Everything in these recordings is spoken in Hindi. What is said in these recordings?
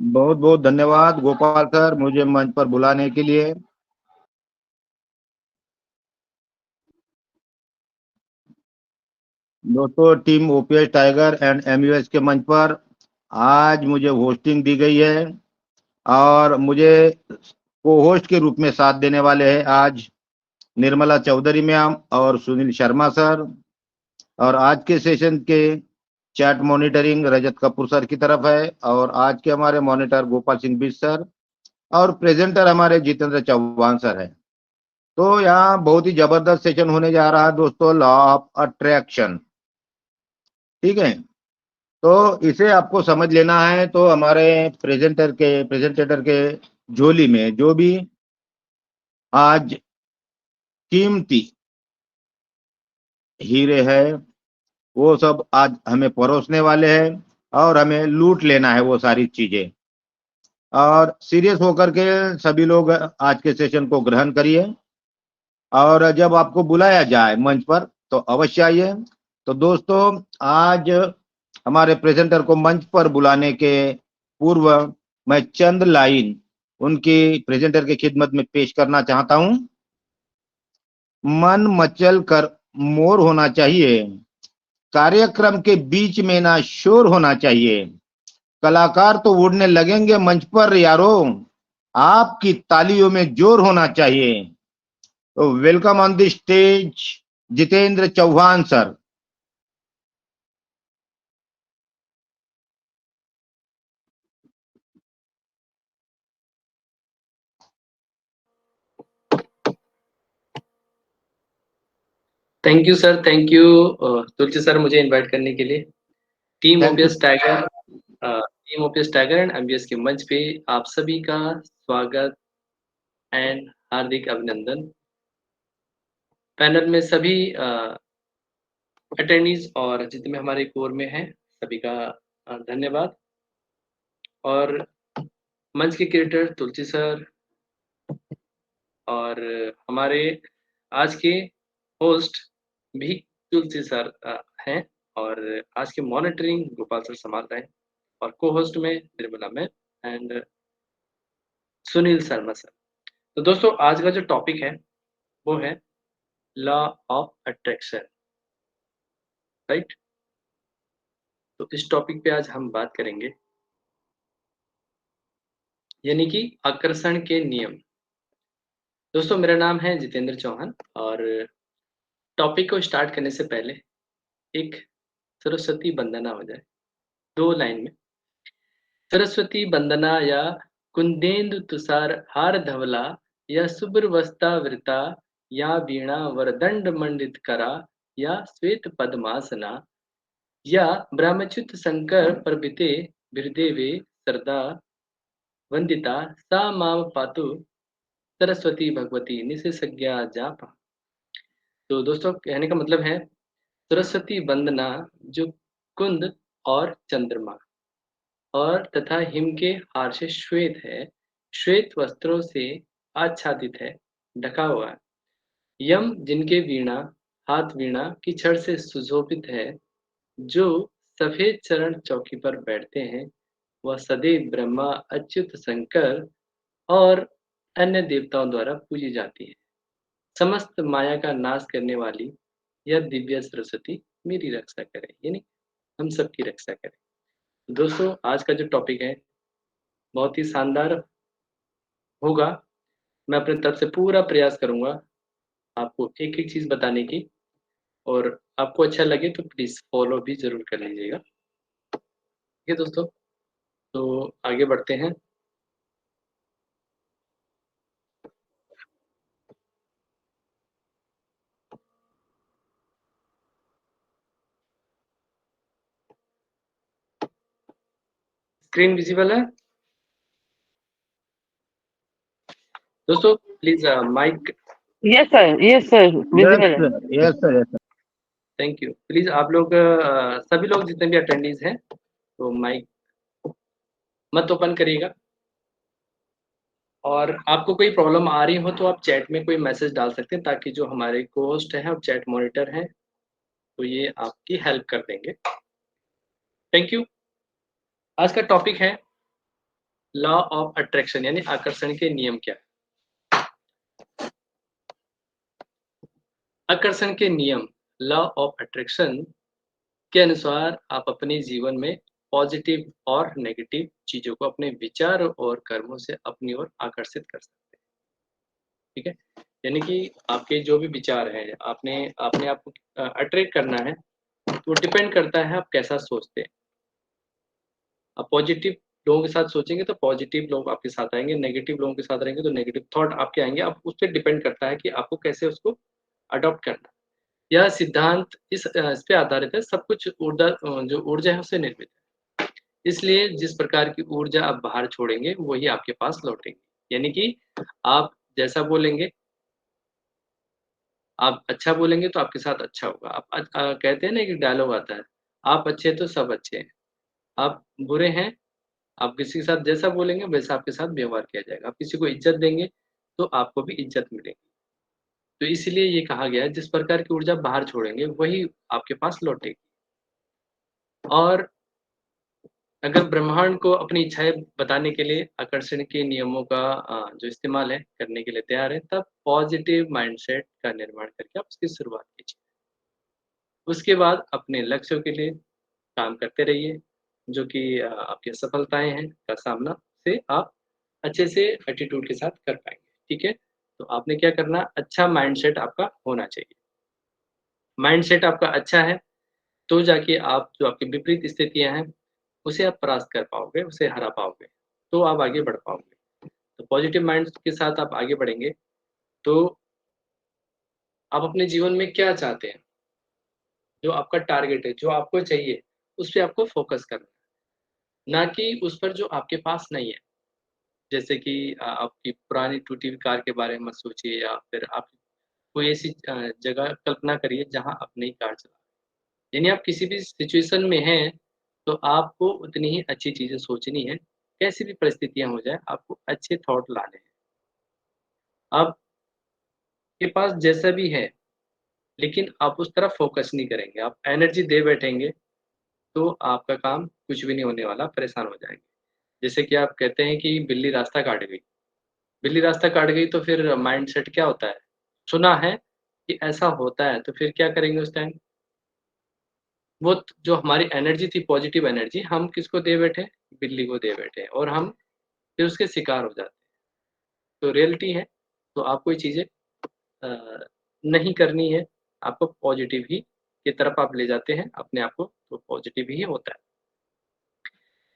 बहुत बहुत धन्यवाद गोपाल सर, मुझे मंच पर बुलाने के लिए। दोस्तों, टीम ओपीएस टाइगर एंड एमयूएस के मंच पर आज मुझे होस्टिंग दी गई है और मुझे को होस्ट के रूप में साथ देने वाले हैं आज निर्मला चौधरी मैम और सुनील शर्मा सर। और आज के सेशन के चैट मॉनिटरिंग रजत कपूर सर की तरफ है और आज के हमारे मॉनिटर गोपाल सिंह बिज सर और प्रेजेंटर हमारे जितेंद्र चौहान सर है। तो यहाँ बहुत ही जबरदस्त सेशन होने जा रहा है दोस्तों, लॉ ऑफ अट्रैक्शन। ठीक है, तो इसे आपको समझ लेना है। तो हमारे प्रेजेंटेटर के झोली में जो भी आज कीमती हीरे है वो सब आज हमें परोसने वाले हैं और हमें लूट लेना है वो सारी चीजें। और सीरियस होकर के सभी लोग आज के सेशन को ग्रहण करिए और जब आपको बुलाया जाए मंच पर तो अवश्य आइए। तो दोस्तों, आज हमारे प्रेजेंटर को मंच पर बुलाने के पूर्व मैं चंद लाइन उनकी प्रेजेंटर की खिदमत में पेश करना चाहता हूं। मन मचल कर मोर होना चाहिए, कार्यक्रम के बीच में ना शोर होना चाहिए। कलाकार तो उड़ने लगेंगे मंच पर यारो, आपकी तालियों में जोर होना चाहिए। तो welcome on the stage Jitendra Chauhan sir. Thank you sir, thank you Tulsi sir मुझे इनवाइट करने के लिए। Team thank you. OPS tiger team OPS tiger and MBS के मंच पे आप सभी का स्वागत एंड हार्दिक अभिनंदन। पैनल में सभी अटेंडीज और जितने हमारे कोर में हैं सभी का धन्यवाद। और मंच के क्रिएटर तुलसी सर और हमारे आज के होस्ट भी तुलसी सर हैं और आज के मॉनिटरिंग गोपाल सर संभाल रहे हैं और को होस्ट में Nirmala ma'am and Sunil Sharma sir. तो दोस्तों आज का जो टॉपिक है वो है लॉ ऑफ अट्रैक्शन, राइट। तो इस टॉपिक पे आज हम बात करेंगे यानी कि आकर्षण के नियम। दोस्तों मेरा नाम है जितेंद्र चौहान और टॉपिक को स्टार्ट करने से पहले एक सरस्वती वंदना हो जाए 2 लाइन में। सरस्वती वंदना या कुंदेन्दु तुषार हार धवला या शुभ्रवस्ता वृता या वीणा वरदंड मंडित करा या श्वेत पद्मासना या ब्रह्मच्युत शंकर प्रभृते हृदय सरदा वंदिता सा माम पातु सरस्वती भगवती निशेषज्ञा जाप। तो दोस्तों कहने का मतलब है सरस्वती वंदना जो कुंद और चंद्रमा और तथा हिम के हार से श्वेत है, श्वेत वस्त्रों से आच्छादित है, ढका हुआ है। यम जिनके वीणा हाथ वीणा की छड़ से सुशोभित है, जो सफेद चरण चौकी पर बैठते हैं, वह सदैव ब्रह्मा अच्युत शंकर और अन्य देवताओं द्वारा पूजी जाती है। समस्त माया का नाश करने वाली यह दिव्य सरस्वती मेरी रक्षा करे, यानी हम सबकी रक्षा करे। दोस्तों आज का जो टॉपिक है बहुत ही शानदार होगा। मैं अपनी तरफ से पूरा प्रयास करूंगा आपको एक एक चीज बताने की और आपको अच्छा लगे तो प्लीज फॉलो भी जरूर कर लीजिएगा। ठीक है दोस्तों, तो आगे बढ़ते हैं। स्क्रीन विजिबल है दोस्तों? Please mic. Yes sir, yes sir, visible है। Yes sir, yes sir. Thank you. Please आप लोग सभी लोग जितने भी अटेंडीज हैं तो माइक मत ओपन करिएगा और आपको कोई प्रॉब्लम आ रही हो तो आप चैट में कोई मैसेज डाल सकते हैं ताकि जो हमारे को होस्ट हैं और चैट मॉनिटर हैं तो ये आपकी हेल्प कर देंगे। Thank you. आज का टॉपिक है लॉ ऑफ अट्रैक्शन यानी आकर्षण के नियम क्या है? आकर्षण के नियम लॉ ऑफ अट्रैक्शन के अनुसार आप अपने जीवन में पॉजिटिव और नेगेटिव चीज़ों को अपने विचार और कर्मों से अपनी ओर आकर्षित कर सकते हैं, ठीक है? यानी कि आपके जो भी विचार हैं, आपने अपने आप को अट्रैक्ट करना है, तो डिपेंड करता है आप कैसा सोचते हैं। आप पॉजिटिव लोगों के साथ सोचेंगे तो पॉजिटिव लोग आपके साथ आएँगे, नेगेटिव लोगों के साथ रहेंगे तो नेगेटिव थॉट आपके आएँगे। आप उस पे डिपेंड करता है कि आपको कैसे उसको अडॉप्ट करना है। यह सिद्धांत इस पे आधारित है, सब कुछ जो ऊर्जा है उससे निर्मित है। इसलिए जिस प्रकार की ऊर्जा आप बाहर छोड़ेंगे, वही आपके पास लौटेगी। यानी कि आप जैसा बोलेंगे, आप अच्छा बोलेंगे तो आपके साथ अच्छा होगा। कहते हैं ना एक डायलॉग आता है, आप अच्छे तो सब अच्छे हैं, आप बुरे हैं, आप किसी के साथ जैसा बोलेंगे वैसा आपके साथ व्यवहार किया जाएगा। आप किसी को इज़्ज़त देंगे, तो आपको भी इज़्ज़त मिलेगी। तो इसीलिए ये कहा गया है जिस प्रकार की ऊर्जा बाहर छोड़ेंगे, वही आपके पास लौटेगी। और अगर ब्रह्मांड को अपनी इच्छाएँ बताने के लिए आकर्षण के नियमों का जो इस्तेमाल है करने के लिए तैयार है, तब पॉज़िटिव माइंडसेट का निर्माण करके आप उसकी शुरुआत कीजिए। उसके बाद अपने लक्ष्यों के लिए काम करते रहिए, जो कि आपकी असफलताएँ हैं का सामना से आप अच्छे से एटीट्यूड के साथ कर पाएँगे, ठीक है? तो आपने क्या करना, अच्छा माइंडसेट आपका होना चाहिए। माइंडसेट आपका अच्छा है, तो जाके आप जो आपकी विपरीत स्थितियाँ हैं, उसे आप परास्त कर पाओगे, उसे हरा पाओगे, तो आप आगे बढ़ पाओगे। तो पॉजिटिव माइंड के साथ आप आगे बढ़ेंगे, तो आप अपने जीवन में क्या चाहते हैं? जो आपका टारगेट है, जो आपको चाहिए, उस पे आपको फ़ोकस करना है, ना कि उस पर जो आपके पास नहीं है। जैसे कि आपकी पुरानी टूटी हुई कार के बारे में मत सोचिए या फिर आप कोई ऐसी जगह कल्पना करिए जहाँ आप नई कार चला यानी आप किसी भी सिचुएशन में हैं, तो आपको उतनी ही अच्छी चीज़ें सोचनी है। कैसी भी परिस्थितियाँ हो जाएँ, आपको अच्छे थॉट लाने हैं। आपके पास जैसा भी है, लेकिन आप उस तरफ फ़ोकस नहीं करेंगे। आप एनर्जी दे बैठेंगे, तो आपका काम कुछ भी नहीं होने वाला, परेशान हो जाएँगे। जैसे कि आप कहते हैं कि बिल्ली रास्ता काट गई। बिल्ली रास्ता काट गई तो फिर माइंडसेट क्या होता है? सुना है कि ऐसा होता है, तो फिर क्या करेंगे उस टाइम? वो जो हमारी एनर्जी थी पॉजिटिव एनर्जी हम किसको दे बैठे? बिल्ली को दे बैठे और हम फिर उसके शिकार हो जाते हैं। तो रियलिटी है, तो आपको ये चीज़ें अ, नहीं करनी है, आपको पॉजिटिव ही की तरफ आप ले जाते हैं अपने आप को, तो पॉजिटिव ही होता है।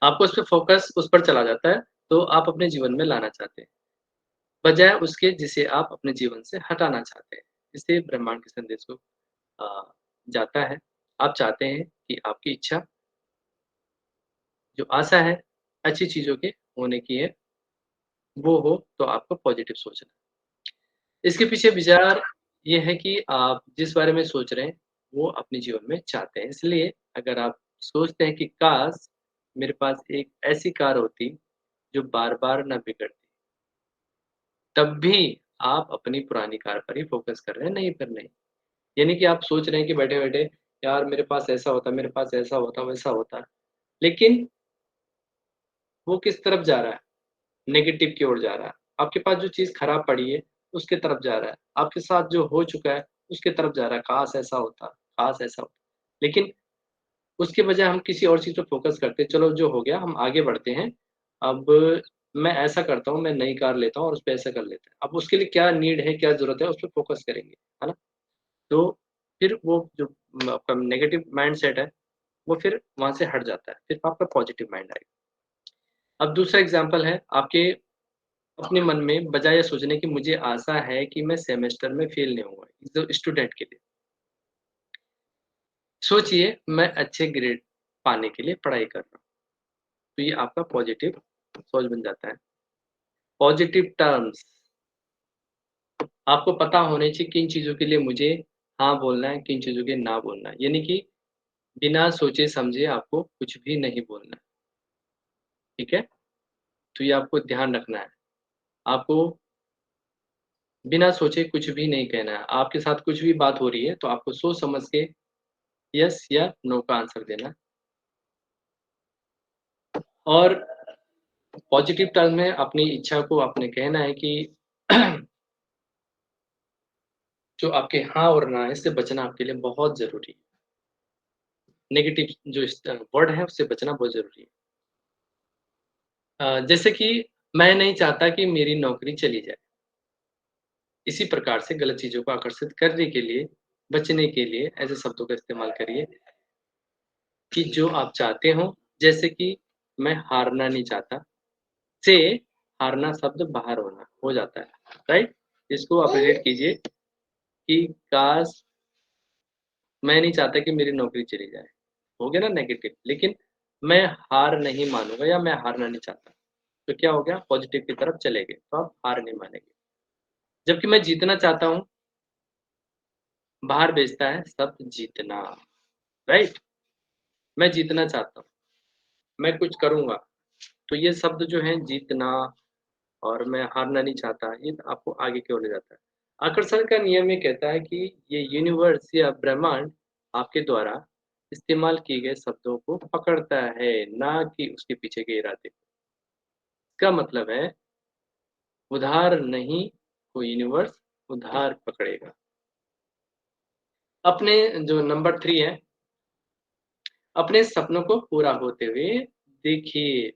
आपको उस पे फ़ोकस उस पर चला जाता है, तो आप अपने जीवन में लाना चाहते हैं, बजाय उसके जिसे आप अपने जीवन से हटाना चाहते हैं। इससे ब्रह्मांड के संदेश को अ, जाता है। आप चाहते हैं कि आपकी इच्छा जो आशा है, अच्छी चीज़ों के होने की है, वो हो तो आपको पॉज़िटिव सोचना है। इसके पीछे विचार ये है कि आप जिस बारे में सोच रहे हैं, वो अपने जीवन में चाहते हैं। इसलिए अगर आप सोचते हैं कि काश मेरे पास एक ऐसी कार होती, जो बार-बार ना बिगड़ती, तब भी आप अपनी पुरानी कार पर ही फ़ोकस कर रहे हैं, नहीं पर नहीं। यानी कि आप सोच रहे हैं कि बैठे-बैठे, यार मेरे पास ऐसा होता, मेरे पास ऐसा होता, वैसा होता। लेकिन वो किस तरफ जा रहा है? नेगेटिव की ओर जा रहा है। आपके पास जो चीज़ खराब पड़ी है, उसके तरफ जा रहा है। आपके साथ जो हो चुका है, उसके तरफ जा रहा है, काश ऐसा होता, काश ऐसा होता। लेकिन उसके बजाय हम किसी और चीज़ पे फ़ोकस करते हैं, चलो जो हो गया हम आगे बढ़ते हैं। अब मैं ऐसा करता हूँ, मैं नई कार लेता हूँ और उसपे ऐसा कर लेते हैं। अब उसके लिए क्या नीड है, क्या ज़रूरत है, उस पे फ़ोकस करेंगे, है ना? तो फिर वो जो आपका नेगेटिव माइंडसेट है, वो फिर वहाँ से हट जाता है। फिर आपका पॉज़िटिव माइंड आएगा। अब दूसरा एग्ज़ाम्पल है आपके अपने मन में बजाय ये सोचने की मुझे आशा है कि मैं सेमेस्टर में फेल नहीं होऊँगा, जो स्टूडेंट के लिए। सोचिए मैं अच्छे ग्रेड पाने के लिए पढ़ाई कर रहा हूँ, तो ये आपका पॉज़िटिव सोच बन जाता है। पॉज़िटिव टर्म्स आपको पता होने चाहिए किन चीज़ों के लिए मुझे हाँ बोलना है, किन चीज़ों के ना बोलना है। यानी कि बिना सोचे-समझे आपको कुछ भी नहीं बोलना है, ठीक है? तो ये आपको ध्यान रखना है। आपको बिना सोचे कुछ भी नहीं कहना है। आपके साथ कुछ भी बात हो रही है, तो आपको सोच समझ के यस या नो का आंसर देना है। और पॉजिटिव टर्म में अपनी इच्छा को आपने कहना है कि जो आपके हाँ और ना है, इससे बचना आपके लिए बहुत ज़रूरी है। नेगेटिव जो वर्ड है, उससे बचना बहुत ज़रूरी है। जैसे कि मैं नहीं चाहता कि मेरी नौकरी चली जाए। इसी प्रकार से गलत चीज़ों को आकर्षित करने के लिए, बचने के लिए ऐसे शब्दों का इस्तेमाल करिए कि जो आप चाहते हो, जैसे कि मैं हारना नहीं चाहता, से हारना शब्द बाहर हो जाता है, राइट? इसको आप रिलेट कीजिए कि काश मैं नहीं चाहता कि मेरी नौकरी चली जाए, हो गया ना नेगेटिव, लेकिन मैं हार नहीं मानूँगा या मैं हारना नहीं चाहता, तो क्या हो गया? पॉजिटिव की तरफ चले गए, तो आप हार नहीं मानेंगे। जबकि मैं जीतना चाहता हूँ, बाहर भेजता है शब्द जीतना, राइट? मैं जीतना चाहता हूँ, मैं कुछ करूँगा, तो ये शब्द जो है जीतना और मैं हारना नहीं चाहता, ये आपको आगे की ओर ले जाता है। आकर्षण का नियम ये कहता है कि ये यूनिवर्स या ब्रह्मांड आपके द्वारा इस्तेमाल किए गए शब्दों को पकड़ता है, ना कि उसके पीछे के इरादे। इसका मतलब है उधार नहीं, कोई यूनिवर्स उधार पकड़ेगा। अपने जो नंबर 3 है, अपने सपनों को पूरा होते हुए देखिए।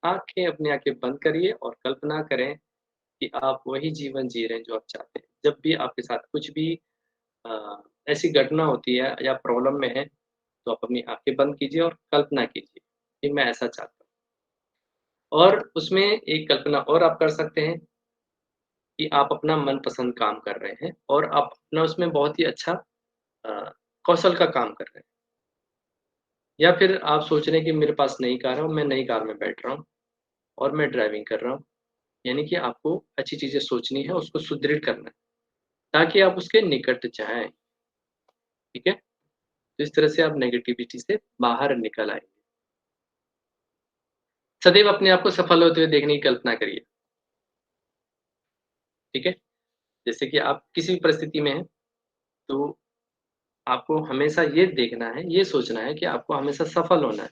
अपनी आँखें बंद करिए और कल्पना करें कि आप वही जीवन जी रहे हैं जो आप चाहते हैं। जब भी आपके साथ कुछ भी अ, ऐसी घटना होती है या प्रॉब्लम में है, तो आप अपनी आँखें बंद कीजिए और कल्पना कीजिए कि मैं ऐसा चाहता हूँ। और उसमें एक कल्पना और आप कर सकते हैं कि आप अपना मनपसंद काम कर रहे हैं और आप अपना उसमें बहुत ही अच्छा अ, कौशल का काम कर रहे हैं। या फिर आप सोच रहे हैं कि मेरे पास नई कार है और मैं नई कार में बैठ रहा हूँ और मैं ड्राइविंग कर रहा हूँ। यानी कि आपको अच्छी चीज़ें सोचनी है, उसको सुदृढ़ करना है, ताकि आप उसके निकट जाएँ, ठीक है? तो इस तरह से आप नेगेटिविटी से बाहर निकल आएँगे। सदैव अपने आप को सफल होते हुए देखने की कल्पना करिए, ठीक है? जैसे कि आप किसी भी परिस्थिति में हैं, तो आपको हमेशा ये देखना है, ये सोचना है कि आपको हमेशा सफल होना है,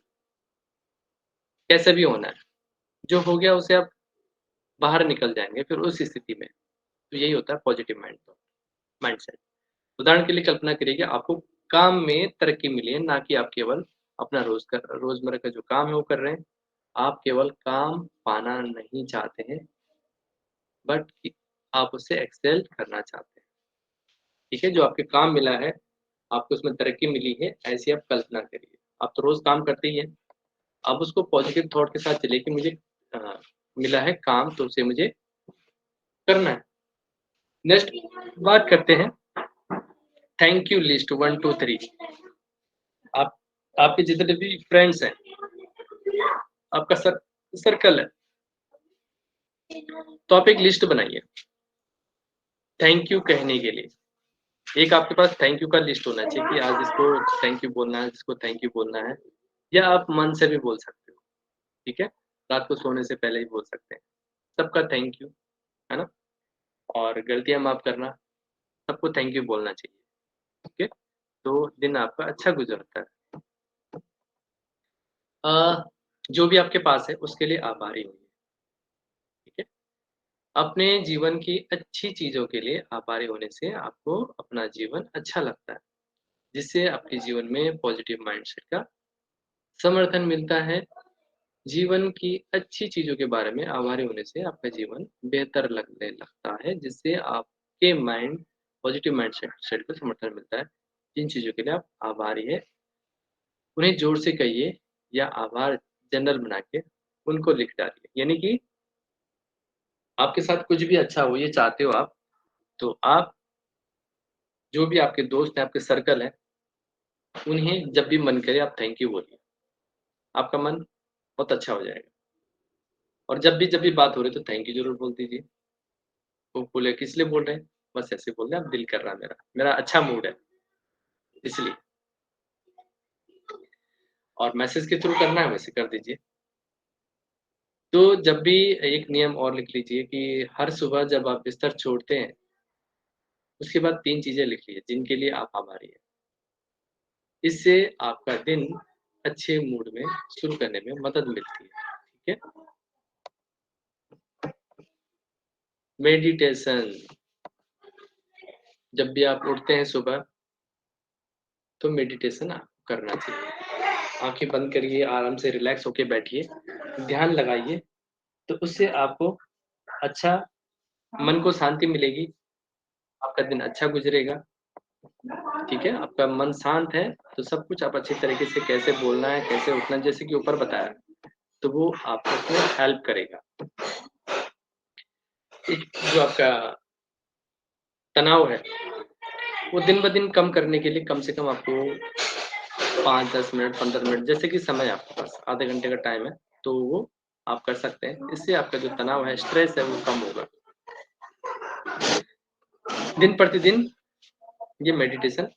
कैसे भी होना है। जो हो गया उसे आप बाहर निकल जाएँगे फिर उस स्थिति में। तो यही होता है पॉजिटिव माइंडसेट। उदाहरण के लिए कल्पना करिए कि आपको काम में तरक्की मिली है, ना कि आप केवल अपना रोज़मर्रा का जो काम है वो कर रहे हैं। आप केवल काम पाना नहीं चाहते हैं, बट कि आप उससे एक्सेल करना चाहते हैं, ठीक है? जो आपके काम मिला है, आपको उसमें तरक्की मिली है, ऐसी आप कल्पना करिए। आप तो रोज़ काम करते ही हैं, आप उसको पॉजिटिव थॉट के साथ चलिए कि मुझे अ, मिला है काम तो उसे मुझे करना है। नेक्स्ट बात करते हैं थैंक यू लिस्ट 1, 2, 3। आप आपके जितने भी फ्रेंड्स हैं, आपका सर्कल है, तो आप एक लिस्ट बनाइए, थैंक यू कहने के लिए। एक आपके पास थैंक यू का लिस्ट होना चाहिए कि आज इसको थैंक यू बोलना है, जिसको थैंक यू बोलना है, या आप मन से भी बोल सकते हो, ठीक है? रात को सोने से पहले ही बोल सकते हैं। सबका थैंक यू, है ना? और गलतियाँ माफ़ करना, सबको थैंक यू बोलना चाहिए, ठीक है? तो दिन आपका अच्छा गुज़रता है। जो भी आपके पास है उसके लिए आभारी होइए, ठीक है? अपने जीवन की अच्छी चीज़ों के लिए आभारी होने से आपको अपना जीवन अच्छा लगता है, जिससे आपके जीवन में पॉजिटिव माइंडसेट का समर्थन मिलता है। जीवन की अच्छी चीज़ों के बारे में आभारी होने से आपका जीवन बेहतर लगने लगता है, जिससे आपके पॉजिटिव माइंडसेट सेट को समर्थन मिलता है। जिन चीज़ों के लिए आप आभारी हैं, उन्हें ज़ोर से कहिए या आभार जनरल बना के उनको लिख डालिए। यानी कि आपके साथ कुछ भी अच्छा हो, ये चाहते हो आप, तो आप जो भी आपके दोस्त हैं, आपके सर्कल हैं, उन्हें जब भी मन करे आप थैंक यू बोलिए। आपका मन बहुत अच्छा हो जाएगा। और जब भी बात हो रही है तो थैंक यू ज़रूर बोल दीजिए। वो बोले किस लिए बोल रहे हैं? बस ऐसे बोल रहे हैं, अब दिल कर रहा है मेरा अच्छा मूड है, इसलिए। और मैसेज के थ्रू करना है वैसे कर दीजिए। तो जब भी एक नियम और लिख लीजिए कि हर सुबह जब आप बिस्तर छोड़ते हैं, उसके बाद 3 चीज़ें लिख लीजिए जिनके लिए आप आभारी हैं। इससे आपका दिन अच्छे मूड में शुरू करने में मदद मिलती है, ठीक है? मेडिटेशन। जब भी आप उठते हैं सुबह तो मेडिटेशन आपको करना चाहिए। आंखें बंद करिए, आराम से रिलैक्स होके बैठिए, ध्यान लगाइए, तो उससे आपको अच्छा मन को शांति मिलेगी, आपका दिन अच्छा गुजरेगा। ठीक है, आपका मन शांत है तो सब कुछ आप अच्छी तरीके से कैसे बोलना है, कैसे उठना है, जैसे कि ऊपर बताया, तो वो आपको उसमें हेल्प करेगा। एक जो आपका तनाव है वो दिन ब दिन कम करने के लिए कम से कम आपको 5-10 मिनट 15 मिनट, जैसे कि समय आपके पास आधे घंटे का टाइम है तो वो आप कर सकते हैं। इससे आपका जो तनाव है, स्ट्रेस है, वो कम होगा। दिन प्रतिदिन ये मेडिटेशन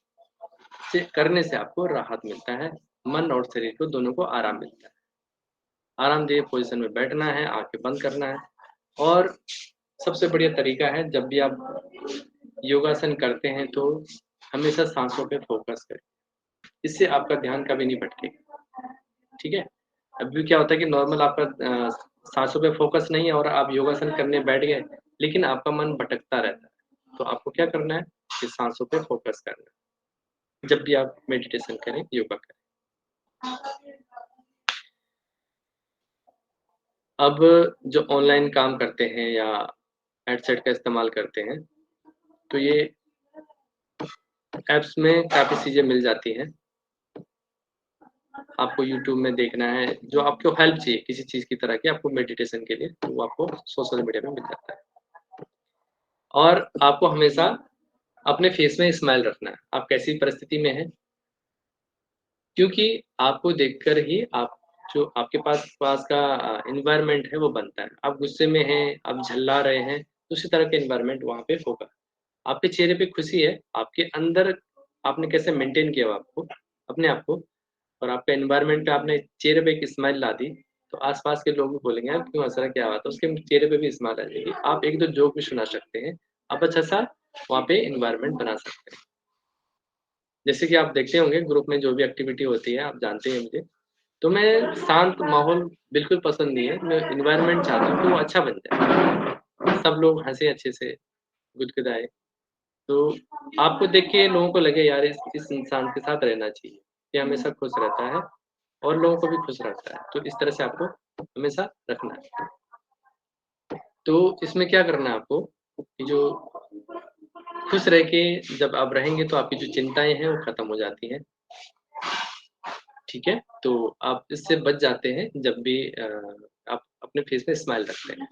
से करने से आपको राहत मिलता है, मन और शरीर को दोनों को आराम मिलता है। आरामदेह पोजीशन में बैठना है, आंखें बंद करना है, और सबसे बढ़िया तरीका है, जब भी आप योगासन करते हैं तो हमेशा सांसों पे फोकस करें, इससे आपका ध्यान कभी नहीं भटकेगा। ठीक है, अभी क्या होता है कि नॉर्मल आपका सांसों पे फोकस नहीं है और आप योगासन करने बैठ गए, लेकिन आपका मन भटकता रहता है। तो आपको क्या करना है कि सांसों पे फोकस करना है जब भी आप मेडिटेशन करें, योगा करें। अब जो ऑनलाइन काम करते हैं या हेडसेट का इस्तेमाल करते हैं, तो ये ऐप्स में काफ़ी चीज़ें मिल जाती हैं। आपको यूट्यूब में देखना है, जो आपको हेल्प चाहिए किसी चीज़ की तरह की आपको मेडिटेशन के लिए, तो वो आपको सोशल मीडिया में मिल जाता है। और आपको हमेशा अपने फेस में स्माइल रखना है, आप कैसी परिस्थिति में हैं, क्योंकि आपको देखकर ही आप जो आपके पास का एनवायरनमेंट है वो बनता है। आप गुस्से में हैं, आप झल्ला रहे हैं, तो उसी तरह के एनवायरनमेंट वहाँ पे होगा। आपके चेहरे पे खुशी है, आपके अंदर आपने कैसे मेंटेन किया आपको अपने आप को, और आपका एनवायरनमेंट पे आपने चेहरे पे एक स्माइल ला दी, तो आस-पास के लोग भी बोलेंगे, "यार क्यों हँस रहा है, क्या बात है?" उसके चेहरे पे भी स्माइल आ जाएगी। आप 1-2 जोक भी सुना सकते हैं, आप अच्छा-सा वहाँ पे एनवायरनमेंट बना सकते हैं। जैसे कि आप देखते होंगे ग्रुप में जो भी एक्टिविटी होती है, आप जानते हैं मुझे, तो मैं शांत माहौल बिल्कुल पसंद नहीं है, मैं एनवायरनमेंट चाहता हूँ कि वो अच्छा बन जाए। सब लोग हँसे अच्छे से, गुदगुदाए, तो आपको देख के लोगों को लगे यार इस इंसान के साथ रहना चाहिए, ये हमेशा खुश रहता है और लोगों को भी खुश रखता है, तो इस तरह से आपको हमेशा रखना है। तो इसमें क्या करना है आपको कि जो खुश रह के जब आप रहेंगे तो आपकी जो चिंताएँ हैं वो खत्म हो जाती हैं। ठीक है? तो आप इससे बच जाते हैं जब भी आप अपने फेस पे स्माइल रखते हैं।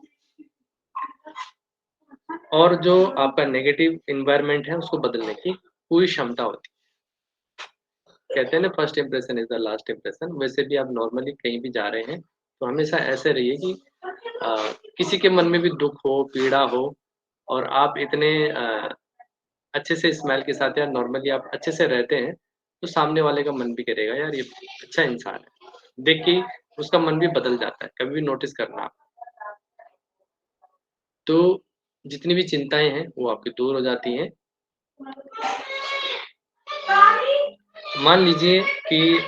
और जो आपका नेगेटिव एनवायरनमेंट है उसको बदलने की पूरी क्षमता होती है। कहते हैं ना first impression is the last impression, वैसे भी आप नॉर्मली कहीं भी जा रहे हैं, तो हमेशा ऐसे रहिए कि किसी के मन में भी दुःख हो, पीड़ा हो, और आप इतने अच्छे से स्माइल के साथ या नॉर्मली आप अच्छे से रहते हैं, तो सामने वाले का मन भी करेगा यार ये अच्छा इंसान है। देख के उसका मन भी बदल जाता है, कभी भी नोटिस करना आप। तो जितनी भी चिंताएँ हैं वो आपकी दूर हो जाती हैं। मान लीजिए कि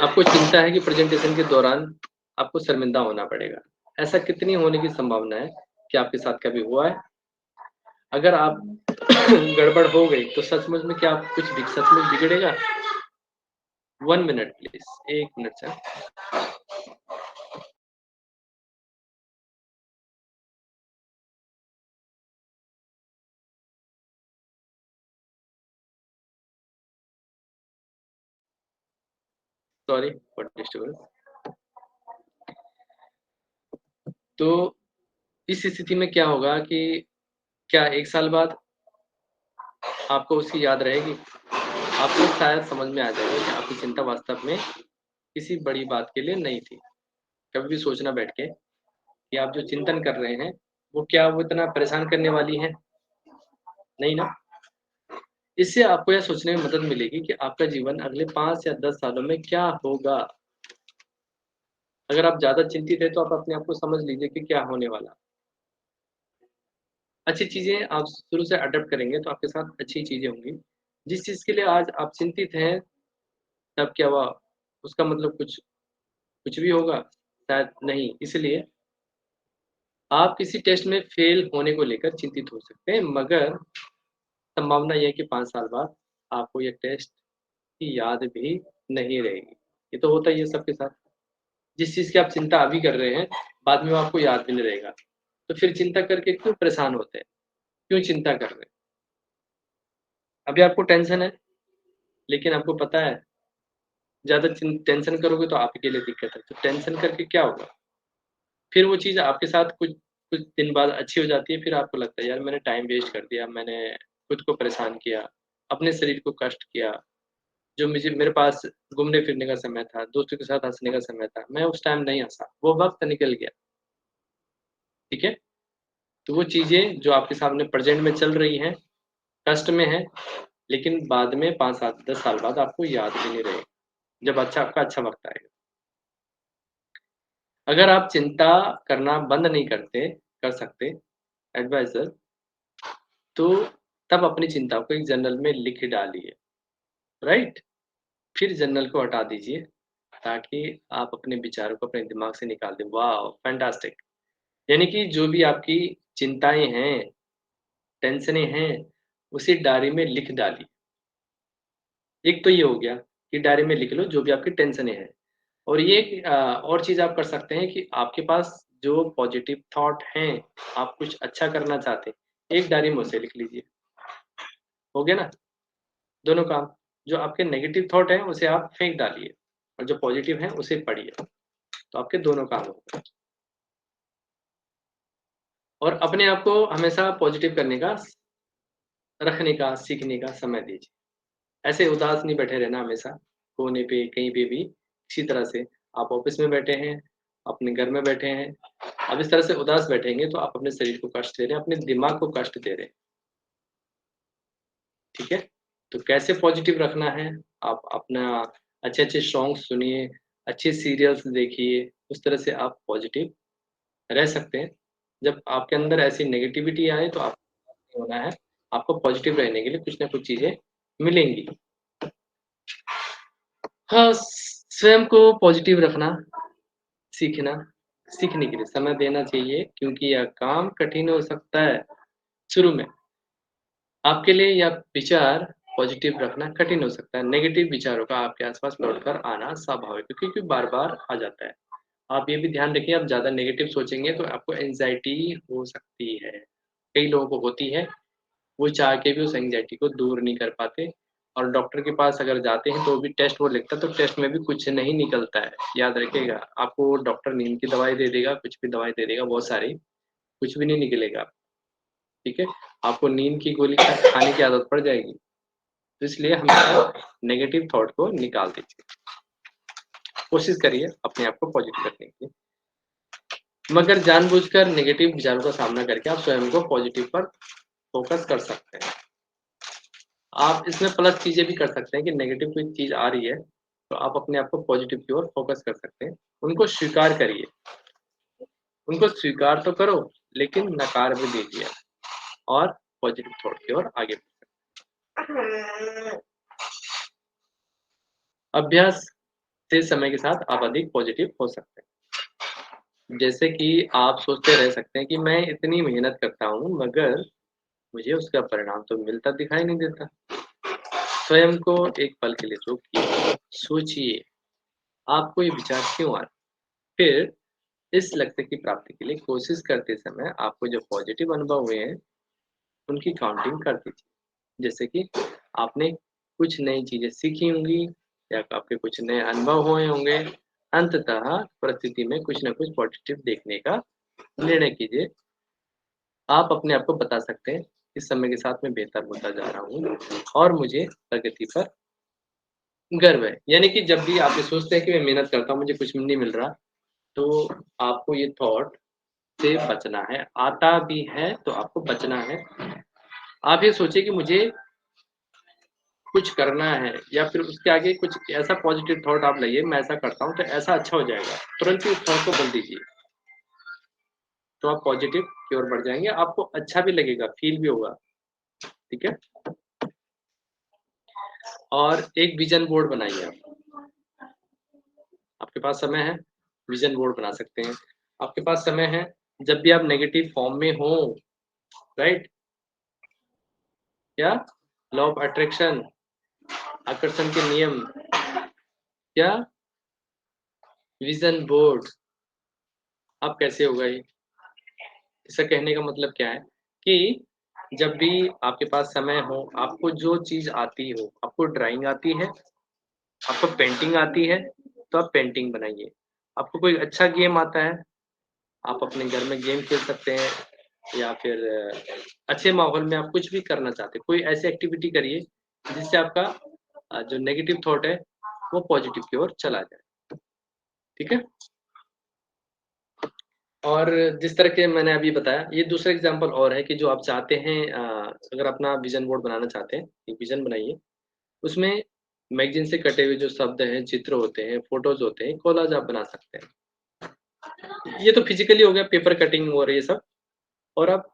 आपको चिंता है कि प्रेज़ेंटेशन के दौरान आपको शर्मिंदा होना पड़ेगा। ऐसा कितनी होने की संभावना है कि आपके साथ कभी हुआ है? अगर आप गड़बड़ हो गई तो सचमुच में क्या कुछ भी सचमुच बिगड़ेगा? 1 minute please, 1 minute sir. Sorry for disturbance. तो इस स्थिति में क्या होगा कि क्या 1 साल बाद आपको उसकी याद रहेगी? आपको शायद समझ में आ जाएगा कि आपकी चिंता वास्तव में किसी बड़ी बात के लिए नहीं थी। कभी भी सोचना बैठ के कि आप जो चिंतन कर रहे हैं, वो क्या वो इतना परेशान करने वाली है? नहीं ना? इससे आपको यह सोचने में मदद मिलेगी कि आपका जीवन अगले 5 या 10 सालों में क्या होगा? अगर आप ज़्यादा चिंतित हैं, तो आप अपने आप को समझ लीजिए कि क्या होने वाला। अच्छी चीज़ें आप शुरू से अडॉप्ट करेंगे, तो आपके साथ अच्छी चीज़ें होंगी। जिस चीज़ के लिए आज आप चिंतित हैं, तब क्या हुआ? उसका मतलब कुछ कुछ भी होगा? शायद नहीं। इसलिए आप किसी टेस्ट में फेल होने को लेकर चिंतित हो सकते हैं, मगर संभावना यह है कि 5 साल बाद आपको ये टेस्ट की याद भी नहीं रहेगी। ये तो होता ही है सबके साथ। जिस चीज़ की आप चिंता अभी कर रहे हैं, बाद में वो आपको याद भी नहीं रहेगा। तो फिर चिंता करके क्यों परेशान होते हैं? क्यों चिंता कर रहे हैं? अभी आपको टेंशन है, लेकिन आपको पता है ज़्यादा टेंशन करोगे तो आप ही के लिए दिक्कत है। तो टेंशन करके क्या होगा? फिर वो चीज़ आपके साथ कुछ कुछ दिन बाद अच्छी हो जाती है, फिर आपको लगता है यार मैंने टाइम वेस्ट कर दिया, मैंने खुद को परेशान किया, अपने शरीर को कष्ट किया। जो मुझे मेरे पास घूमने-फिरने का समय था, दोस्तों के साथ हँसने का समय था, मैं उस टाइम नहीं हँसा, वो वक़्त निकल गया, ठीक है? तो वो चीज़ें जो आपके सामने प्रेज़ेंट में चल रही हैं, कष्ट में हैं, लेकिन बाद में 5, 7, 10 साल बाद आपको याद भी नहीं रहेगी, जब आपका अच्छा वक़्त आएगा। अगर आप चिंता करना बंद नहीं कर सकते, एडवाइज़र, तो तब अपनी चिंता को एक जर्नल में लिख डालिए, राइट? फिर जर्नल को हटा दीजिए, ताकि आप अपने विचारों को अपने दिमाग से निकाल दें। वॉव! फैंटास्टिक! यानी कि जो भी आपकी चिंताएँ हैं, टेंशनें हैं, उसे डायरी में लिख डालिए। एक तो ये हो गया कि डायरी में लिख लो जो भी आपकी टेंशनें हैं। और ये और चीज़ आप कर सकते हैं कि आपके पास जो पॉज़िटिव थॉट हैं, आप कुछ अच्छा करना चाहते हैं, एक डायरी में उसे लिख लीजिए। हो गया ना? दोनों काम। जो आपके नेगेटिव थॉट हैं, उसे आप फेंक डालिए और जो पॉज़िटिव हैं, उसे पढ़िए। तो आपके दोनों काम हो गए। और अपने आप को हमेशा पॉज़िटिव करने का, रखने का, सीखने का समय दीजिए। ऐसे उदास नहीं बैठे रहना हमेशा, कोने पे, कहीं पे भी, किसी तरह से। आप ऑफ़िस में बैठे हैं, अपने घर में बैठे हैं, अब इस तरह से उदास बैठेंगे तो आप अपने शरीर को कष्ट दे रहे हैं, अपने दिमाग को कष्ट दे रहे हैं, ठीक है? तो कैसे पॉज़िटिव रखना है, आप अपना अच्छे-अच्छे सॉन्ग्स सुनिए, अच्छे सीरियल्स देखिए, उस तरह से आप पॉज़िटिव रह सकते हैं। जब आपके अंदर ऐसी नेगेटिविटी आए तो आपको नहीं होना है, आपको पॉज़िटिव रहने के लिए कुछ न कुछ चीज़ें मिलेंगी। हाँ, स्वयं को पॉज़िटिव रखना सीखना सीखने के लिए समय देना चाहिए, क्योंकि यह काम कठिन हो सकता है शुरू में। आपके लिए यह विचार पॉज़िटिव रखना कठिन हो सकता है। नेगेटिव विचारों का आपके आस-पास लौटकर आना स्वाभाविक है, क्योंकि बार-बार आ जाता है। आप ये भी ध्यान रखिए, आप ज़्यादा नेगेटिव सोचेंगे तो आपको एंग्ज़ायटी हो सकती है। कई लोगों को होती है, वो चाह के भी उस एंग्ज़ायटी को दूर नहीं कर पाते, और डॉक्टर के पास अगर जाते हैं तो भी टेस्ट वो लिखता है, तो टेस्ट में भी कुछ नहीं निकलता है। याद रखिएगा, आपको डॉक्टर नींद की दवाई दे देगा, कुछ भी दवाई दे देगा बहुत सारी, कुछ भी नहीं निकलेगा, ठीक है? आपको नींद की गोली खाने की आदत पड़ जाएगी। तो इसलिए हमेशा नेगेटिव थॉट को निकाल दीजिए। कोशिश करिए अपने आप को पॉज़िटिव रखने की। मगर जानबूझकर नेगेटिव विचारों का सामना करके आप स्वयं को पॉज़िटिव पर फ़ोकस कर सकते हैं। आप इसमें प्लस चीज़ें भी कर सकते हैं कि नेगेटिव कोई चीज़ आ रही है, तो आप अपने आप को पॉज़िटिव की ओर फ़ोकस कर सकते हैं। उनको स्वीकार करिए, उनको स्वीकार तो करो, लेकिन नकार भी दीजिए और पॉज़िटिव थॉट की ओर आगे बढ़ें। अभ्यास से समय के साथ आप अधिक पॉज़िटिव हो सकते हैं। जैसे कि आप सोचते रह सकते हैं कि मैं इतनी मेहनत करता हूँ, मगर मुझे उसका परिणाम तो मिलता दिखाई नहीं देता। स्वयं को एक पल के लिए रोकिए, सोचिए, आपको ये विचार क्यों आ रहा है? फिर इस लक्ष्य की प्राप्ति के लिए कोशिश करते समय आपको जो पॉजिटिव अनुभव हुए हैं, उनकी काउंटिंग कर दीजिए। जैसे कि आपने कुछ नई चीज़ें सीखी होंगी या आपके कुछ नए अनुभव हुए होंगे। अंततः परिस्थिति में कुछ न कुछ पॉजिटिव देखने का निर्णय कीजिए। आप अपने आप को बता सकते हैं, इस समय के साथ मैं बेहतर होता जा रहा हूँ और मुझे प्रगति पर गर्व है। यानी कि जब भी आप ये सोचते हैं कि मैं मेहनत करता हूँ, मुझे कुछ नहीं मिल रहा, तो आपको ये थॉट से बचना है। आता भी है तो आपको बचना है। आप ये सोचिए कि मुझे कुछ करना है, या फिर उसके आगे कुछ ऐसा पॉजिटिव थॉट आप लाइए, मैं ऐसा करता हूँ तो ऐसा अच्छा हो जाएगा। तुरंत ही उस थॉट को बदल दीजिए। तो आप पॉजिटिव की ओर बढ़ जाएँगे, आपको अच्छा भी लगेगा, फ़ील भी होगा, ठीक है? और एक विज़न बोर्ड बनाइए आप। आपके पास समय है, विज़न बोर्ड बना सकते हैं। आपके पास समय है, जब भी आप नेगेटिव फॉर्म में हो, राइट, क्या लॉ ऑफ अट्रैक्शन, आकर्षण के नियम, क्या विजन बोर्ड, अब कैसे होगा ये? इसका कहने का मतलब क्या है कि जब भी आपके पास समय हो, आपको जो चीज़ आती हो, आपको ड्राइंग आती है, आपको पेंटिंग आती है, तो आप पेंटिंग बनाइए। आपको कोई अच्छा गेम आता है, आप अपने घर में गेम खेल सकते हैं, या फिर अच्छे माहौल में आप कुछ भी करना चाहते हैं, कोई ऐसी एक्टिविटी करिए जिससे आपका जो नेगेटिव थॉट है वो पॉजिटिव की ओर चला जाए, ठीक है? और जिस तरह के मैंने अभी बताया, ये दूसरा एग्जांपल और है कि जो आप चाहते हैं, अगर अपना विजन बोर्ड बनाना चाहते हैं, एक विजन बनाइए, उसमें मैगज़ीन से कटे हुए जो शब्द हैं, चित्र होते हैं, फ़ोटोज़ होते हैं, कोलाज आप बना सकते हैं। ये तो फिज़िकली हो गया, पेपर कटिंग और ये सब, और आप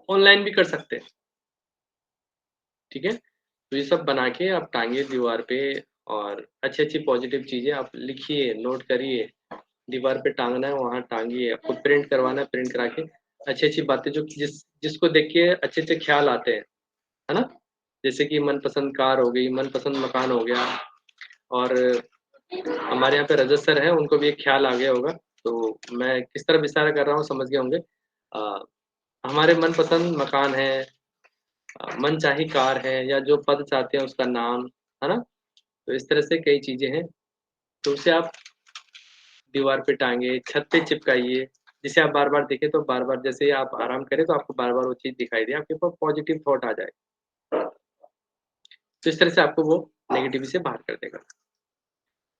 ऑनलाइन भी कर सकते हैं, ठीक है? तो ये सब बना के आप टाँगिए दीवार पे, और अच्छी-अच्छी पॉज़िटिव चीज़ें आप लिखिए, नोट करिए, दीवार पे टाँगना है वहाँ टाँगिए, आपको प्रिंट करवाना है प्रिंट करा के, अच्छी-अच्छी बातें जो जिसको देख के अच्छे-अच्छे ख़्याल आते हैं, है ना? जैसे कि मनपसंद कार हो गई, मनपसंद मकान हो गया, और हमारे यहाँ पे रजत सर हैं, उनको भी एक ख़्याल आ गया होगा, तो मैं किस तरफ इशारा कर रहा हूँ समझ गए होंगे। हमारे मनपसंद मकान है, मनचाही कार है, या जो पद चाहते हैं उसका नाम, है ना? तो इस तरह से कई चीज़ें हैं, तो उसे आप दीवार पे टाँगे, छत पे चिपकाइए, जिसे आप बार-बार देखें तो बार-बार, जैसे आप आराम करें तो आपको बार-बार वो चीज़ दिखाई दे, आपके ऊपर पॉज़िटिव थॉट आ जाए। तो इस तरह से आपको वो नेगेटिविटी से बाहर कर देगा।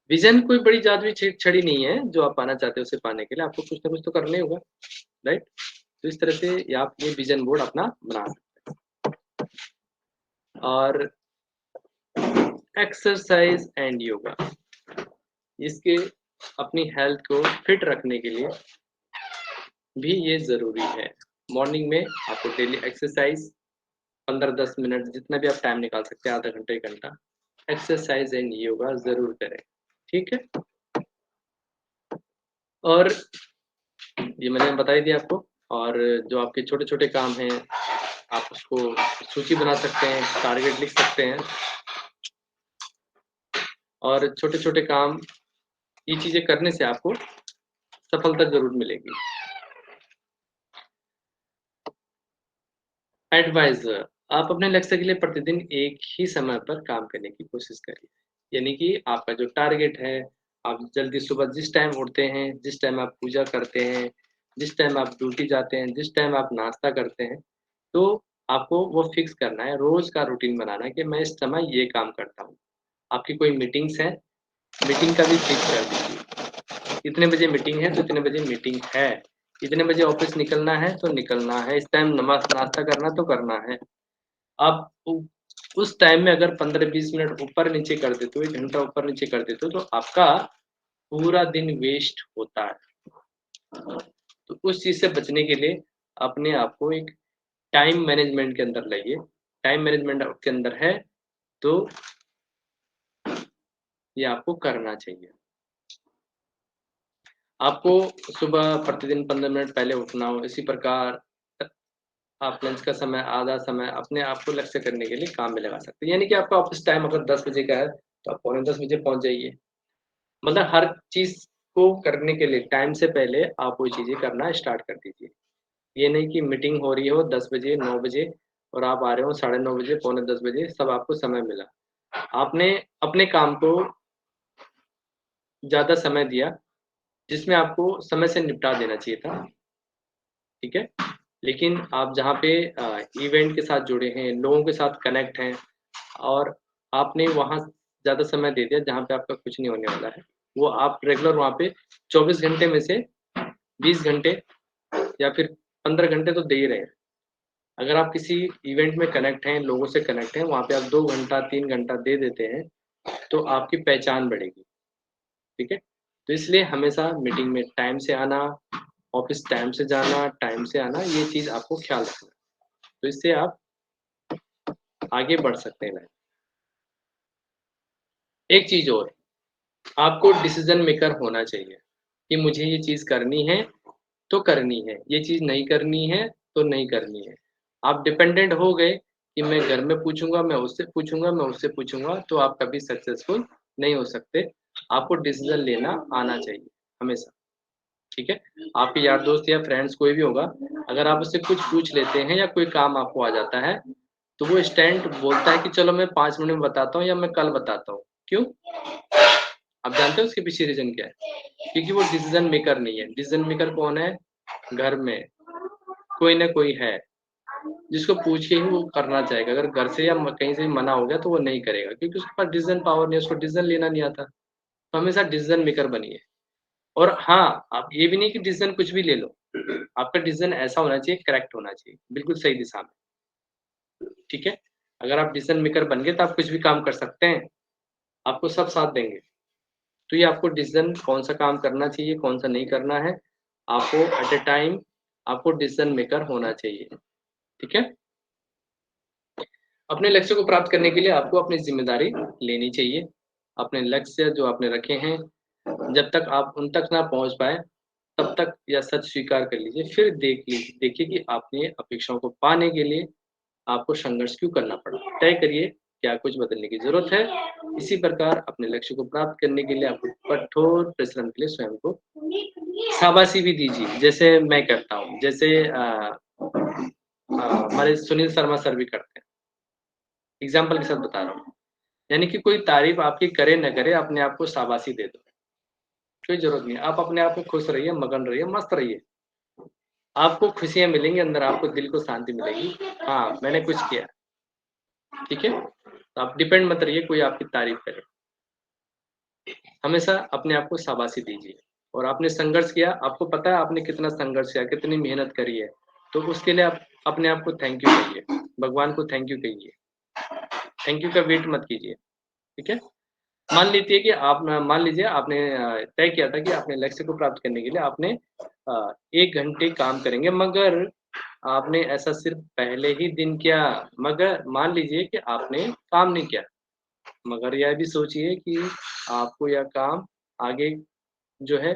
विज़न कोई बड़ी जादुई छड़ी नहीं है, जो आप पाना चाहते हो उसे पाने के लिए आपको कुछ ना कुछ तो करना ही होगा, राइट? तो इस तरह से या आप ये विज़न बोर्ड अपना बना सकते हैं। और एक्सरसाइज़ एंड योगा, इसके अपनी हेल्थ को फिट रखने के लिए भी ये ज़रूरी है। मॉर्निंग में आपको डेली एक्सरसाइज़ 15-10 मिनट जितना भी आप टाइम निकाल सकते हैं, आधा घंटा, 1 घंटा, एक्सरसाइज़ एंड योगा ज़रूर करें, ठीक है? और ये मैंने बता ही दिया आपको, और जो आपके छोटे-छोटे काम हैं, आप उसको सूची बना सकते हैं, टारगेट लिख सकते हैं, और छोटे-छोटे काम, ये चीज़ें करने से आपको सफलता ज़रूर मिलेगी। एडवाइज़र, आप अपने लक्ष्य के लिए प्रतिदिन एक ही समय पर काम करने की कोशिश करिए। यानी कि आपका जो टारगेट है, आप जल्दी सुबह जिस टाइम उठते हैं, जिस टाइम आप पूजा करते हैं, जिस टाइम आप ड्यूटी जाते हैं, जिस टाइम आप नाश्ता करते हैं, तो आपको वो फिक्स करना है, रोज़ का रूटीन बनाना है कि मैं इस समय ये काम करता हूँ। आपकी कोई मीटिंग्स हैं, मीटिंग का भी फिक्स कर दीजिए। इतने बजे मीटिंग है, तो इतने बजे मीटिंग है। इतने बजे ऑफ़िस निकलना है, तो निकलना है। इस टाइम नाश्ता करना तो करना है। आप उ उस टाइम में अगर 15-20 मिनट ऊपर-नीचे कर देते हो, 1 घंटा ऊपर-नीचे कर देते हो, तो आपका पूरा दिन वेस्ट होता है। तो उस चीज़ से बचने के लिए अपने आप को एक टाइम मैनेजमेंट के अंदर लाइए। टाइम मैनेजमेंट आपके अंदर है, तो ये आपको करना चाहिए। आपको सुबह प्रतिदिन 15 मिनट पहले उठना हो, इसी प्रकार आप लंच का समय, आधा समय अपने आप को लक्ष्य करने के लिए काम में लगा सकते हैं। यानी कि आपका ऑफ़िस टाइम अगर 10 बजे का है, तो आप पौने 10 बजे पहुँच जाइए। मतलब हर चीज़ को करने के लिए टाइम से पहले आप वो चीज़ें करना स्टार्ट कर दीजिए। ये नहीं कि मीटिंग हो रही हो 10 बजे, 9 बजे, और आप आ रहे हो साढ़े 9 बजे, पौने 10 बजे, सब आपको समय मिला। आपने अपने काम को ज़्यादा समय दिया, जिसमें आपको समय से निपटा देना चाहिए था, ठीक है? लेकिन आप जहाँ पे इवेंट के साथ जुड़े हैं, लोगों के साथ कनेक्ट हैं, और आपने वहाँ ज़्यादा समय दे दिया जहाँ पे आपका कुछ नहीं होने वाला है। वो आप रेगुलर वहाँ पे 24 घंटे में से 20 घंटे या फिर 15 घंटे तो दे ही रहे हैं। अगर आप किसी इवेंट में कनेक्ट हैं, लोगों से कनेक्ट हैं, वहाँ पे आप 2 घंटा, 3 घंटा दे देते हैं, तो आपकी पहचान बढ़ेगी, ठीक है? तो इसलिए हमेशा मीटिंग में टाइम से आना, ऑफ़िस टाइम से जाना, टाइम से आना, ये चीज़ आपको ख़्याल रखना है। तो इससे आप आगे बढ़ सकते हैं लाइफ़। एक चीज़ और, आपको डिसीज़न मेकर होना चाहिए कि मुझे ये चीज़ करनी है, तो करनी है, ये चीज़ नहीं करनी है तो नहीं करनी है। आप डिपेंडेंट हो गए कि मैं घर में पूछूँगा, मैं उससे पूछूँगा, मैं उससे पूछूँगा, तो आप कभी सक्सेसफुल नहीं हो सकते। आपको डिसीज़न लेना आना चाहिए हमेशा, ठीक है? आपके यार दोस्त या फ्रेंड्स कोई भी होगा, अगर आप उससे कुछ पूछ लेते हैं या कोई काम आपको आ जाता है, तो वो इंस्टेंट बोलता है कि चलो मैं 5 मिनट में बताता हूँ या मैं कल बताता हूँ। क्यों? आप जानते हो उसके पीछे रीज़न क्या है? क्योंकि वो डिसीज़न मेकर नहीं है। डिसीज़न मेकर कौन है? घर में कोई ना कोई है, जिसको पूछ के ही वो करना चाहेगा। अगर घर से या कहीं से मना हो गया तो वो नहीं करेगा क्योंकि उसके पास डिसीज़न पावर नहीं है, उसको डिसीज़न लेना नहीं आता। तो हमेशा डिसीज़न मेकर बनिए। और हाँ, आप ये भी नहीं कि डिसीज़न कुछ भी ले लो। आपका डिसीज़न ऐसा होना चाहिए, करेक्ट होना चाहिए, बिल्कुल सही दिशा में, ठीक है? अगर आप डिसीज़न मेकर बन गए तो आप कुछ भी काम कर सकते हैं, आपको सब साथ देंगे। तो ये आपको डिसीज़न कौन-सा काम करना चाहिए, कौन-सा नहीं करना है, आपको एट अ टाइम आपको डिसीज़न मेकर होना चाहिए, ठीक है? अपने लक्ष्य को प्राप्त करने के लिए आपको अपनी ज़िम्मेदारी लेनी चाहिए। अपने लक्ष्य जो आपने रखे हैं, जब तक आप उन तक ना पहुँच पाएँ, तब तक यह सच स्वीकार कर लीजिए। फिर देखिए कि अपनी अपेक्षाओं को पाने के लिए आपको संघर्ष क्यों करना पड़ा। तय करिए क्या कुछ बदलने की ज़रूरत है। इसी प्रकार अपने लक्ष्य को प्राप्त करने के लिए आपको कठोर परिश्रम के लिए स्वयं को शाबाशी भी दीजिए, जैसे मैं करता हूँ। जैसे हमारे सुनील शर्मा सर भी करते हैं। एग्ज़ाम्पल के साथ बता रहा हूँ। यानी कि कोई तारीफ़ आपकी करे न करे, अपने आप को शाबाशी दे दो। कोई ज़रूरत नहीं है। आप अपने आप में खुश रहिए, मगन रहिए, मस्त रहिए। आपको खुशियाँ मिलेंगी, अंदर आपको दिल को शांति मिलेगी। हाँ, मैंने कुछ किया, ठीक है? तो आप डिपेंड मत रहिए कोई आपकी तारीफ़ करे। हमेशा अपने आप को शाबाशी दीजिए और आपने संघर्ष किया, आपको पता है आपने कितना संघर्ष किया, कितनी मेहनत करी है, तो उसके लिए आप अपने आप को थैंक यू कहिए, भगवान को थैंक यू कहिए। थैंक यू का वेट मत कीजिए, ठीक है? मान लीजिए आपने तय किया था कि अपने लक्ष्य को प्राप्त करने के लिए आपने 1 घंटे काम करेंगे, मगर आपने ऐसा सिर्फ़ पहले ही दिन किया, मगर मान लीजिए कि आपने काम नहीं किया, मगर यह भी सोचिए कि आपको यह काम आगे जो है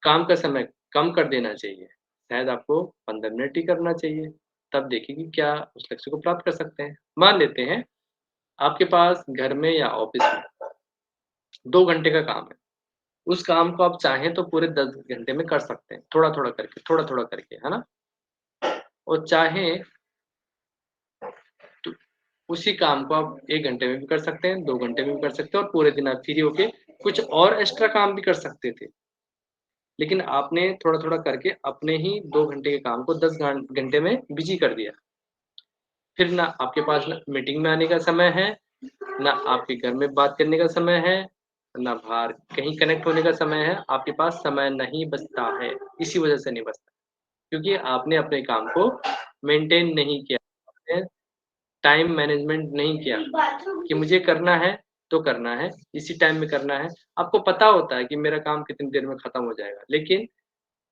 काम का समय कम कर देना चाहिए। शायद आपको 15 मिनट ही करना चाहिए, तब देखिए कि क्या उस लक्ष्य को प्राप्त कर सकते हैं। मान लेते हैं आपके पास घर में या ऑफ़िस में 2 घंटे का काम है। उस काम को आप चाहें तो पूरे 10 घंटे में कर सकते हैं, थोड़ा-थोड़ा करके, है ना? और चाहें तो उसी काम को आप 1 घंटे में भी कर सकते हैं, 2 घंटे में भी कर सकते हैं और पूरे दिन आप फ्री होके कुछ और एक्स्ट्रा काम भी कर सकते थे। लेकिन आपने थोड़ा-थोड़ा करके अपने ही 2 घंटे के काम को 10 घंटे में बिज़ी कर दिया। फिर ना आपके पास ना मीटिंग में आने का समय है, ना आपके घर में बात करने का समय है, ना बाहर कहीं कनेक्ट होने का समय है, आपके पास समय नहीं बचता है, इसी वजह से नहीं बचता। क्योंकि आपने अपने काम को मेंटेन नहीं किया, आपने टाइम मैनेजमेंट नहीं किया कि मुझे करना है, तो करना है, इसी टाइम में करना है। आपको पता होता है कि मेरा काम कितनी देर में खत्म हो जाएगा, लेकिन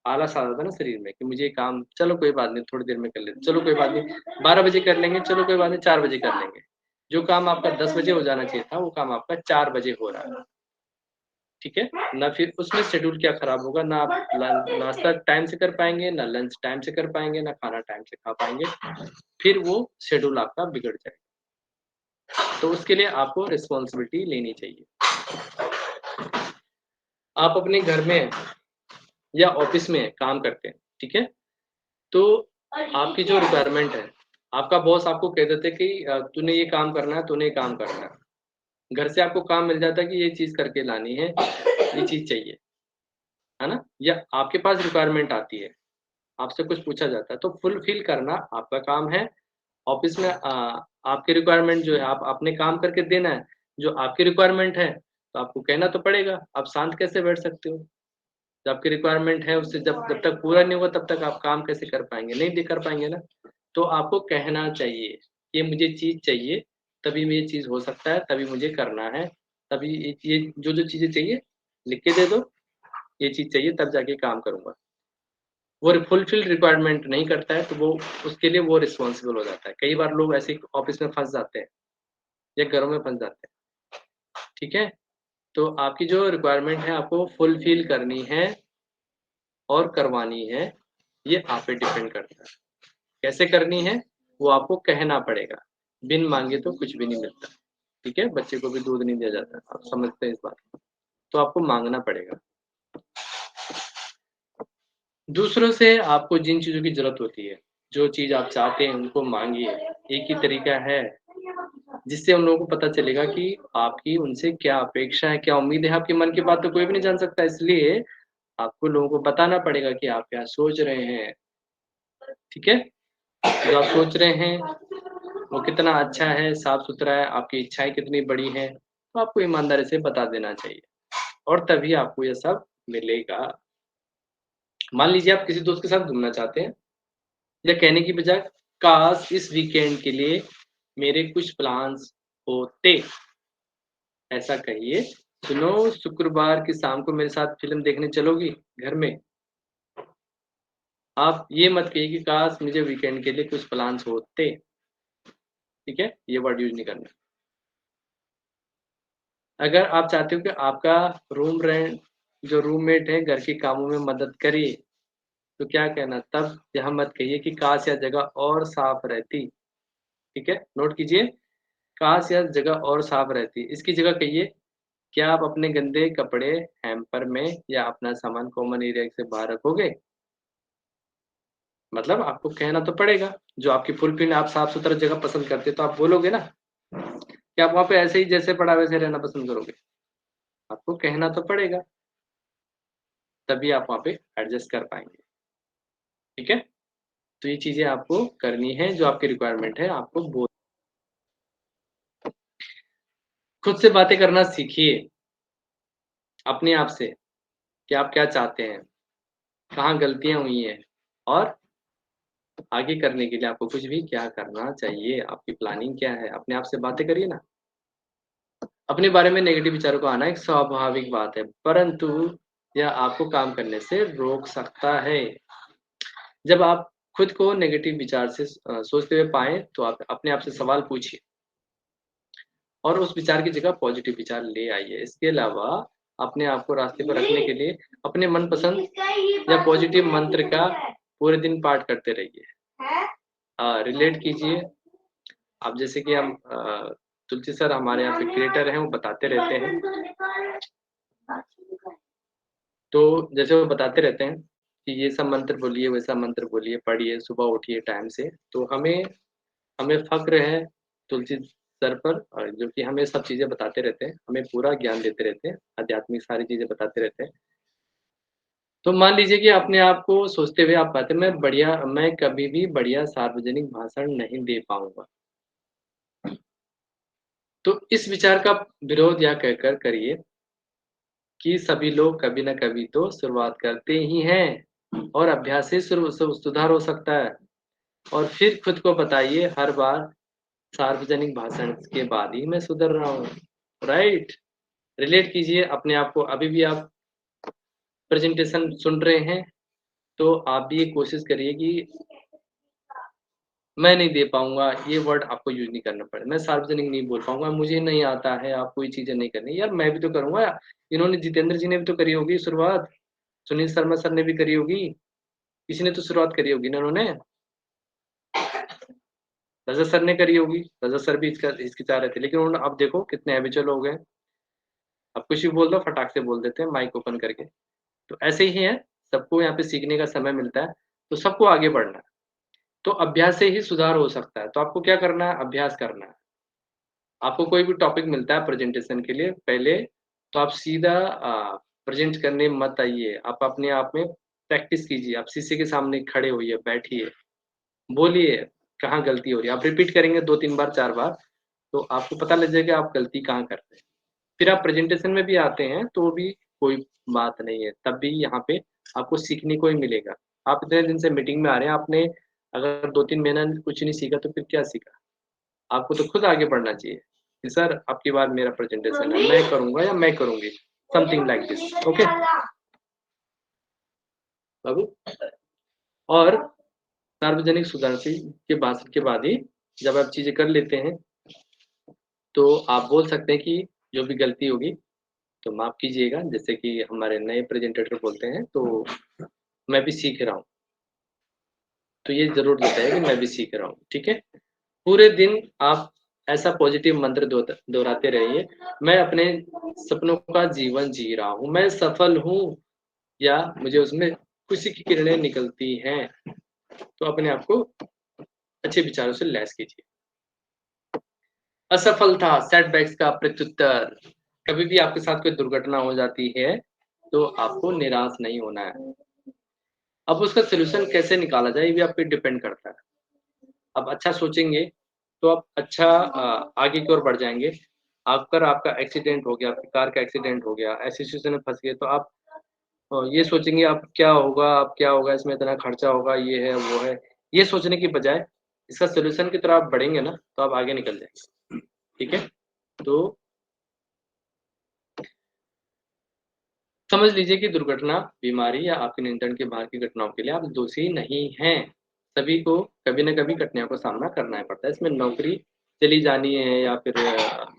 आलस आ जाता है ना शरीर में कि मुझे ये काम चलो कोई बात नहीं, थोड़ी देर में कर लेते, चलो कोई बात नहीं, 12 बजे कर लेंगे, चलो कोई बात नहीं 4 बजे कर लेंगे। जो काम आपका 10 बजे हो जाना चाहिए था, वो काम आपका 4 बजे हो रहा है, ठीक है? ना फिर उसमें शेड्यूल क्या खराब होगा, ना आप नाश्ता टाइम से कर पाएँगे, ना लंच टाइम से कर पाएँगे, ना खाना टाइम से खा पाएँगे, फिर वो शेड्यूल आपका बिगड़ जाएगा। तो उसके लिए आपको रिस्पॉन्सिबिलिटी लेनी चाहिए। आप अपने घर में या ऑफ़िस में काम करते हैं, ठीक है? तो आपकी जो रिक्वायरमेंट है, आपका बॉस आपको कह देते कि तूने ये काम करना है, तूने ये काम करना है। घर से आपको काम मिल जाता है कि ये चीज़ करके लानी है, ये चीज़ चाहिए, है ना? या आपके पास रिक्वायरमेंट आती है, आपसे कुछ पूछा जाता है, तो फुलफ़िल करना आपका काम है। ऑफ़िस में आपकी रिक्वायरमेंट जो है आप आपने काम करके देना है, जो आपकी रिक्वायरमेंट है, तो आपको कहना तो पड़ेगा, आप शांत कैसे बैठ सकते हो? जो आपकी रिक्वायरमेंट है उससे जब जब तक पूरा नहीं होगा तब तक आप काम कैसे कर पाएँगे? नहीं दे कर पाएँगे ना। तो आपको कहना चाहिए, ये मुझे चीज़ चाहिए, तभी ये चीज़ हो सकता है, तभी मुझे करना है, तभी ये जो-जो चीज़ें चाहिए लिख के दे दो, ये चीज़ चाहिए तब जाके काम करूँगा। वो फुलफिल रिक्वायरमेंट नहीं करता है तो वो उसके लिए वो रिस्पॉन्सिबल हो जाता है। कई बार लोग ऐसे ही ऑफ़िस में फँस जाते हैं या घरों में फँस जाते हैं, ठीक है? तो आपकी जो रिक्वायरमेंट है आपको फुलफिल करनी है और करवानी है ये आप पे डिपेंड करता है। कैसे करनी है वो आपको कहना पड़ेगा, बिन मांगे तो कुछ भी नहीं मिलता। ठीक है, बच्चे को भी दूध नहीं दिया जाता, आप समझते हैं इस बात को, तो आपको मांगना पड़ेगा। दूसरों से आपको जिन चीज़ों की ज़रूरत होती है, जो चीज़ आप चाहते हैं उनको माँगिए। एक ही तरीका है जिससे उन लोगों को पता चलेगा कि आपकी उनसे क्या अपेक्षा है, क्या उम्मीद है। आपके मन की बात तो कोई भी नहीं जान सकता, इसलिए आपको लोगों को बताना पड़ेगा कि आप क्या सोच रहे हैं। ठीक है? जो आप सोच रहे हैं वो कितना अच्छा है, साफ-सुथरा है, आपकी इच्छाएँ कितनी बड़ी हैं, तो आपको ईमानदारी से बता देना चाहिए और तभी आपको ये सब मिलेगा। मान लीजिए आप किसी दोस्त के साथ घूमना चाहते हैं या कहने की बजाय काश इस वीकेंड के लिए मेरे कुछ प्लान्स होते, ऐसा कहिए। सुनो, शुक्रवार की शाम को मेरे साथ फ़िल्म देखने चलोगी घर में? आप ये मत कहिए कि काश मुझे वीकेंड के लिए कुछ प्लान्स होते, ठीक है? ये वर्ड यूज़ नहीं करना। अगर आप चाहते हो कि आपका रूम रेंट जो रूममेट है घर के कामों में मदद करे, तो क्या कहना तब यहाँ मत कहिए कि काश यह जगह और साफ रहती, ठीक है? नोट कीजिए, काश यह जगह और साफ रहती। इसकी जगह कहिए, क्या आप अपने गंदे कपड़े हैम्पर में या अपना सामान कॉमन एरिया से बाहर रखोगे? मतलब आपको कहना तो पड़ेगा, जो आपकी फुल-फिल आप साफ-सुथरा जगह पसंद करते तो आप बोलोगे ना, कि आप वहाँ पे ऐसे ही जैसे पड़ा वैसे रहना पसंद करोगे? आपको कहना तो पड़ेगा, तभी आप वहाँ पे एडजस्ट कर पाएँगे, ठीक है? तो ये चीज़ें आपको करनी है, जो आपकी रिक्वायरमेंट है आपको बोल खुद से बातें करना सीखिए, अपने आप से, कि आप क्या चाहते हैं, कहाँ गलतियाँ हुई हैं और आगे करने के लिए आपको कुछ भी क्या करना चाहिए, आपकी प्लानिंग क्या है? अपने आप से बातें करिए ना। अपने बारे में नेगेटिव विचारों का आना एक स्वाभाविक बात है, परंतु यह आपको काम करने से रोक सकता है। जब आप खुद को नेगेटिव विचार से सोचते हुए पाएँ, तो आप अपने आप से सवाल पूछिए और उस विचार की जगह पॉजिटिव विचार ले आइए। इसके अलावा अपने आप को रास्ते पर रखने के लिए अपने मनपसंद या पॉजिटिव मंत्र का पूरे दिन पाठ करते रहिए। रिलेट कीजिए, अब जैसे कि हम तुलसी सर हमारे यहाँ पे क्रिएटर हैं, वो बताते रहते हैं। तो जैसे वो बताते रहते हैं कि ये सब मंत्र बोलिए, वैसा मंत्र बोलिए, पढ़िए, सुबह उठिए टाइम से। तो हमें हमें फ़क्र है तुलसी सर पर और जो कि हमें सब चीज़ें बताते रहते हैं, हमें पूरा ज्ञान देते रहते हैं, आध्यात्मिक सारी चीज़ें बताते रहते हैं। तो मान लीजिए कि अपने आप को सोचते हुए आप कहते हैं मैं कभी भी बढ़िया सार्वजनिक भाषण नहीं दे पाऊँगा। तो इस विचार का विरोध या कहकर करिए कि सभी लोग कभी न कभी तो शुरुआत करते ही हैं और अभ्यास से सुधार हो सकता है। और फिर खुद को बताइए हर बार सार्वजनिक भाषण के बाद ही मैं सुधर रहा हूँ, राइट? रिलेट कीजिए अपने आप को, अभी भी आप प्रेज़ेंटेशन सुन रहे हैं, तो आप भी ये कोशिश करिए कि मैं नहीं दे पाऊँगा, ये वर्ड आपको यूज़ नहीं करना पड़े। मैं सार्वजनिक नहीं बोल पाऊँगा, मुझे नहीं आता है, आपको ये चीज़ें नहीं करनी। यार मैं भी तो करूँगा, इन्होंने जितेंद्र जी ने भी तो करी होगी शुरुआत, सुनील शर्मा सर ने भी करी होगी, किसी ने तो शुरुआत करी होगी ना उन्होंने। रजत सर ने करी होगी, रजत सर भी हिचकिचा रहे थे, लेकिन उन्होंने अब देखो कितने हैबिचुअल हो गए। अब कुछ भी बोल दो फटाक से बोल देते हैं माइक ओपन करके। तो ऐसे ही है, सबको यहाँ पे सीखने का समय मिलता है, तो सबको आगे बढ़ना है। तो अभ्यास से ही सुधार हो सकता है, तो आपको क्या करना है? अभ्यास करना है। आपको कोई भी टॉपिक मिलता है प्रेज़ेंटेशन के लिए, पहले तो आप सीधा प्रेज़ेंट करने मत आइए, आप अपने आप में प्रैक्टिस कीजिए, आप शीशे के सामने खड़े होइए, बैठिए, बोलिए कहाँ गलती हो रही है। आप रिपीट करेंगे 2-3 बार, 4 बार, तो आपको पता लग जाएगा आप गलती कहाँ कर रहे हैं। फिर आप प्रेज़ेंटेशन में भी आते हैं, तो भी कोई बात नहीं है, तब भी यहाँ पे आपको सीखने को ही मिलेगा। आप इतने दिन से मीटिंग में आ रहे हैं, आपने अगर 2-3 महीना कुछ नहीं सीखा, तो फिर क्या सीखा? आपको तो खुद आगे बढ़ना चाहिए कि सर अब की बार मेरा प्रेज़ेंटेशन है, मैं करूँगा या मैं करूँगी, समथिंग लाइक दिस, ओके? बाबू और सार्वजनिक सुधारसी के भाषण के बाद ही जब आप चीज़ें कर लेते हैं, तो आप बोल सकते हैं कि जो भी गलती होगी तो माफ़ कीजिएगा, जैसे कि हमारे नए प्रेज़ेंटेटर बोलते हैं, तो मैं भी सीख रहा हूँ। तो ये ज़रूर बताइए कि मैं भी सीख रहा हूँ, ठीक है? पूरे दिन आप ऐसा पॉजिटिव मंत्र दोहराते रहिए, मैं अपने सपनों का जीवन जी रहा हूँ, मैं सफल हूँ या मुझे उसमें खुशी की किरणें निकलती हैं। तो अपने आप को अच्छे विचारों से लैस कीजिए। असफलता, सेटबैक्स का प्रत्युत्तर। कभी भी आपके साथ कोई दुर्घटना हो जाती है, तो आपको निराश नहीं होना है। अब उसका सॉल्यूशन कैसे निकाला जाए, ये भी आप पे डिपेंड करता है। आप अच्छा सोचेंगे, तो आप अच्छा आगे की ओर बढ़ जाएँगे। अगर आपका एक्सीडेंट हो गया, आपकी कार का एक्सीडेंट हो गया, ऐसी सिचुएशन में फँस गए, तो आप ये सोचेंगे अब क्या होगा, इसमें इतना खर्चा होगा, ये है, वो है। ये सोचने की बजाय इसका सॉल्यूशन की तरफ आप बढ़ेंगे ना, तो आप आगे निकल जाएँगे। ठीक है? तो समझ लीजिए कि दुर्घटना, बीमारी या आपके नियंत्रण के बाहर की घटनाओं के लिए आप दोषी नहीं हैं। सभी को कभी न कभी कठिनाइयों का सामना करना ही पड़ता है। इसमें नौकरी चली जानी है या फिर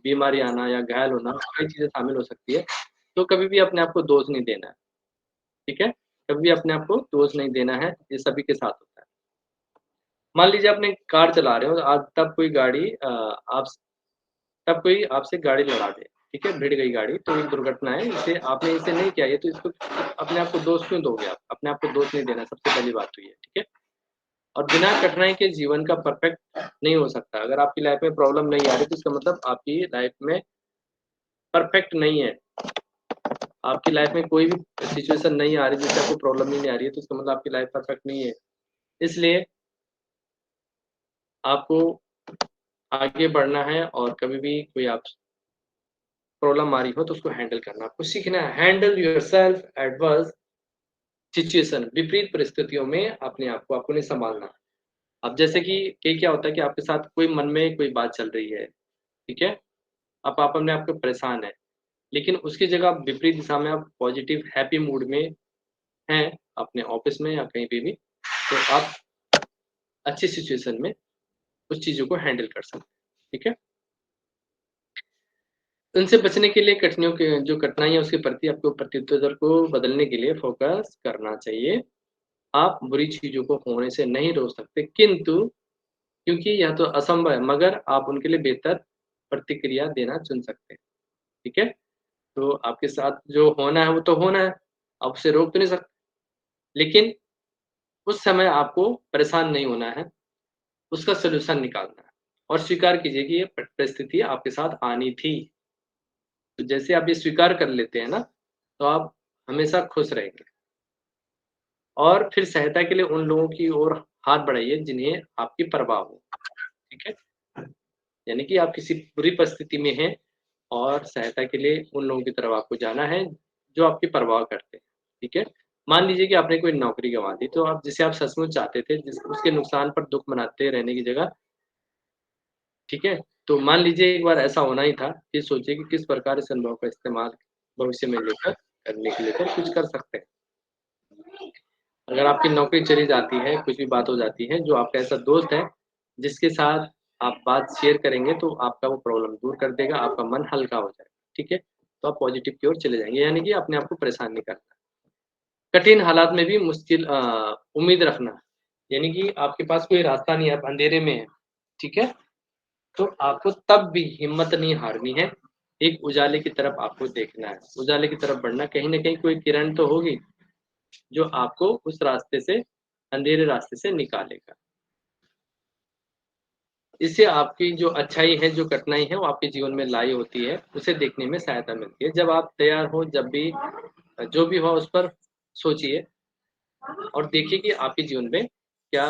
बीमारी आना या घायल होना, कई चीज़ें शामिल हो सकती है। तो कभी भी अपने आप को दोष नहीं देना है, ठीक है? कभी भी अपने आप को दोष नहीं देना है, ये सभी के साथ होता है। मान लीजिए आपने कार चला रहे हो, आज तब कोई आपसे गाड़ी लड़ा दे, ठीक है? भिड़ गई गाड़ी, तो एक दुर्घटना है, इसे आपने इसे नहीं किया, ये तो इसको अपने आप को दोष क्यों दोगे आप? अपने आप को दोष नहीं देना, सबसे पहली बात तो ये है, ठीक है? और बिना कठिनाई के जीवन का परफेक्ट नहीं हो सकता। अगर आपकी लाइफ में प्रॉब्लम नहीं आ रही, तो इसका मतलब आपकी लाइफ में परफेक्ट नहीं है। आपकी लाइफ में कोई भी सिचुएशन नहीं आ रही, जिससे आपको प्रॉब्लम ही नहीं आ रही है, तो इसका मतलब आपकी लाइफ परफेक्ट नहीं है। इसलिए आपको आगे बढ़ना है और कभी भी कोई आप प्रॉब्लम आ रही हो, तो उसको हैंडल करना आपको सीखना है। हैंडल योरसेल्फ एडवर्स सिचुएशन, विपरीत परिस्थितियों में अपने आप को आपको नहीं सँभालना है। अब जैसे कि कई क्या होता है कि आपके साथ कोई मन में कोई बात चल रही है, ठीक है? अब आप अपने आप को परेशान हैं, लेकिन उसकी जगह आप विपरीत दिशा में आप पॉजिटिव हैप्पी मूड में हैं, अपने ऑफ़िस में या कहीं पे भी, तो आप अच्छी सिचुएशन में उस चीज़ों को हैंडल कर सकते हैं, ठीक है? उनसे बचने के लिए कठिनाइयों के जो कठिनाई है उसके प्रति आपको प्रत्युत्तर को बदलने के लिए फ़ोकस करना चाहिए। आप बुरी चीज़ों को होने से नहीं रोक सकते, किंतु क्योंकि यह तो असंभव है, मगर आप उनके लिए बेहतर प्रतिक्रिया देना चुन सकते हैं, ठीक है? तो आपके साथ जो होना है, वो तो होना है, आप उसे रोक तो नहीं सकते। लेकिन उस समय आपको परेशान नहीं होना है, उसका सॉल्यूशन निकालना है और स्वीकार कीजिए कि ये परिस्थिति आपके साथ आनी थी। तो जैसे आप ये स्वीकार कर लेते हैं ना, तो आप हमेशा खुश रहेंगे और फिर सहायता के लिए उन लोगों की ओर हाथ बढ़ाइए जिन्हें आपकी परवाह हो, ठीक है? यानी कि आप किसी बुरी परिस्थिति में हैं और सहायता के लिए उन लोगों की तरफ आपको जाना है, जो आपकी परवाह करते हैं, ठीक है? मान लीजिए कि आपने कोई नौकरी गँवा दी, तो आप जिसे आप सचमुच चाहते थे, जिस उसके नुकसान पर दुःख मनाते रहने की जगह, ठीक है? तो मान लीजिए एक बार ऐसा होना ही था, फिर सोचिए कि किस प्रकार इस अनुभव का इस्तेमाल भविष्य में लेकर करने के लेकर कुछ कर सकते हैं। अगर आपकी नौकरी चली जाती है, कुछ भी बात हो जाती है, जो आपका ऐसा दोस्त है, जिसके साथ आप बात शेयर करेंगे, तो आपका वो प्रॉब्लम दूर कर देगा, आपका मन हल्का हो जाएगा, ठीक है? तो आप पॉज़िटिव की ओर चले जाएँगे, यानी कि अपने आप को परेशान नहीं करना। कठिन हालात में भी उम्मीद रखना, यानी कि आपके पास कोई रास्ता नहीं है, आप अंधेरे में हैं, ठीक है? तो आपको तब भी हिम्मत नहीं हारनी है, एक उजाले की तरफ आपको देखना है, उजाले की तरफ बढ़ना, कहीं न कहीं कोई किरण तो होगी, जो आपको उस रास्ते से अंधेरे रास्ते से निकालेगा। इससे आपकी जो अच्छाई है, जो कठिनाई है, वो आपके जीवन में लाई होती है, उसे देखने में सहायता मिलती है। जब आप तैयार हो, जब भी जो भी हो उस पर सोचिए और देखिए कि आपके जीवन में क्या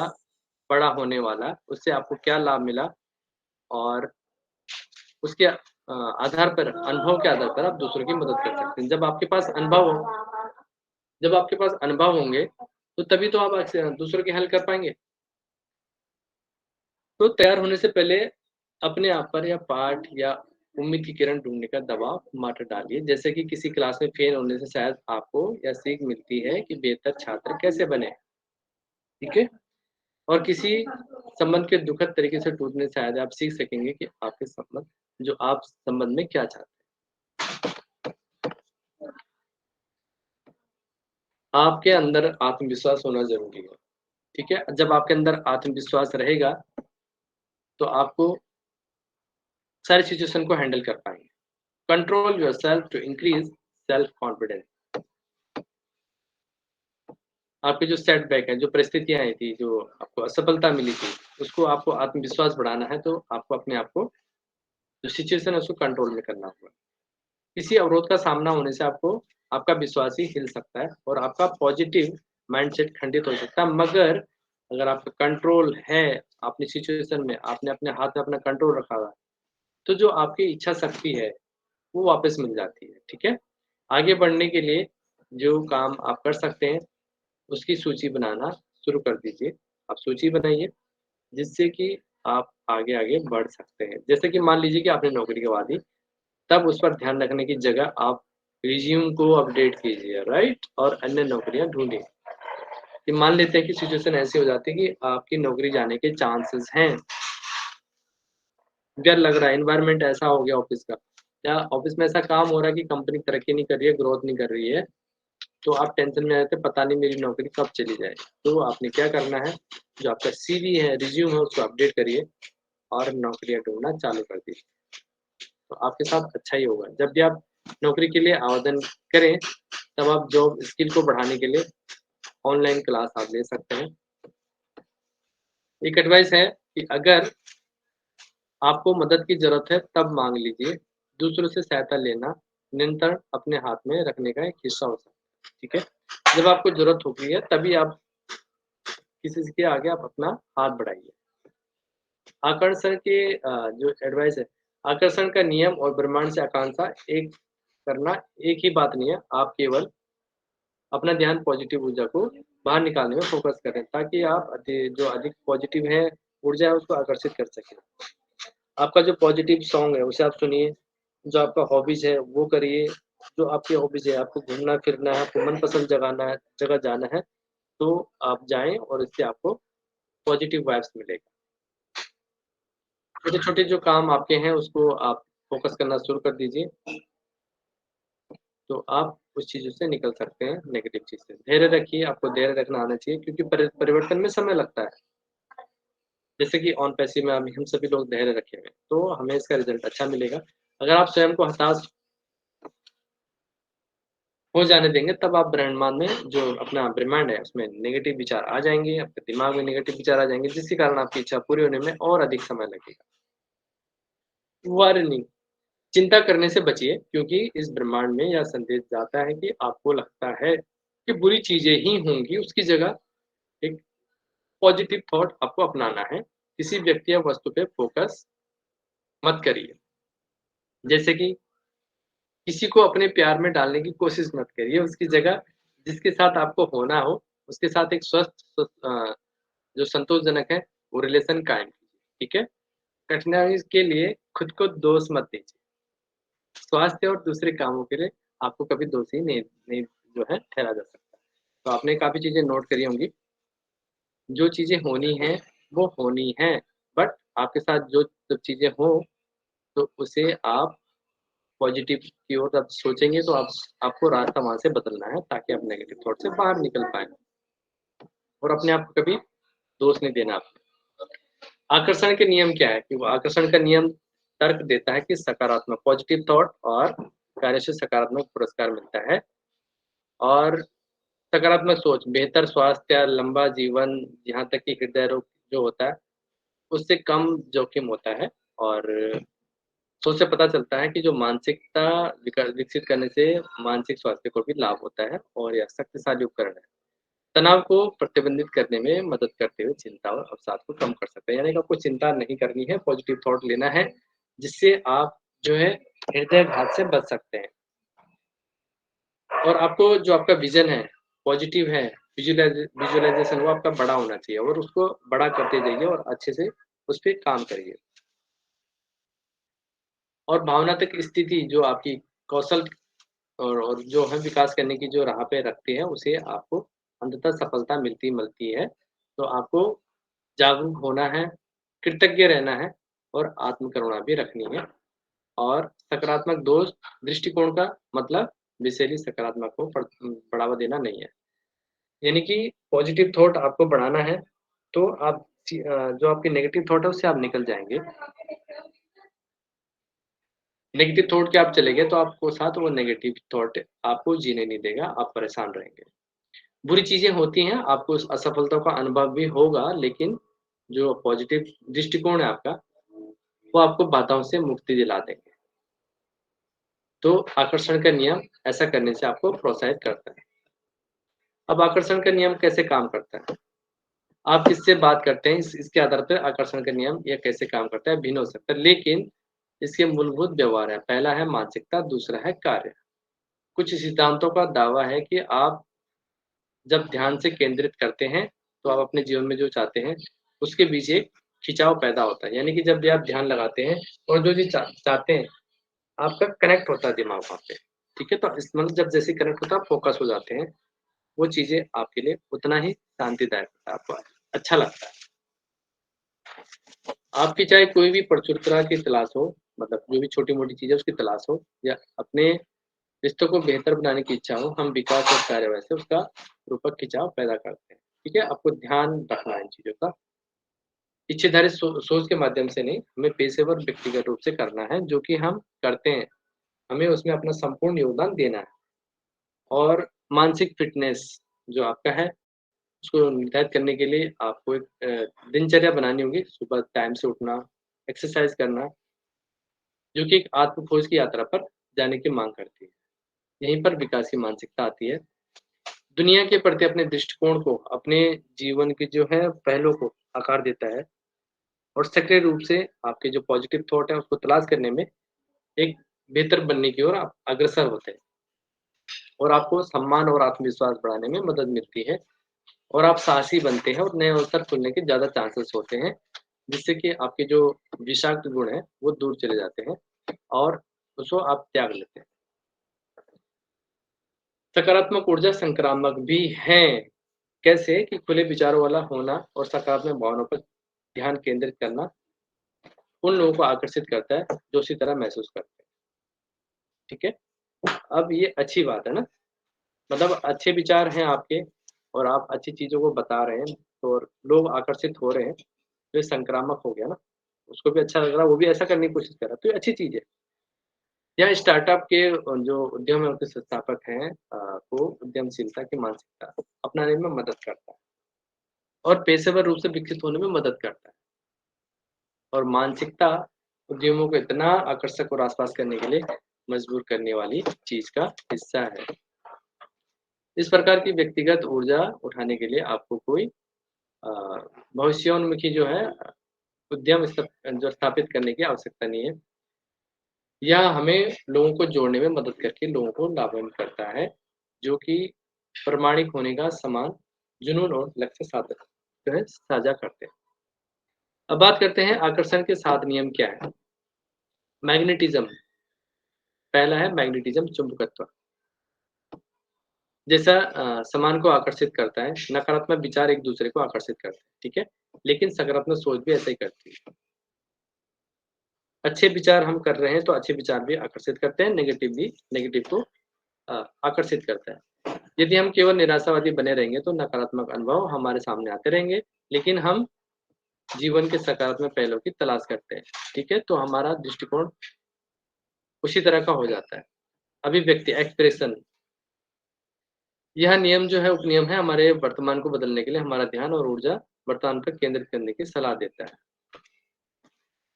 बड़ा होने वाला है, उससे आपको क्या लाभ मिला और उसके आधार पर, अनुभव के आधार पर आप दूसरों की मदद कर सकते हैं। जब आपके पास अनुभव होंगे, तो तभी तो आप दूसरों की हेल्प कर पाएँगे। तो तैयार होने से पहले अपने आप पर या पाठ या उम्मीद की किरण ढूँढने का दबाव मत डालिए। जैसे कि किसी क्लास में फेल होने से शायद आपको यह सीख मिलती है कि बेहतर छात्र कैसे बनें, ठीक है? और किसी संबंध के दुखद तरीके से टूटने से शायद आप सीख सकेंगे कि आप संबंध में क्या चाहते हैं। आपके अंदर आत्मविश्वास होना ज़रूरी है, ठीक है? जब आपके अंदर आत्मविश्वास रहेगा, तो आपको सारी सिचुएशन को हैंडल कर पाएँगे। Control yourself to increase self confidence. आपके जो सेटबैक है, जो परिस्थितियाँ आई थी, जो आपको असफलता मिली थी, उसको आपको आत्मविश्वास बढ़ाना है, तो आपको अपने आप को जो सिचुएशन है उसको कंट्रोल में करना होगा। किसी अवरोध का सामना होने से आपको आपका विश्वास ही हिल सकता है और आपका पॉजिटिव माइंडसेट खंडित हो सकता है, मगर अगर आपका कंट्रोल है अपनी सिचुएशन में, आपने अपने हाथ में अपना कंट्रोल रखा हुआ है, तो जो आपकी इच्छा शक्ति है, वो वापस मिल जाती है, ठीक है? आगे बढ़ने के लिए जो काम आप कर सकते हैं, उसकी सूची बनाना शुरू कर दीजिए। आप सूची बनाइए, जिससे कि आप आगे-आगे बढ़ सकते हैं। जैसे कि मान लीजिए कि आपने नौकरी गँवा दी, तब उस पर ध्यान रखने की जगह आप रिज़्यूम को अपडेट कीजिए, राइट? और अन्य नौकरियाँ ढूँढिए। कि मान लेते हैं कि सिचुएशन ऐसी हो जाती है कि आपकी नौकरी जाने के चांसेस हैं। डर लग रहा है, एनवायरनमेंट ऐसा हो गया ऑफ़िस का, या ऑफ़िस में ऐसा काम हो रहा है कि कंपनी तरक्की नहीं कर रही है, ग्रोथ नहीं कर रही है, तो आप टेंशन में रहते हैं, पता नहीं मेरी नौकरी कब चली जाएगी। तो आपने क्या करना है, जो आपका सीवी है, रिज़्यूम है, उसको अपडेट करिए और नौकरियाँ ढूँढना चालू कर दीजिए। तो आपके साथ अच्छा ही होगा। जब भी आप नौकरी के लिए आवेदन करें, तब आप जॉब स्किल को बढ़ाने के लिए ऑनलाइन क्लास आप ले सकते हैं। एक एडवाइस है कि अगर आपको मदद की ज़रूरत है, तब माँग लीजिए। दूसरों से सहायता लेना नियंत्रण अपने हाथ में रखने का एक हिस्सा हो सकता है, ठीक है? जब आपको ज़रूरत होती है, तभी आप किसी के आगे आप अपना हाथ बढ़ाइए। आकर्षण के जो एडवाइस है, आकर्षण का नियम और ब्रह्मांड से आकांक्षा एक करना एक ही बात नहीं है। आप केवल अपना ध्यान पॉजिटिव ऊर्जा को बाहर निकालने में फ़ोकस करें, ताकि आप जो अधिक पॉजिटिव है ऊर्जा है, उसको आकर्षित कर सकें। आपका जो पॉजिटिव सॉन्ग है, उसे आप सुनिए। जो आपका हॉबीज़ है, वो करिए। जो आपकी हॉबीज़ है, आपको घूमना-फिरना है, आपको मनपसंद जगह जाना है, तो आप जाएँ और इससे आपको पॉजिटिव वाइब्स मिलेगा। छोटे-छोटे जो काम आपके हैं, उसको आप फ़ोकस करना शुरू कर दीजिए, तो आप उस चीज़ों से निकल सकते हैं, नेगेटिव चीज़ से। धैर्य रखिए, आपको धैर्य रखना आना चाहिए, क्योंकि परिवर्तन में समय लगता है। जैसे कि ऑन पैसिव में हम सभी लोग धैर्य रखे हुए हैं, तो हमें इसका रिज़ल्ट अच्छा मिलेगा। अगर आप स्वयं को हताश हो जाने देंगे, तब आप ब्रह्मांड में जो अपना ब्रह्मांड है, उसमें नेगेटिव विचार आ जाएँगे, आपके दिमाग में नेगेटिव विचार आ जाएँगे, जिसके कारण आपकी इच्छा पूरी होने में और अधिक समय लगेगा। वार्निंग, चिंता करने से बचिए, क्योंकि इस ब्रह्मांड में यह संदेश जाता है कि आपको लगता है कि बुरी चीज़ें ही होंगी, उसकी जगह एक पॉजिटिव थॉट आपको अपनाना है। किसी व्यक्ति या वस्तु पे फ़ोकस मत करिए। जैसे कि किसी को अपने प्यार में डालने की कोशिश मत करिए, उसकी जगह जिसके साथ आपको होना हो, उसके साथ एक जो संतोषजनक है, वो रिलेशन कायम कीजिए, ठीक है? कठिनाई के लिए खुद को दोष मत दीजिए। स्वास्थ्य और दूसरे कामों के लिए आपको कभी दोषी नहीं नहीं जो है ठहरा जा सकता। तो आपने काफ़ी चीज़ें नोट करी होंगी। जो चीज़ें होनी हैं, वो होनी हैं, बट आपके साथ जो जब चीज़ें हों, तो उसे आप पॉजिटिव की ओर आप सोचेंगे, तो आपको रास्ता वहाँ से बदलना है, ताकि आप नेगेटिव थॉट से बाहर निकल पाएँ और अपने आप को कभी दोष नहीं देना आपको। आकर्षण के नियम क्या है कि वो आकर्षण का नियम तर्क देता है कि सकारात्मक पॉजिटिव थॉट और कार्य से सकारात्मक पुरस्कार मिलता है, और सकारात्मक सोच बेहतर स्वास्थ्य, लंबा जीवन, यहाँ तक कि हृदय रोग जो होता है, उससे कम जोखिम होता है। और सोच से पता चलता है कि जो मानसिकता विकसित करने से मानसिक स्वास्थ्य को भी लाभ होता है, और यह शक्तिशाली उपकरण है। तनाव को प्रतिबंधित करने में मदद करते हुए चिंता और अवसाद को कम कर सकते हैं। यानी कि आपको चिंता नहीं करनी है, पॉजिटिव थॉट लेना है, जिससे आप जो है हृदयाघात से बच सकते हैं। और आपको जो आपका विज़न है, पॉजिटिव है, विजुअलाइज़ेशन वो आपका बड़ा होना चाहिए, और उसको बड़ा करते जाइए और अच्छे से उस पे काम करिए। और भावनात्मक स्थिति जो आपकी कौशल और जो है विकास करने की जो राह पे रखती है, उसे आपको अंततः सफलता मिलती है। तो आपको जागरूक होना है, कृतज्ञ रहना है, और आत्म-करुणा भी रखनी है। और सकारात्मक दृष्टिकोण का मतलब विषैली सकारात्मक को बढ़ावा देना नहीं है। यानी कि पॉजिटिव थॉट आपको बढ़ाना है, तो आप जो आपके नेगेटिव थॉट है उससे आप निकल जाएँगे। नेगेटिव थॉट के आप चले गए तो आपको साथ वो नेगेटिव थॉट आपको जीने नहीं देगा, आप परेशान रहेंगे। बुरी चीज़ें होती हैं, आपको उस असफलता का अनुभव भी होगा, लेकिन जो पॉजिटिव दृष्टिकोण है आपका, वो आपको बाधाओं से मुक्ति दिला देंगे। तो आकर्षण का नियम ऐसा करने से आपको प्रोत्साहित करता है। अब आकर्षण का नियम कैसे काम करता है? आप किससे बात करते हैं, इसके आधार पर आकर्षण का नियम ये कैसे काम करता है, भिन्न हो सकता है, लेकिन इसके मूलभूत व्यवहार है। पहला है मानसिकता, दूसरा है कार्य। कुछ सिद्धांतों का दावा है कि आप जब ध्यान से केंद्रित करते हैं, तो आप अपने जीवन में जो चाहते हैं, उसके बीच एक खिंचाव पैदा होता है। यानी कि जब भी आप ध्यान लगाते हैं और जो चीज़ चाहते हैं, आपका कनेक्ट होता है दिमाग वहाँ पे, ठीक है? तो इस मतलब जब जैसे कनेक्ट होता है, आप फ़ोकस हो जाते हैं, वो चीज़ें आपके लिए उतना ही शांतिदायक होता है, आपको अच्छा लगता है। आपकी चाहे कोई भी प्रचुरता की तलाश हो, मतलब जो भी छोटी-मोटी चीज़ है उसकी तलाश हो, या अपने रिश्तों को बेहतर बनाने की इच्छा हो, हम विकास और कार्रवाई से उसका रूपक खिंचाव पैदा करते हैं, ठीक है? आपको ध्यान रखना है इन चीज़ों का। इच्छाधारी सोच के माध्यम से नहीं, हमें पेशेवर व्यक्तिगत रूप से करना है, जो कि हम करते हैं। हमें उसमें अपना संपूर्ण योगदान देना है, और मानसिक फ़िटनेस जो आपका है, उसको निर्धारित करने के लिए आपको एक दिनचर्या बनानी होगी। सुबह टाइम से उठना, एक्सरसाइज़ करना, जो कि एक आत्म खोज की यात्रा पर जाने की माँग करती है। यहीं पर विकास की मानसिकता आती है। दुनिया के प्रति अपने दृष्टिकोण को, अपने जीवन के जो है पहलू को आकार देता है, और सक्रिय रूप से आपके जो पॉजिटिव थॉट है उसको तलाश करने में एक बेहतर बनने की ओर आप अग्रसर होते हैं, और आपको सम्मान और आत्मविश्वास बढ़ाने में मदद मिलती है, और आप साहसी बनते हैं और नए अवसर खुलने के ज़्यादा चांसेस होते हैं, जिससे कि आपके जो विषाक्त गुण हैं वो दूर चले जाते हैं, और उसको आप त्याग लेते हैं। सकारात्मक ऊर्जा संक्रामक भी है। कैसे? कि खुले विचारों वाला होना और सकारात्मक भावनाओं पर ध्यान केंद्रित करना उन लोगों को आकर्षित करता है जो उसी तरह महसूस करते हैं, ठीक है? अब ये अच्छी बात है ना? मतलब अच्छे विचार हैं आपके, और आप अच्छी चीज़ों को बता रहे हैं, तो लोग आकर्षित हो रहे हैं, तो ये संक्रामक हो गया ना? उसको भी अच्छा लग रहा है, वो भी ऐसा करने की कोशिश कर रहा है, तो ये अच्छी चीज़ है। या स्टार्टअप के जो उद्यम है, उनके संस्थापक हैं को उद्यमशीलता की मानसिकता अपनाने में मदद करता है, और पेशेवर रूप से विकसित होने में मदद करता है। और मानसिकता उद्यमों को इतना आकर्षक और आस-पास करने के लिए मजबूर करने वाली चीज़ का हिस्सा है। इस प्रकार की व्यक्तिगत ऊर्जा उठाने के लिए आपको कोई अ, भविष्योन्मुखी जो है उद्यम जो स्थापित करने की आवश्यकता नहीं है। यह हमें लोगों को जोड़ने में मदद करके लोगों को लाभान्वित करता है, जो कि प्रामाणिक होने का समान जुनून और लक्ष्य जो है साझा करते हैं। अब बात करते हैं आकर्षण के 7 नियम क्या है? मैग्नेटिज़्म, पहला है मैग्नेटिज़्म, चुंबकत्व। जैसा सामान को आकर्षित करता है, नकारात्मक विचार एक दूसरे को आकर्षित करते हैं, ठीक है? लेकिन सकारात्मक सोच भी ऐसा ही करती है। अच्छे विचार हम कर रहे हैं, तो अच्छे विचार भी आकर्षित करते हैं, नेगेटिव को आकर्षित करता है। यदि हम केवल निराशावादी बने रहेंगे, तो नकारात्मक अनुभव हमारे सामने आते रहेंगे, लेकिन हम जीवन के सकारात्मक पहलुओं की तलाश करते हैं, ठीक है? तो हमारा दृष्टिकोण उसी तरह का हो जाता है। अभिव्यक्ति, एक्सप्रेशन, यह नियम जो है उपनियम है, हमारे वर्तमान को बदलने के लिए हमारा ध्यान और ऊर्जा वर्तमान पर केंद्रित करने की सलाह देता है।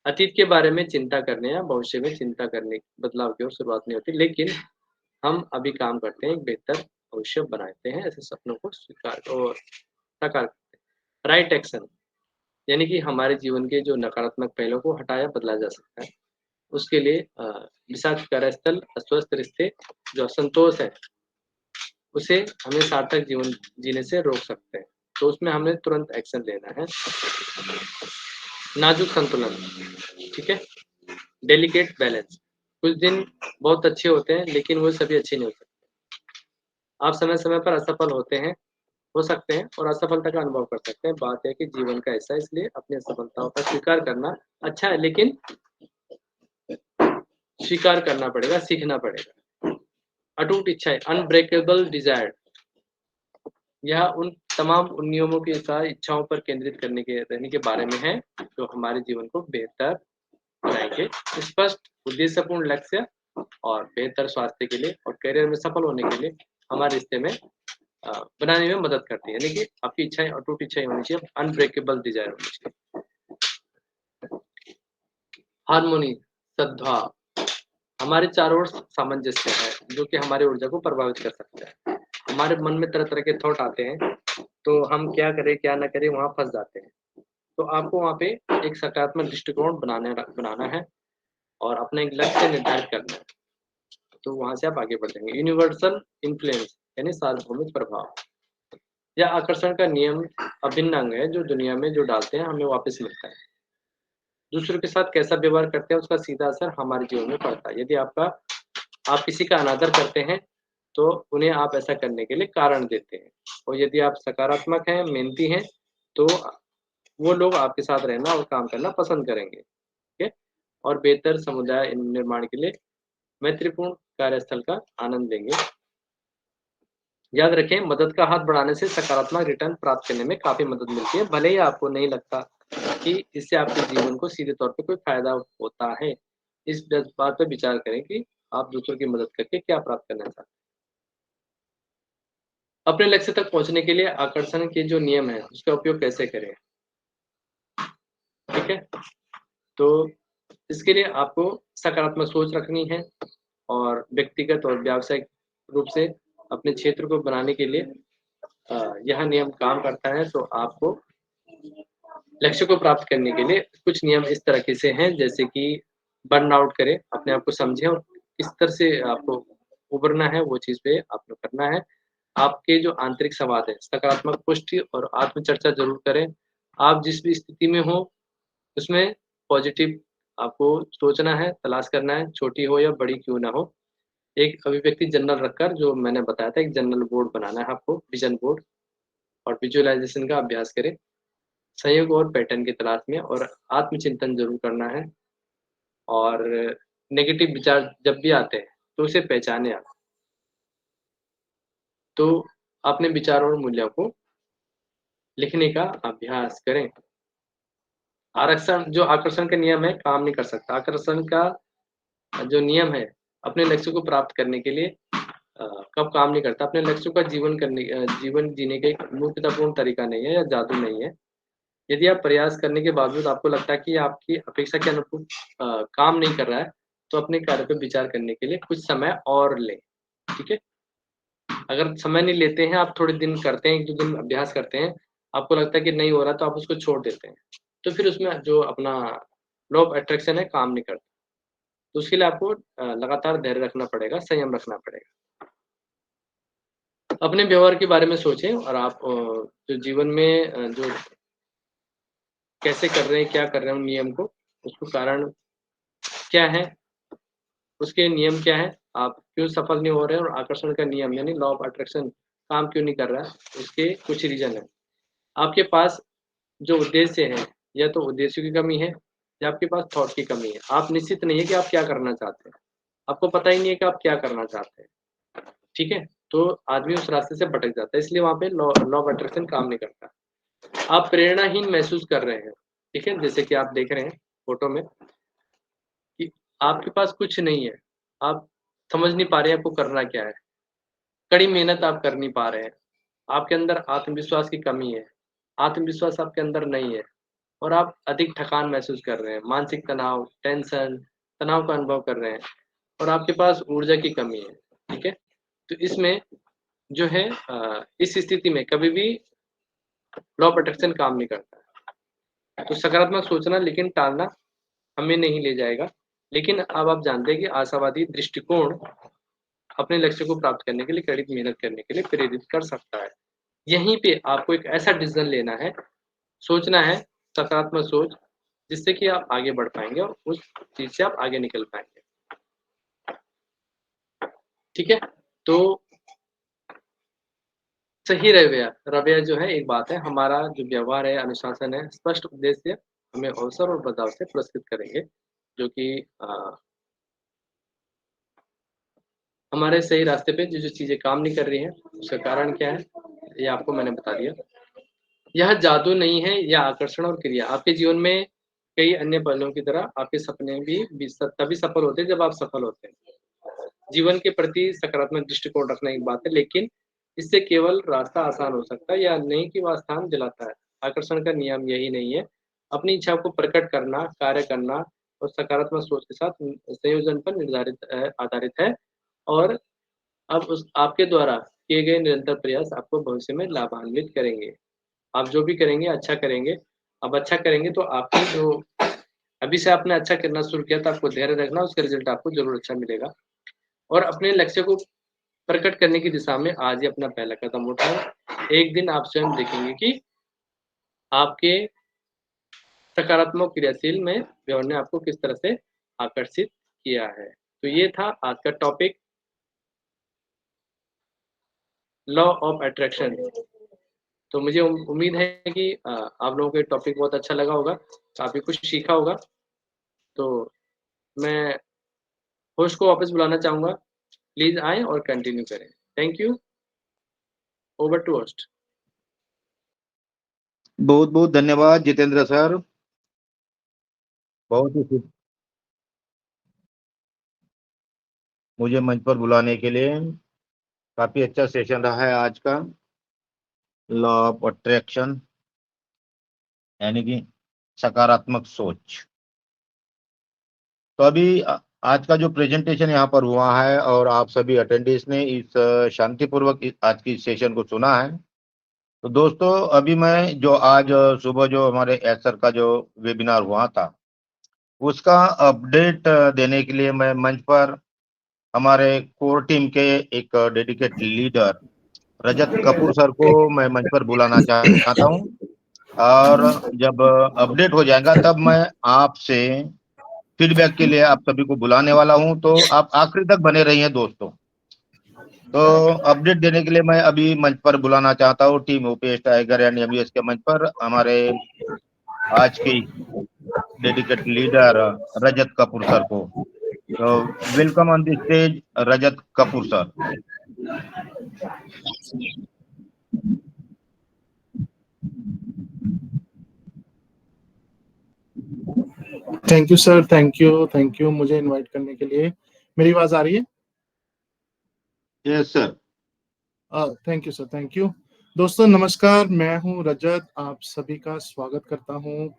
अतीत के बारे में चिंता करने या भविष्य में चिंता करने बदलाव की ओर शुरुआत नहीं होती, लेकिन हम अभी काम करते हैं, एक बेहतर भविष्य बनाते हैं, ऐसे सपनों को स्वीकार और साकार करते हैं। राइट एक्शन, यानी कि हमारे जीवन के जो नकारात्मक पहलुओं को हटाया बदला जा सकता है। उसके लिए विषाक्त कार्यस्थल, अस्वस्थ रिश्ते, जो असंतोष है, उसे हमें सार्थक जीवन जीने से रोक सकते हैं। तो उसमें हमें तुरंत एक्शन लेना है। नाजुक संतुलन, ठीक है? डेलिकेट बैलेंस, कुछ दिन बहुत अच्छे होते हैं, लेकिन वो सभी अच्छे नहीं हो सकते। आप समय-समय पर असफल हो सकते हैं, और असफलता का अनुभव कर सकते हैं। बात है कि जीवन का हिस्सा है, इसलिए अपनी असफलताओं का स्वीकार करना अच्छा है, लेकिन स्वीकार करना पड़ेगा, सीखना पड़ेगा। अटूट इच्छाएँ, अनब्रेकेबल डिज़ायर, यह उन तमाम उन नियमों के साथ इच्छाओं पर केंद्रित करने के रहने के बारे में है जो हमारे जीवन को बेहतर बनाएंगे। स्पष्ट उद्देश्यपूर्ण लक्ष्य और बेहतर स्वास्थ्य के लिए और करियर में सफल होने के लिए हमारे रिश्ते में बनाने में मदद करती है। यानी कि आपकी इच्छाएं अटूट इच्छाएं होनी चाहिए, अनब्रेकेबल डिजायर होनी चाहिए। हार्मोनी, सद्भाव, हमारे चारों ओर सामंजस्य है जो कि हमारी ऊर्जा को प्रभावित कर सकता है। हमारे मन में तरह तरह के थॉट आते हैं, तो हम क्या करें क्या ना करें वहां फंस जाते हैं। तो आपको वहां पे एक सकारात्मक दृष्टिकोण बनाना है और अपना एक लक्ष्य निर्धारित करना है, तो वहां से आप आगे बढ़ जाएंगे। यूनिवर्सल इन्फ्लुएंस यानी सार्वभौमिक प्रभाव या आकर्षण का नियम अभिन्न अंग है जो दुनिया में जो डालते हैं हमें वापस मिलता है। दूसरों के साथ कैसा व्यवहार करते हैं उसका सीधा असर हमारे जीवन में पड़ता है। यदि आप किसी का अनादर करते हैं तो उन्हें आप ऐसा करने के लिए कारण देते हैं, और यदि आप सकारात्मक हैं, मेहनती हैं, तो वो लोग आपके साथ रहना और काम करना पसंद करेंगे। ठीक है? और बेहतर समुदाय निर्माण के लिए मैत्रीपूर्ण कार्यस्थल का आनंद लेंगे। याद रखें, मदद का हाथ बढ़ाने से सकारात्मक रिटर्न प्राप्त करने में काफ़ी मदद मिलती है, भले ही आपको नहीं लगता कि इससे आपके जीवन को सीधे तौर पे कोई फ़ायदा होता है। इस बात पे विचार करें कि आप दूसरों की मदद करके क्या प्राप्त करना चाहते हैं। अपने लक्ष्य तक पहुँचने के लिए आकर्षण के जो नियम हैं, उसका उपयोग कैसे करें? ठीक है? तो इसके लिए आपको सकारात्मक सोच रखनी है और व्यक्तिगत और व्यावसायिक रूप से अपने क्षेत्र को बनाने के लिए यह नियम काम करता है। तो आपको लक्ष्य को प्राप्त करने के लिए कुछ नियम इस तरीके से हैं, जैसे कि बर्नआउट करें, अपने आप को समझें और किस तरह से आपको उभरना है वो चीज़ पे आपको करना है। आपके जो आंतरिक संवाद है, सकारात्मक पुष्टि और आत्मचर्चा ज़रूर करें। आप जिस भी स्थिति में हो उसमें पॉजिटिव आपको सोचना है, तलाश करना है, छोटी हो या बड़ी क्यों ना हो। एक अभिव्यक्ति जर्नल रखकर, जो मैंने बताया था, एक जर्नल बोर्ड बनाना है आपको, विज़न बोर्ड, और विजुअलाइज़ेशन का अभ्यास करें। सहयोग और पैटर्न की तलाश में और आत्मचिंतन ज़रूर करना है, और नेगेटिव विचार जब भी आते हैं, तो उसे पहचानें आप। तो अपने विचारों और मूल्यों को लिखने का अभ्यास करें। जो आकर्षण का नियम है, काम नहीं कर सकता। आकर्षण का जो नियम है, अपने लक्ष्य को प्राप्त करने के लिए कब काम नहीं करता। अपने लक्ष्यों का जीवन जीने का एक मूर्खतापूर्ण तरीका नहीं है या जादू नहीं है। यदि आप प्रयास करने के बावजूद आपको लगता है कि आपकी अपेक्षा के अनुरूप काम नहीं कर रहा है, तो अपने कार्य पे विचार करने के लिए कुछ समय और लें। ठीक है? अगर समय नहीं लेते हैं, आप थोड़े दिन करते हैं, 1-2 दिन अभ्यास करते हैं, आपको लगता है कि नहीं हो रहा, तो आप उसको छोड़ देते हैं। तो फिर उसमें जो अपना लॉ ऑफ अट्रैक्शन है, काम नहीं करता। तो उसके लिए आपको लगातार धैर्य रखना पड़ेगा, संयम रखना पड़ेगा। अपने व्यवहार के बारे में सोचें और आप जो जीवन में जो कैसे कर रहे हैं, क्या कर रहे हैं उन नियम को, उसको कारण क्या है, उसके नियम क्या है, आप क्यों सफल नहीं हो रहे हैं, और आकर्षण का नियम यानी लॉ ऑफ अट्रैक्शन काम क्यों नहीं कर रहा है, उसके कुछ रीज़न हैं। आपके पास जो उद्देश्य है, या तो उद्देश्य की कमी है या आपके पास थॉट की कमी है। आप निश्चित नहीं है कि आप क्या करना चाहते हैं। आपको पता ही नहीं है कि आप क्या करना चाहते हैं। ठीक है? तो आदमी उस रास्ते से भटक जाता है, इसलिए वहाँ पे लॉ लॉ ऑफ अट्रैक्शन काम नहीं करता। आप प्रेरणाहीन महसूस कर रहे हैं, ठीक है? जैसे कि आप देख रहे हैं फ़ोटो में कि आपके पास कुछ नहीं है, आप समझ नहीं पा रहे हैं आपको करना क्या है। कड़ी मेहनत आप कर नहीं पा रहे हैं, आपके अंदर आत्मविश्वास की कमी है, आत्मविश्वास आपके अंदर नहीं है, और आप अधिक थकान महसूस कर रहे हैं, मानसिक तनाव, टेंशन, तनाव का अनुभव कर रहे हैं, और आपके पास ऊर्जा की कमी है, ठीक है? तो इसमें जो है इस स्थिति में कभी भी लॉ ऑफ अट्रैक्शन काम नहीं करता है। तो सकारात्मक सोचना लेकिन टालना हमें नहीं ले जाएगा। लेकिन अब आप जानते हैं कि आशावादी दृष्टिकोण अपने लक्ष्य को प्राप्त करने के लिए कड़ी मेहनत करने के लिए प्रेरित कर सकता है। यहीं पे आपको एक ऐसा डिसीज़न लेना है, सोचना है, सकारात्मक सोच, जिससे कि आप आगे बढ़ पाएँगे और उस चीज़ से आप आगे निकल पाएँगे। ठीक है? तो सही रवैया जो है एक बात है, हमारा जो व्यवहार है, अनुशासन है, स्पष्ट उद्देश्य हमें अवसर और बदलाव से पुरस्कृत करेंगे, जो कि हमारे सही रास्ते पे जो-जो चीज़ें काम नहीं कर रही हैं, उसका कारण क्या है? ये आपको मैंने बता दिया। यह जादू नहीं है, यह आकर्षण और क्रिया। आपके जीवन में कई अन्य पहलुओं की तरह आपके सपने भी तभी सफल होते हैं जब आप सफल होते हैं। जीवन के प्रति सकारात्मक दृष्टिकोण रखना एक बात है, लेकिन इससे केवल रास्ता आसान हो सकता है या नहीं कि वह स्थान दिलाता है। आकर्षण का नियम यही नहीं है। अपनी इच्छा को प्रकट करना, कार्य करना और सकारात्मक सोच के साथ संयोजन पर आधारित है और अब उस आपके द्वारा किए गए निरंतर प्रयास आपको भविष्य में लाभान्वित करेंगे। आप जो भी करेंगे अच्छा करेंगे। अब अच्छा करेंगे तो आपकी जो अभी से आपने अच्छा करना शुरू किया तो आपको धैर्य रखना, उसका रिज़ल्ट आपको ज़रूर अच्छा मिलेगा। और अपने लक्ष्य को प्रकट करने की दिशा में आज ही अपना पहला कदम उठाएँ। एक दिन आप स्वयं देखेंगे कि आपके सकारात्मक क्रियाशील में व्यवहार ने आपको किस तरह से आकर्षित किया है। तो ये था आज का टॉपिक, लॉ ऑफ अट्रैक्शन। तो मुझे उम्मीद है कि आप लोगों को ये टॉपिक बहुत अच्छा लगा होगा, काफ़ी कुछ सीखा होगा। तो मैं होस्ट को वापस बुलाना चाहूँगा, प्लीज़ आएँ और कंटिन्यू करें। Thank you, over to host. बहुत बहुत धन्यवाद जितेंद्र सर, बहुत ही मुझे मंच पर बुलाने के लिए। काफी अच्छा सेशन रहा है आज का, लॉ ऑफ अट्रैक्शन यानी कि सकारात्मक सोच। तो अभी आज का जो प्रेजेंटेशन यहाँ पर हुआ है और आप सभी अटेंडेंट्स ने इस शांतिपूर्वक आज की सेशन को सुना है। तो दोस्तों अभी मैं जो आज सुबह जो हमारे एस सर का जो वेबिनार हुआ था उसका अपडेट देने के लिए मैं मंच पर हमारे कोर टीम के एक डेडिकेट लीडर रजत कपूर सर को मैं मंच पर बुलाना चाहता हूं और जब अपडेट हो जाएगा तब मैं आपसे फीडबैक के लिए आप सभी को बुलाने वाला हूं। तो आप आखिरी तक बने रहिए दोस्तों। तो अपडेट देने के लिए मैं अभी मंच पर बुलाना चाहता हूं टीम ओपीएस टाइगर एंड एमयूएस के मंच पर हमारे आज की डेडिकेट लीडर रजत कपूर सर को। तो welcome on the stage Rajat Kapoor sir. Thank you sir, thank you मुझे इनवाइट करने के लिए। मेरी आवाज आ रही है? Yes sir. Thank you sir, thank you. दोस्तों नमस्कार, मैं हूं रजत, आप सभी का स्वागत करता हूं।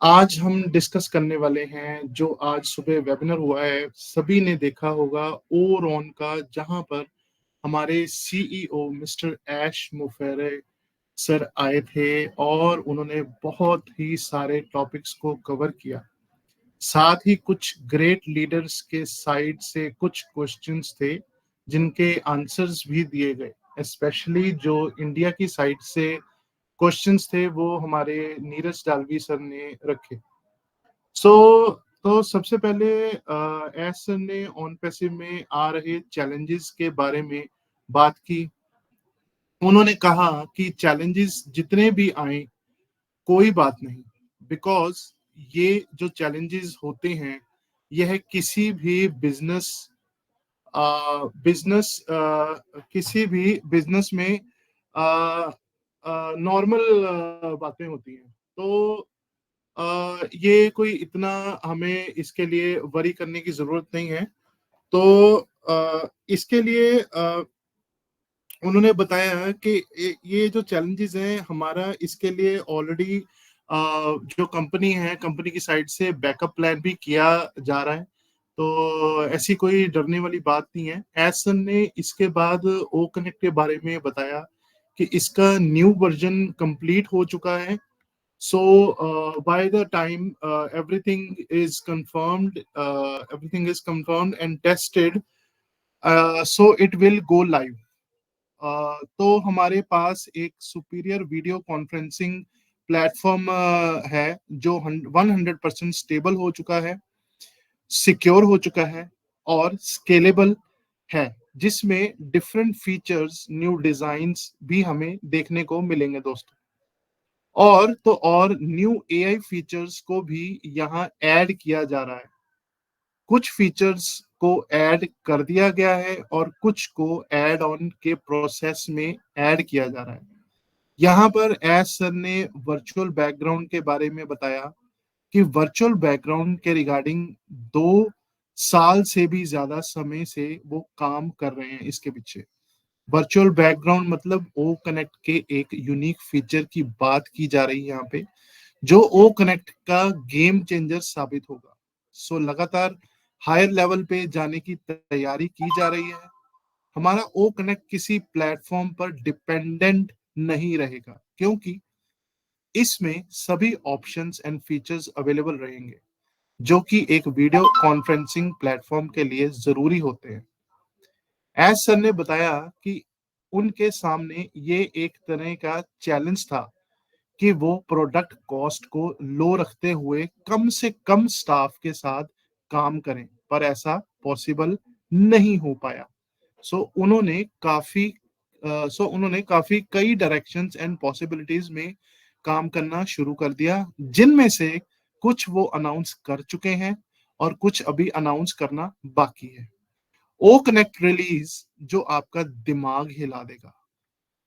आज हम डिस्कस करने वाले हैं जो आज सुबह वेबिनार हुआ है, सभी ने देखा होगा ओरॉन का, जहां पर हमारे सीईओ मिस्टर ऐश मुफेरे सर आए थे और उन्होंने बहुत ही सारे टॉपिक्स को कवर किया। साथ ही कुछ ग्रेट लीडर्स के साइड से कुछ क्वेश्चंस थे जिनके आंसर्स भी दिए गए। स्पेशली जो इंडिया की साइड से क्वेश्चंस थे वो हमारे नीरज डालवी सर ने रखे। तो सबसे पहले एस सर ने ऑन पैसिव में आ रहे चैलेंजेस के बारे में बात की। उन्होंने कहा कि चैलेंजेस जितने भी आए कोई बात नहीं, बिकॉज ये जो चैलेंजेस होते हैं यह किसी भी किसी भी बिजनेस में नॉर्मल बातें होती हैं। तो ये कोई इतना हमें इसके लिए वरी करने की जरूरत नहीं है। तो इसके लिए उन्होंने बताया कि ये जो चैलेंजेस हैं हमारा, इसके लिए ऑलरेडी जो कंपनी की साइड से बैकअप प्लान भी किया जा रहा है। तो ऐसी कोई डरने वाली बात नहीं है। एस सर ने इसके बाद ओ कनेक्ट के बारे में बताया कि इसका न्यू वर्जन कंप्लीट हो चुका है। So by the time everything is confirmed and tested, so it will go live. तो हमारे पास एक सुपीरियर वीडियो कॉन्फ्रेंसिंग प्लेटफॉर्म है जो 100% स्टेबल हो चुका है, सिक्योर हो चुका है और स्केलेबल है, जिसमें डिफरेंट फीचर्स, न्यू डिजाइन्स भी हमें देखने को मिलेंगे दोस्तों। और न्यू एआई फीचर्स को भी यहाँ ऐड किया जा रहा है। कुछ फीचर्स को ऐड कर दिया गया है और कुछ को ऐड ऑन के प्रोसेस में ऐड किया जा रहा है। यहाँ पर एस सर ने वर्चुअल बैकग्राउंड के बारे में बताया कि वर्चुअल बैकग्राउंड के रिगार्डिंग 2 साल से भी ज्यादा समय से वो काम कर रहे हैं इसके पीछे। वर्चुअल बैकग्राउंड मतलब ओ कनेक्ट के एक यूनिक फीचर की बात की जा रही है यहाँ पे, जो ओ कनेक्ट का गेम चेंजर साबित होगा। सो लगातार हायर लेवल पे जाने की तैयारी की जा रही है। हमारा ओ कनेक्ट किसी प्लेटफॉर्म पर डिपेंडेंट नहीं रहेगा, क्योंकि इसमें सभी ऑप्शंस एंड फीचर्स अवेलेबल रहेंगे जो कि एक वीडियो कॉन्फ्रेंसिंग प्लेटफॉर्म के लिए जरूरी होते हैं। एज सर ने बताया कि उनके सामने ये एक तरह का चैलेंज था कि वो प्रोडक्ट कॉस्ट को लो रखते हुए कम से कम स्टाफ के साथ काम करें, पर ऐसा पॉसिबल नहीं हो पाया। सो उन्होंने काफी कई डायरेक्शंस एंड पॉसिबिलिटीज में काम करना शुरू कर दिया, जिनमें से कुछ वो अनाउंस कर चुके हैं और कुछ अभी अनाउंस करना बाकी है। ओ कनेक्ट रिलीज जो आपका दिमाग हिला देगा,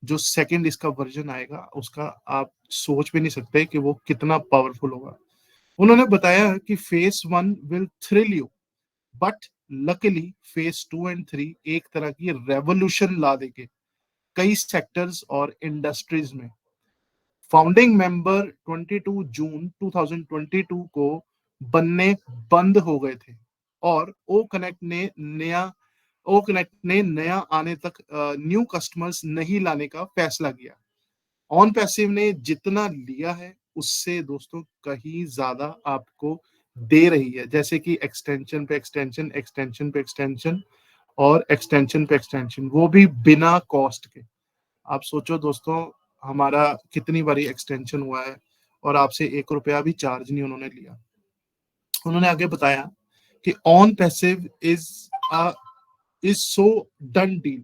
जो सेकंड इसका वर्जन आएगा उसका आप सोच भी नहीं सकते कि वो कितना पावरफुल होगा। उन्होंने बताया कि face 1 will thrill you, but luckily face 2 and 3 एक तरह की रेवोल्यूशन ला देंगे कई सेक्टर्स और इंडस्ट्रीज में। फाउंडिंग मेंबर 22 जून 2022 को बनने बंद हो गए थे और ओ कनेक्ट ने नया आने तक न्यू कस्टमर्स नहीं लाने का फैसला किया। ऑन पैसिव ने जितना लिया है उससे दोस्तों कहीं ज्यादा आपको दे रही है, जैसे कि एक्सटेंशन पे एक्सटेंशन, एक्सटेंशन पे एक्सटेंशन और एक्सटेंशन पे एक्सटेंशन, वो भी बिना कॉस्ट के। आप सोचो दोस्तों, हमारा कितनी बारी एक्सटेंशन हुआ है और आपसे 1 रुपया भी चार्ज नहीं उन्होंने लिया। उन्होंने आगे बताया कि on passive is so done deal,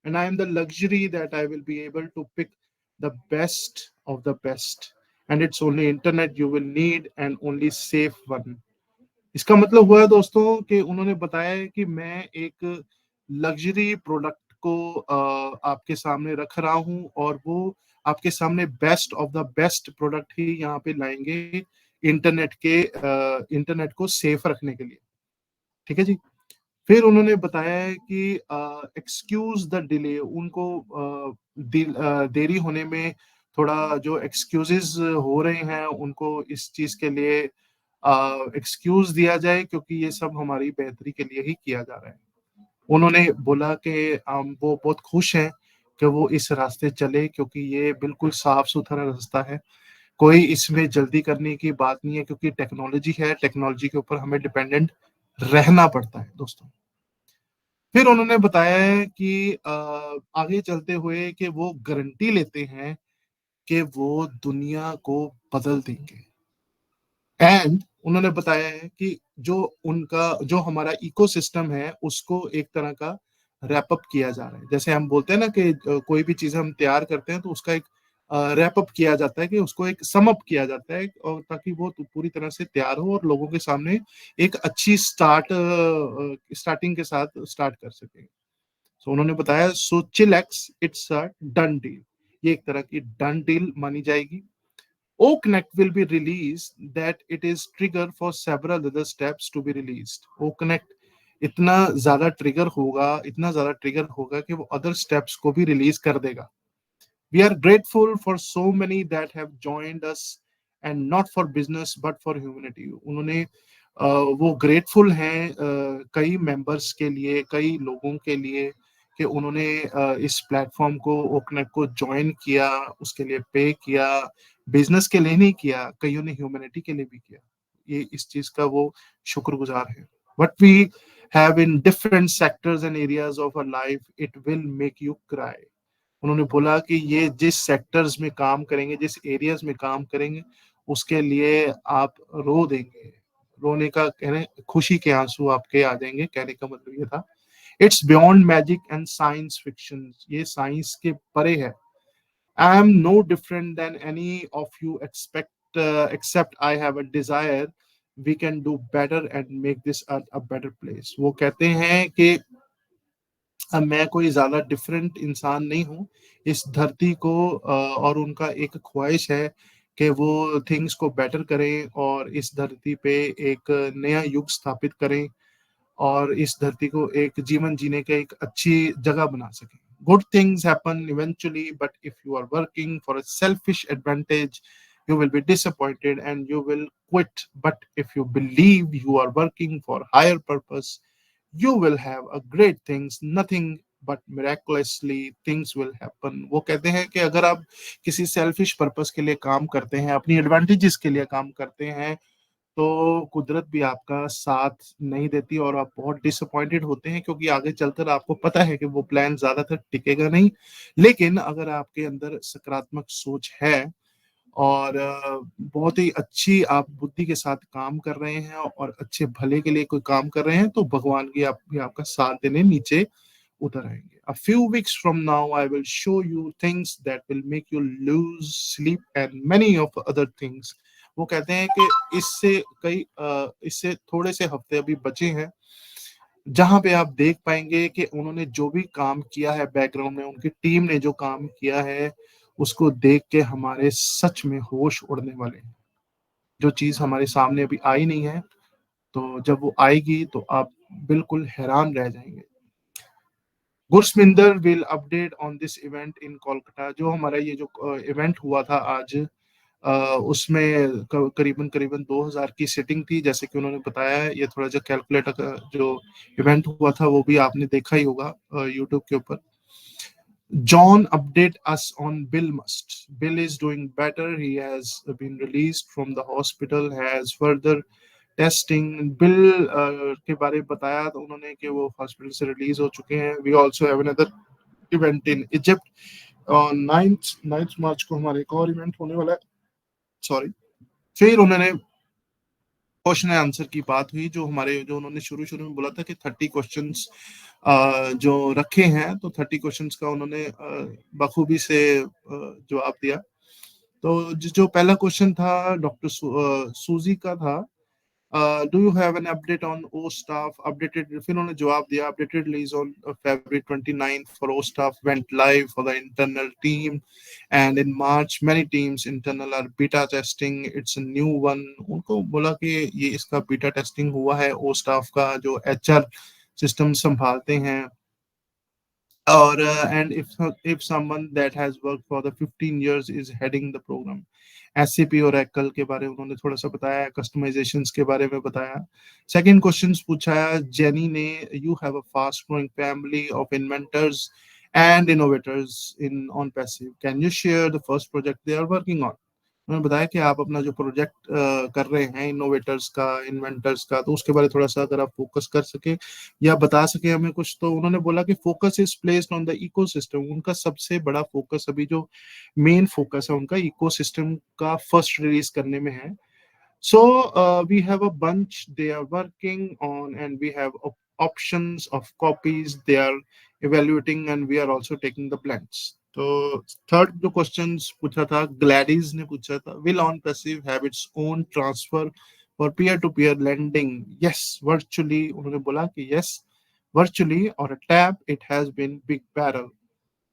and I am the luxury that I will be able to pick the best of the best, and it's only internet you will need and only safe one. इसका मतलब हुआ है दोस्तों कि उन्होंने बताया है कि मैं एक लग्जरी प्रोडक्ट को आपके सामने रख रहा हूं और वो आपके सामने best of the best product ही यहाँ पे लाएंगे इंटरनेट को सेफ रखने के लिए। ठीक है जी। फिर उन्होंने बताया है कि एक्सक्यूज द डिले, उनको देरी होने में थोड़ा जो एक्सक्यूजेस हो रहे हैं उनको इस चीज के लिए एक्सक्यूज दिया जाए, क्योंकि ये सब हमारी बेहतरी के लिए ही किया जा रहा है। उन्होंने बोला कि वो बहुत खुश हैं कि वो इस रास्ते चले, क्योंकि ये बिल्कुल साफ सुथरा रास्ता है, कोई इसमें जल्दी करने की बात नहीं है, क्योंकि टेक्नोलॉजी है, टेक्नोलॉजी के ऊपर हमें डिपेंडेंट रहना पड़ता है दोस्तों। फिर उन्होंने बताया है कि आगे चलते हुए कि वो गारंटी लेते हैं कि वो दुनिया को बदल देंगे। एंड उन्होंने बताया है कि जो हमारा इकोसिस्टम है उसको एक तरह का रैप अप किया जा रहा है। जैसे हम बोलते हैं ना कि कोई भी चीज हम तैयार करते हैं तो उसका एक रैप अप किया जाता है, कि उसको एक सम अप किया जाता है, और ताकि वो पूरी तरह से तैयार हो और लोगों के सामने एक अच्छी स्टार्टिंग के साथ स्टार्ट कर सके। सो उन्होंने बताया so chillax it's a done deal, ये एक तरह की डन डील मानी जाएगी। O Connect will be released that it is trigger for several other steps to be released. O Connect इतना ज्यादा ट्रिगर होगा कि वो अदर स्टेप्स को भी रिलीज कर देगा। We are grateful for so many that have joined us and not for business but for humanity. उन्होंने वो ग्रेटफुल हैं कई मेंबर्स के लिए, कई लोगों के लिए कि उन्होंने इस प्लेटफॉर्म को ओ कनेक्ट को ज्वाइन किया, उसके लिए पे किया, बिजनेस के लिए नहीं किया, कईयों ने ह्यूमैनिटी के लिए भी किया। ये इस चीज का वो शुक्रगुजार है। What we have in different sectors and areas of our life, it will make you cry. उन्होंने बोला कि ये जिस सेक्टर्स में काम करेंगे, जिस एरियाज में काम करेंगे, उसके लिए आप रो देंगे, रोने का कहने, खुशी के आंसू आपके आ जाएंगे, कहने का मतलब ये था। It's beyond magic and science fiction, ये साइंस के परे है। I am no different than any of you expect except I have a desire we can do better and make this a better place. वो कहते हैं कि अब मैं कोई ज्यादा डिफरेंट इंसान नहीं हूँ इस धरती को, और उनका एक ख्वाहिश है कि वो थिंग्स को बेटर करें और इस धरती पे एक नया युग स्थापित करें और इस धरती को एक जीवन जीने का एक अच्छी जगह बना सकें. Good things happen eventually, but if you are working for a selfish advantage, you will be disappointed and you will quit. But if you believe you are working for higher purpose, you will have a great things. Nothing but miraculously things will happen. वो कहते हैं कि अगर आप किसी सेल्फिश पर्पस के लिए काम करते हैं, अपनी एडवांटेजेस के लिए काम करते हैं, तो कुदरत भी आपका साथ नहीं देती और आप बहुत डिसअपॉइंटेड होते हैं, क्योंकि आगे चलकर आपको पता है कि वो प्लान ज्यादातर टिकेगा नहीं. लेकिन अगर आपके अंदर सकारात्मक सोच है और बहुत ही अच्छी आप बुद्धि के साथ काम कर रहे हैं और अच्छे भले के लिए कोई काम कर रहे हैं, तो भगवान की भी आपका साथ देने नीचे उतर आएंगे. A few weeks from now, I will show you things that will make you lose sleep and many of other things. वो कहते हैं कि इससे थोड़े से हफ्ते अभी बचे हैं जहां पे आप देख पाएंगे कि उन्होंने जो भी काम किया है बैकग्राउंड में, उनकी टीम ने जो काम किया है, उसको देख के हमारे सच में होश उड़ने वाले हैं. जो चीज हमारे सामने अभी आई नहीं है, तो जब वो आएगी तो आप बिल्कुल हैरान रह जाएंगे. Gursminder will update on this event in Kolkata. जो हमारा ये जो इवेंट हुआ था आज, उसमें करीबन 2000 की सेटिंग थी, जैसे कि उन्होंने बताया है. ये थोड़ा जो कैलकुलेटर का जो इवेंट हुआ था वो भी आपने देखा ही होगा यूट्यूब के ऊपर. John update us on Bill Must. Bill is doing better. He has been released from the hospital, has further testing. Bill के बारे में बताया तो उन्होंने कि वो हॉस्पिटल से रिलीज हो चुके हैं. We also have another event in Egypt. 9th मार्च को हमारे एक और इवेंट होने वाला है. सॉरी. फिर उन्होंने क्वेश्चन एंड आंसर की बात हुई, जो उन्होंने शुरू में बोला था कि 30 क्वेश्चंस जो रखे हैं, तो 30 क्वेश्चंस का उन्होंने बखूबी से जवाब दिया. तो जो पहला क्वेश्चन था डॉक्टर सूजी का था, do you have an update on o staff updated. फिर उन्होंने जवाब दिया, updated release on February 29 for o staff went live for the internal team and in March many teams internal are beta testing. It's a new one. उनको बोला कि ये इसका बीटा टेस्टिंग हुआ है ओ स्टाफ का, जो HR सिस्टम संभालते हैं. और and if someone that has worked for the 15 years is heading the program. SCP और Oracle के बारे में उन्होंने थोड़ा सा बताया, कस्टमाइजेशंस के बारे में बताया. सेकंड क्वेश्चन पूछा जेनी ने, you have a fast growing family of inventors and innovators in on passive. Can you share the first project they are working on. उन्होंने बताया कि आप अपना जो प्रोजेक्ट कर रहे हैं इनोवेटर्स का, इन्वेंटर्स का, तो उसके बारे में थोड़ा सा अगर आप फोकस कर सके या बता सके हमें कुछ. तो उन्होंने बोला कि focus is placed on the ecosystem. उनका सबसे बड़ा फोकस, अभी जो मेन फोकस है उनका इकोसिस्टम का फर्स्ट रिलीज करने में है. So we have a bunch they are working on and we have options of copies they are evaluating and we are also taking the blends. तो थर्ड जो क्वेश्चन पूछा था ग्लैडीज ने पूछा था, will on passive have its own transfer for peer to peer lending. Yes, virtually. उन्होंने बोला कि yes, virtually or a tab it has been big barrel.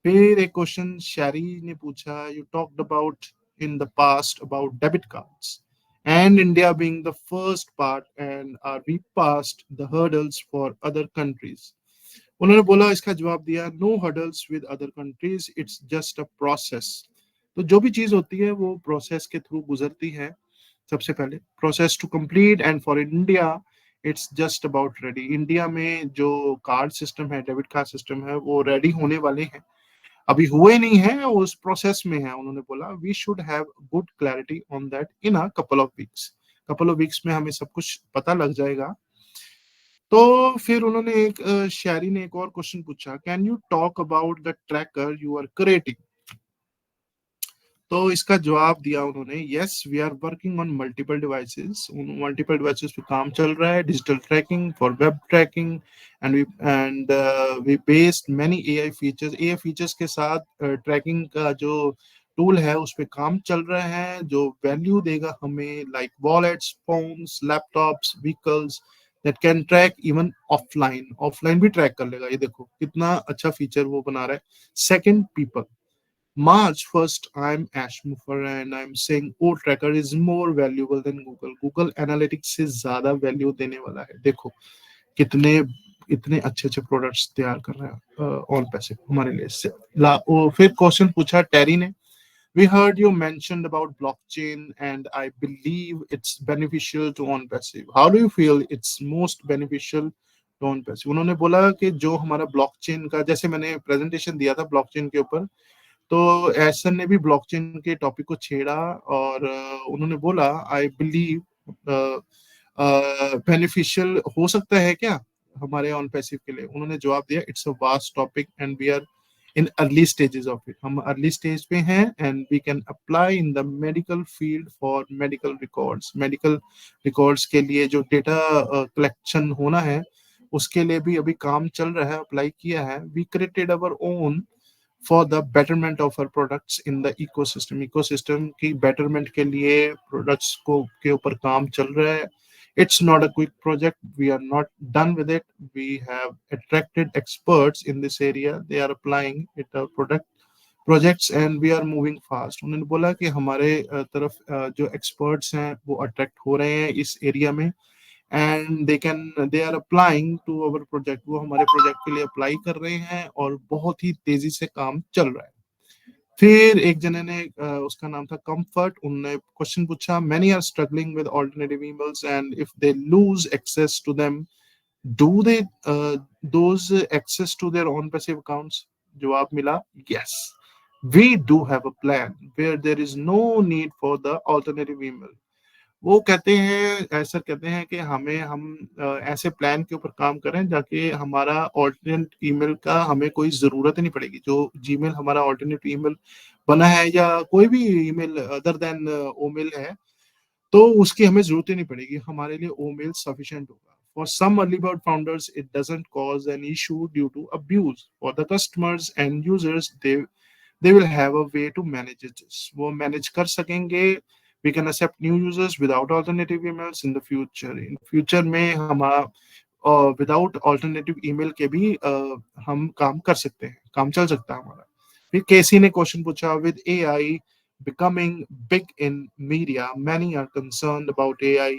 फिर एक क्वेश्चन शैरी ने पूछा, you talked about in the past about debit cards and India being the first part and are we past the hurdles for other countries. उन्होंने बोला, इसका जवाब दिया, no hurdles with other countries, it's just a process. तो जो भी चीज होती है वो प्रोसेस के थ्रू गुजरती है. सबसे पहले process to complete and for India it's just about ready. India में जो कार्ड सिस्टम है, डेबिट कार्ड सिस्टम है, वो रेडी होने वाले हैं, अभी हुए नहीं है, उस प्रोसेस में है. उन्होंने बोला we should have good clarity on that in a couple of weeks में हमें सब कुछ पता लग जाएगा. तो फिर उन्होंने शायरी ने एक और क्वेश्चन पूछा, can you talk about the tracker you are creating. तो इसका जवाब दिया उन्होंने, yes we are working on multiple devices पे काम चल रहा है, digital tracking for web tracking and we based many AI features के साथ ट्रैकिंग का जो टूल है उस पे काम चल रहा है जो वैल्यू देगा हमें, like wallets, phones, laptops, vehicles that can track even offline भी ट्रैक कर लेगा। ये देखो कितना अच्छा फीचर वो बना रहा है। Second, people. March 1st, I'm Ash Muffer and I'm saying O Tracker is more valuable than Google. Google Analytics से ज्यादा वैल्यू देने वाला है। देखो कितने इतने अच्छे अच्छे प्रोडक्ट्स तैयार कर रहे हैं ऑन पैसिव हमारे लिए। फिर क्वेश्चन पूछा टेरी ने, we heard you mentioned about blockchain and I believe it's beneficial to on passive. How do you feel it's most beneficial to on passive? उन्होंने बोला कि जो हमारा ब्लॉकचेन का, जैसे मैंने प्रेजेंटेशन दिया था ब्लॉकचेन के ऊपर, तो एसन ने भी ब्लॉकचेन के टॉपिक को छेड़ा और उन्होंने बोला आई बिलीव बेनिफिशियल हो सकता है क्या हमारे ऑन पैसिव के लिए। उन्होंने जवाब दिया it's a vast topic and we are in early stages of it. हम अर्ली स्टेज पे हैं and we can apply in the medical field for medical records के लिए जो डेटा कलेक्शन होना है उसके लिए भी अभी काम चल रहा है, अप्लाई किया है। We created our own for the betterment of our products in the ecosystem की betterment के लिए products को के ऊपर काम चल रहा है। It's not a quick project. We are not done with it. We have attracted experts in this area. They are applying it projects and we are moving fast. उन्होंने बोला कि हमारे तरफ जो experts हैं वो attract हो रहे हैं इस area में and they are applying to our project. वो हमारे प्रोजेक्ट के लिए अप्लाई कर रहे हैं और बहुत ही तेजी से काम चल रहा है। फिर एक जने ने उसका नाम था कंफर्ट, उन्होंने क्वेश्चन पूछा many are struggling with alternative emails and if they lose access to them do they those access to their own passive accounts? जवाब मिला yes, we do have a plan where there is no need for the alternative email. वो कहते हैं ऐसा कहते हैं कि हम ऐसे प्लान के ऊपर काम करें जाके हमारा ऑल्टरनेट ईमेल का हमें कोई जरूरत ही नहीं पड़ेगी। जो जीमेल हमारा ऑल्टरनेट ईमेल बना है या कोई भी ईमेल अदर देन ओमेल है तो उसकी हमें जरूरत ही नहीं पड़ेगी, हमारे लिए ओमेल सफिशिएंट होगा। For some early bird founders it doesn't cause an issue due to abuse. For the customers and users they will have a way to manage it. वो मैनेज कर सकेंगे। We can accept new users without alternative emails in the future. In future में हमारा without alternative email के भी हम काम कर सकते हैं, काम चल सकता है हमारा। फिर केसी ने क्वेश्चन पूछा with AI becoming big in media, many are concerned about AI.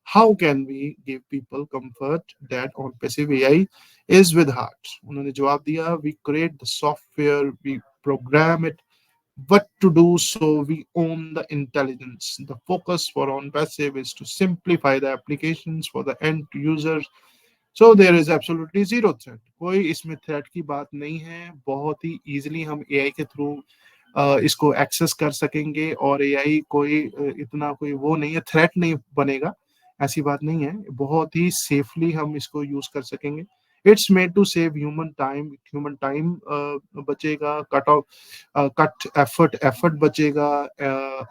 How can we give people comfort that on passive AI is with heart? उन्होंने जवाब दिया we create the software, we program it what to do, so we own the intelligence. The focus for on passive is to simplify the applications for the end users, so there is absolutely zero threat. कोई इसमें थ्रेट की बात नहीं है, बहुत ही इजीली हम एआई के थ्रू इसको एक्सेस कर सकेंगे और एआई कोई इतना कोई वो नहीं है, थ्रेट नहीं बनेगा, ऐसी बात नहीं है। बहुत ही सेफली हम इसको यूज कर सकेंगे। It's made to save human time बचेगा, कट एफर्ट बचेगा,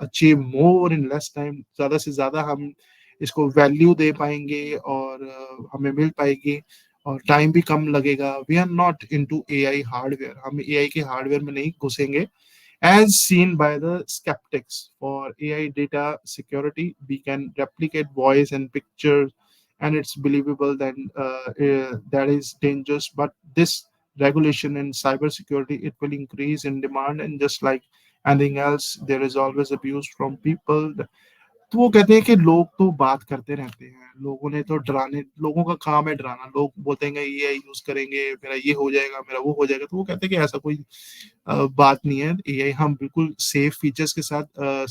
achieve more in less time, ज्यादा से ज्यादा हम इसको वैल्यू दे पाएंगे और हमें मिल पाएगी और टाइम भी कम लगेगा। We are not into AI hardware, हम एआई के हार्डवेयर में नहीं घुसेंगे। As seen by the skeptics, for AI data security, we can replicate voice and pictures, and it's believable that that is dangerous. But this regulation and cybersecurity, it will increase in demand, and just like anything else, there is always abuse from people. तो वो कहते हैं कि लोग तो बात करते रहते हैं, लोगों ने तो डराने, लोगों का काम है डराना। लोग बोलते हैं ये यूज करेंगे मेरा ये हो जाएगा, मेरा वो हो जाएगा। तो वो कहते हैं कि ऐसा कोई बात नहीं है, एआई हम बिल्कुल सेफ फीचर्स के साथ,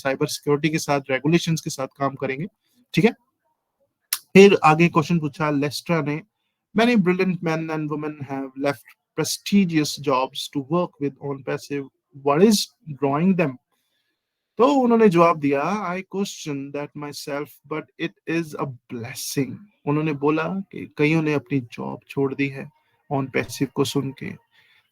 साइबर सिक्योरिटी के साथ, रेगुलेशंस के साथ काम करेंगे, ठीक है। फिर आगे क्वेश्चन पूछा लेस्ट्रा ने, many brilliant men and women have left prestigious jobs to work with on passive, what is drawing them? तो उन्होंने जवाब दिया I question that myself but it is a blessing. उन्होंने बोला कि कईयों ने अपनी जॉब छोड़ दी है ऑन पैसिव को सुन के,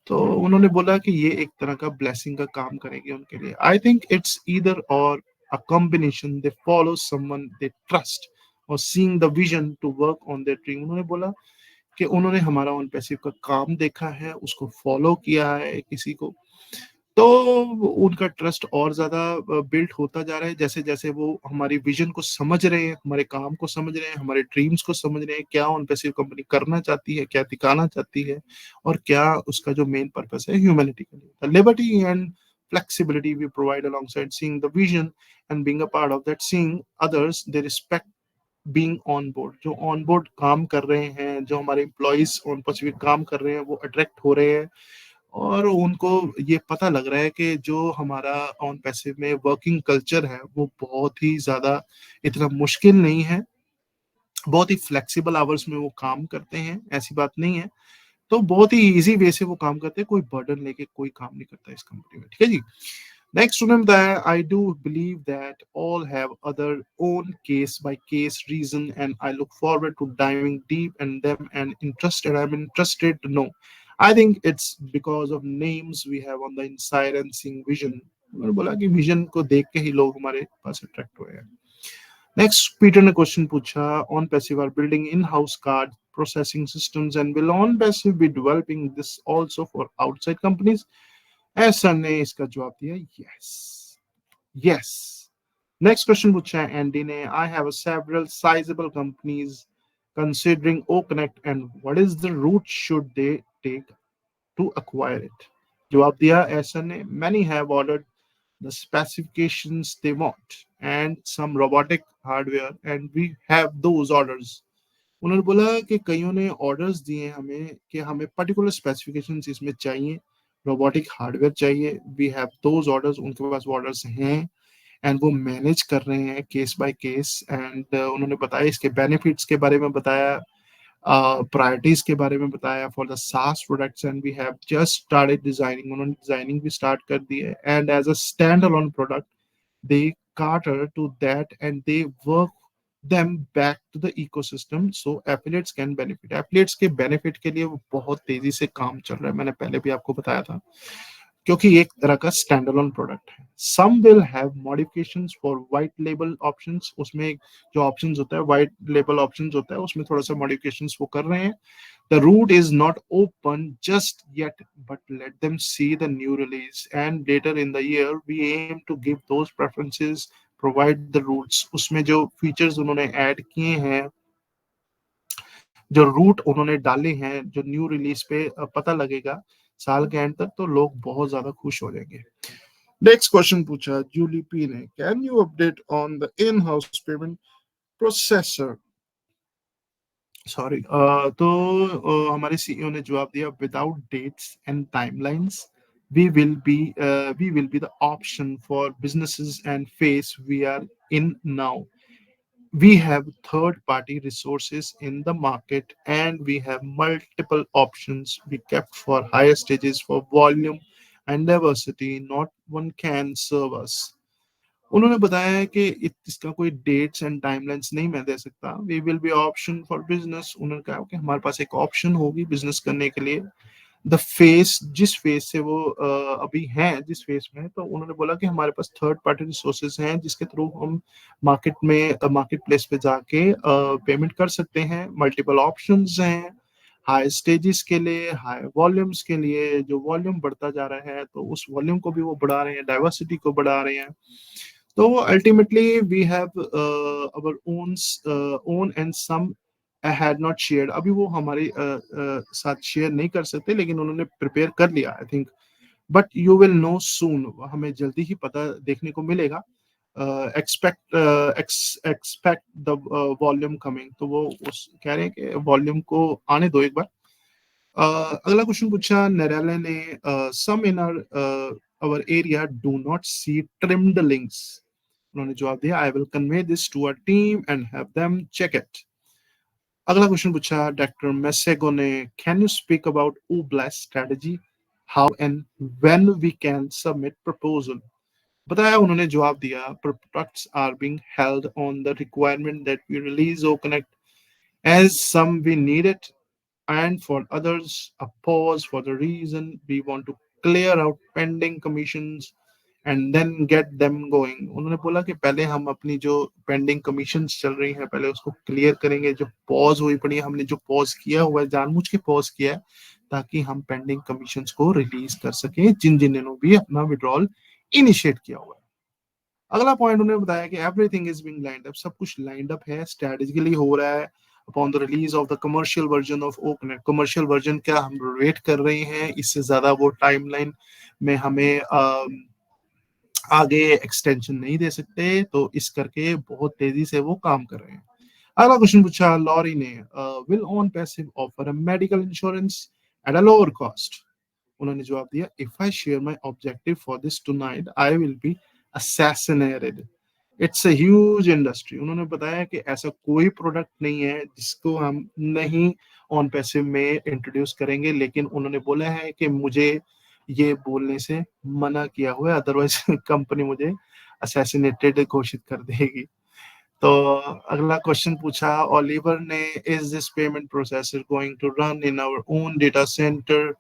तो उन्होंने बोला कि ये एक तरह का ब्लेसिंग का काम करेगी उनके लिए। आई think it's either or a combination, they follow someone they trust or seeing the vision to work on their dream. उन्होंने बोला कि उन्होंने हमारा ऑन पैसिव का काम देखा है, उसको फॉलो किया है किसी को, तो उनका ट्रस्ट और ज्यादा बिल्ड होता जा रहा है, जैसे जैसे वो हमारी विजन को समझ रहे हैं, हमारे काम को समझ रहे हैं, हमारे ड्रीम्स को समझ रहे हैं, क्या उन पे सिर्फ कंपनी करना चाहती है, क्या दिखाना चाहती है, और क्या उसका जो मेन पर्पस है ह्यूमैनिटी के लिए। The liberty and flexibility we provide alongside seeing the vision and being a part of that, seeing others, they respect being on board। जो ऑन बोर्ड काम कर रहे हैं, जो हमारे एम्प्लॉयज ऑन पॉजिटिव काम कर रहे हैं, वो अट्रैक्ट हो रहे हैं, और उनको ये पता लग रहा है कि जो हमारा ऑन पैसिव में वर्किंग कल्चर है वो बहुत ही ज्यादा इतना मुश्किल नहीं है, बहुत ही फ्लेक्सिबल आवर्स में वो काम करते हैं, ऐसी बात नहीं है। तो बहुत ही इजी वे से वो काम करते हैं, कोई बर्डन लेके कोई काम नहीं करता इस कंपनी में, ठीक है जी। नेक्स्ट उन्होंने बताया, I do believe that all have other own case by case reason and I look forward to diving deep in them and interested, I am interested to know. I think it's because of names we have on the inside and seeing vision. उन्होंने बोला कि विजन को देख के ही लोग हमारे पास अट्रैक्ट हुए हैं। नेक्स्ट पीटर ने क्वेश्चन पूछा, on passive are building in house card processing systems and will on passive be developing this also for outside companies? ऐसा ने इसका जवाब दिया, yes, yes। नेक्स्ट क्वेश्चन पूछा है एंडी ने, I have several sizable companies considering O Connect and what is the route should they take to acquire it? जवाब दिया ऐसा ने, many have ordered the specifications they want and some robotic hardware and we have those orders। उन्होंने बोला कि कईयों ने ऑर्डर्स दिए हमें कि हमें पर्टिकुलर स्पेसिफिकेशंस इसमें चाहिए, रोबोटिक हार्डवेयर चाहिए, वी हैव दोज ऑर्डर्स, उनके पास ऑर्डर्स हैं एंड वो मैनेज कर रहे हैं केस बाय केस। एंड उन्होंने बताया इसके बेनिफिट्स के बारे में बताया, प्रायोरिटीज के बारे में बताया for the SaaS products and we have just started designing, उन्होंने डिजाइनिंग भी स्टार्ट कर दी है and as a stand alone product they cater to that and they work them back to the ecosystem so affiliates can benefit। affiliates के benefit के लिए वो बहुत तेजी से काम चल रहा है, मैंने पहले भी आपको बताया था, क्योंकि एक तरह का स्टैंड अलोन प्रोडक्ट है। Some will have modifications for white label options, उसमें जो ऑप्शंस होता है वाइट लेबल ऑप्शंस होता है उसमें थोड़ा सा मॉडिफिकेशंस वो कर रहे हैं। The route is not open just yet, but let them see the new release. And later in the year, we aim to give those preferences, provide the routes। उसमें जो फीचर्स उन्होंने ऐड किए हैं, जो रूट उन्होंने डाले हैं, जो न्यू रिलीज पे पता लगेगा साल के एंड तक, तो लोग बहुत ज्यादा खुश हो जाएंगे। नेक्स्ट क्वेश्चन पूछा जूली पी ने, can you update on the in house payment processor? Sorry, तो हमारे सीईओ ने जवाब दिया, without dates and timelines we will be the option for businesses and phase we are in now। we have third party resources in the market and we have multiple options we kept for higher stages for volume and diversity, not one can serve us। उन्होंने बताया है कि इसका कोई डेट्स एंड टाइमलाइंस नहीं मैं दे सकता, we will be option for business. उन्होंने कहा कि हमारे पास एक ऑप्शन होगी बिजनेस करने के लिए। द फेस, जिस फेस से वो अभी हैं, जिस फेस में, तो उन्होंने बोला कि हमारे पास थर्ड पार्टी रिसोर्सेज हैं जिसके थ्रू हम मार्केट में मार्केट प्लेस पे जाके पेमेंट कर सकते हैं। मल्टीपल ऑप्शंस हैं हाई स्टेजेस के लिए, हाई वॉल्यूम्स के लिए। जो वॉल्यूम बढ़ता जा रहा है तो उस वॉल्यूम को भी वो बढ़ा रहे हैं, डाइवर्सिटी को बढ़ा रहे हैं। तो ultimately we have our own and some I had not shared, अभी वो हमारे साथ शेयर नहीं कर सकते लेकिन उन्होंने प्रिपेयर कर लिया I think, but you will know soon, हमें जल्दी ही पता देखने को मिलेगा। Expect expect the volume coming, तो वो उस कह रहे हैं कि वॉल्यूम को आने दो एक बार। अगला क्वेश्चन पूछा नरेला ने, सम इन our area do not see trimmed links। उन्होंने जवाब दिया, I will convey this to our team and have them check it. अगला क्वेश्चन पूछा डॉक्टर मेसेगो ने, can you speak about oblast strategy, how and when we can submit proposal? बताया, उन्होंने जवाब दिया, products are being held on the requirement that we release o connect, as some we need it and for others a pause for the reason we want to clear out pending commissions and then get them going. उन्होंने बोला कि पहले हम अपनी जो पेंडिंग कमीशंस चल रही हैं पहले उसको क्लियर करेंगे, जो पॉज हुई पड़ी है हमने जो पॉज किया हुआ है जानबूझ के पॉज किया है ताकि हम पेंडिंग कमीशंस को रिलीज कर सकें जिन जिन्होंने भी अपना विड्रॉल इनिशिएट किया हुआ है। अगला पॉइंट उन्होंने बताया कि everything is being lined up, सब कुछ लाइंड अप है, स्ट्रेटेजिकली हो रहा है। Upon the release of the commercial version of Oknet, commercial version क्या हम वेट कर रहे हैं, इससे ज्यादा वो टाइमलाइन में हमें आगे एक्सटेंशन नहीं दे सकते, तो इस करके बहुत तेजी से वो काम कर रहे हैं। अगला क्वेश्चन पूछा लॉरी ने, will on passive offer a medical insurance at a lower cost. उन्होंने जवाब दिया, if I share my objective for this tonight I will B assassinated. It's a huge industry. उन्होंने बताया कि ऐसा कोई प्रोडक्ट नहीं है जिसको हम नहीं ऑन पैसिव में इंट्रोड्यूस करेंगे, लेकिन उन्होंने बोला है कि मुझे ये बोलने से मना किया हुआ है, अदरवाइज कंपनी मुझे असैसिनेटेड घोषित कर देगी। तो अगला क्वेश्चन पूछा ओलिवर ने, is this payment processor going to run in our own data center?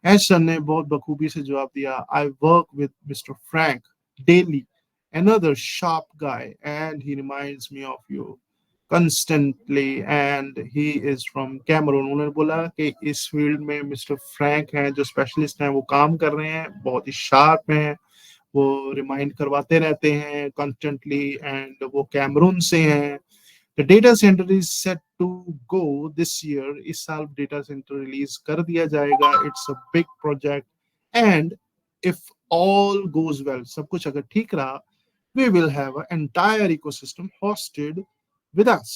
H sir ने बहुत बखूबी से जवाब दिया, I work with mister Frank daily, another sharp guy, and he reminds me of you constantly, and he is from Cameroon. उन्होंने बोला कि इस फील्ड में मिस्टर फ्रैंक हैं जो स्पेशलिस्ट हैं, वो काम कर रहे हैं, बहुत ही शार्प हैं, वो रिमाइंड करवाते रहते हैं कॉन्स्टेंटली, एंड वो कैमरून से हैं। The data center is set to go this year, इस साल डेटा सेंटर रिलीज कर दिया जाएगा। It's a big project and if all goes well, सब कुछ अगर ठीक रहा, we will have an entire ecosystem hosted with us.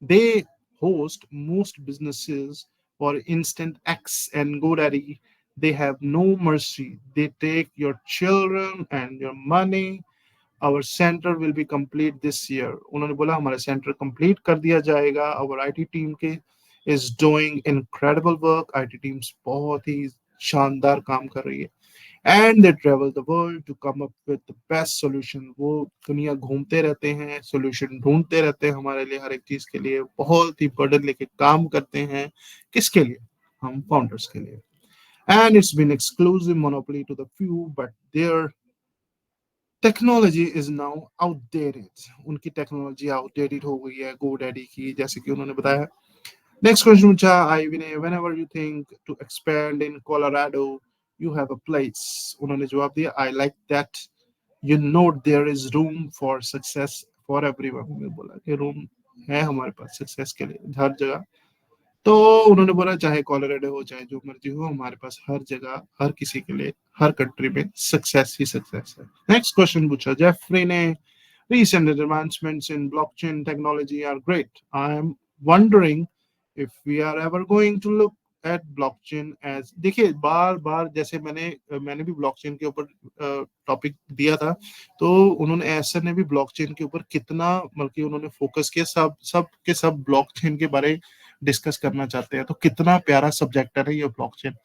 They host most businesses, for instance, X and GoDaddy. They have no mercy. They take your children and your money. Our center will be complete this year. उन्होंने बोला हमारा सेंटर कंप्लीट कर दिया जाएगा। Our IT team के is doing incredible work. IT teams बहुत ही शानदार काम कर रही है। And they travel the world to come up with the best solution. वो दुनिया घूमते रहते हैं, सॉल्यूशन ढूंढते रहते हैं हमारे लिए, हर एक चीज के लिए बहुत ही बर्डन लेके काम करते हैं। किसके लिए? हम फाउंडर्स के लिए। And it's been exclusive monopoly to the few, but their technology is now outdated. उनकी टेक्नोलॉजी आउटडेटेड हो गई है GoDaddy की, जैसे कि उन्होंने बताया। Next question पूछा आई विनय, whenever you think to expand in Colorado, you have a place. उन्होंने जवाब दिया, I like that. You know there is room for success for everyone. उन्होंने बोला कि रूम है हमारे पास सक्सेस के लिए हर जगह। तो उन्होंने बोला चाहे कोलोराडो हो चाहे जो मर्जी हो, हमारे पास हर जगह हर किसी के लिए हर कंट्री में सक्सेस ही सक्सेस है। नेक्स्ट क्वेश्चन पूछा जेफरी ने, recent advancements in blockchain technology are great. I am wondering if we are ever going to look at blockchain as, देखिए बार बार जैसे मैंने भी ब्लॉकचेन के ऊपर टॉपिक दिया था, तो उन्होंने एसर ने भी ब्लॉकचेन के ऊपर कितना बल्कि उन्होंने फोकस किया, सब के सब ब्लॉकचेन के बारे डिस्कस करना चाहते हैं, तो कितना प्यारा सब्जेक्ट है ये ब्लॉकचेन।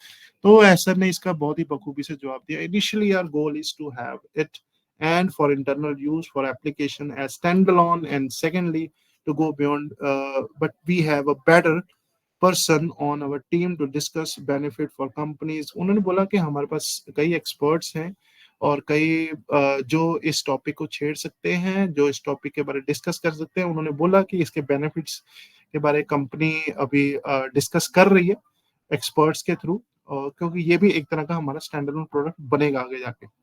तो एसर ने इसका बहुत ही बखूबी से जवाब दिया, initially our goal is to have it and for internal use for application as standalone, and secondly to go beyond, but we have a better person on our team to discuss benefit for companies. उन्होंने बोला कि हमारे पास कई एक्सपर्ट्स हैं और कई जो इस टॉपिक को छेड़ सकते हैं, जो इस टॉपिक के बारे में डिस्कस कर सकते हैं। उन्होंने बोला कि इसके बेनिफिट्स के बारे में कंपनी अभी डिस्कस कर रही है एक्सपर्ट्स के थ्रू, क्योंकि ये भी एक तरह का हमारा स्टैंड अलोन प्रोडक्ट बनेगा आगे जाके।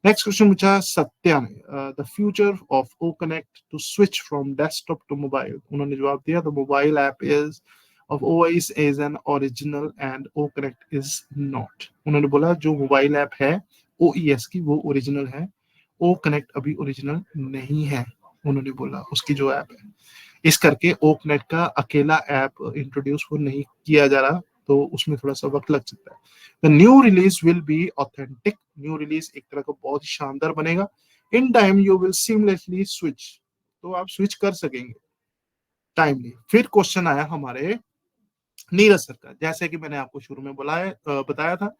नेक्स्ट क्वेश्चन पूछा सत्या ने, the future of Okconnect to switch from desktop to mobile. उन्होंने जवाब दिया, the mobile app is of OS is an original and Okconnect is not. उन्होंने बोला जो मोबाइल ऐप है ओईएस की वो ओरिजिनल है, ओकनेक्ट अभी ओरिजिनल नहीं है। उन्होंने बोला उसकी जो ऐप है, इस करके ओकनेक्ट का अकेला ऐप इंट्रोड्यूस वो नहीं किया जा रहा, तो उसमें थोड़ा सा वक्त लग सकता है। The new release will be authentic. New release एक तरह का बहुत ही शानदार बनेगा। In time you will seamlessly switch. तो आप स्विच कर सकेंगे टाइमली। फिर क्वेश्चन आया हमारे नीरज सर का, जैसे कि मैंने आपको शुरू में बताया था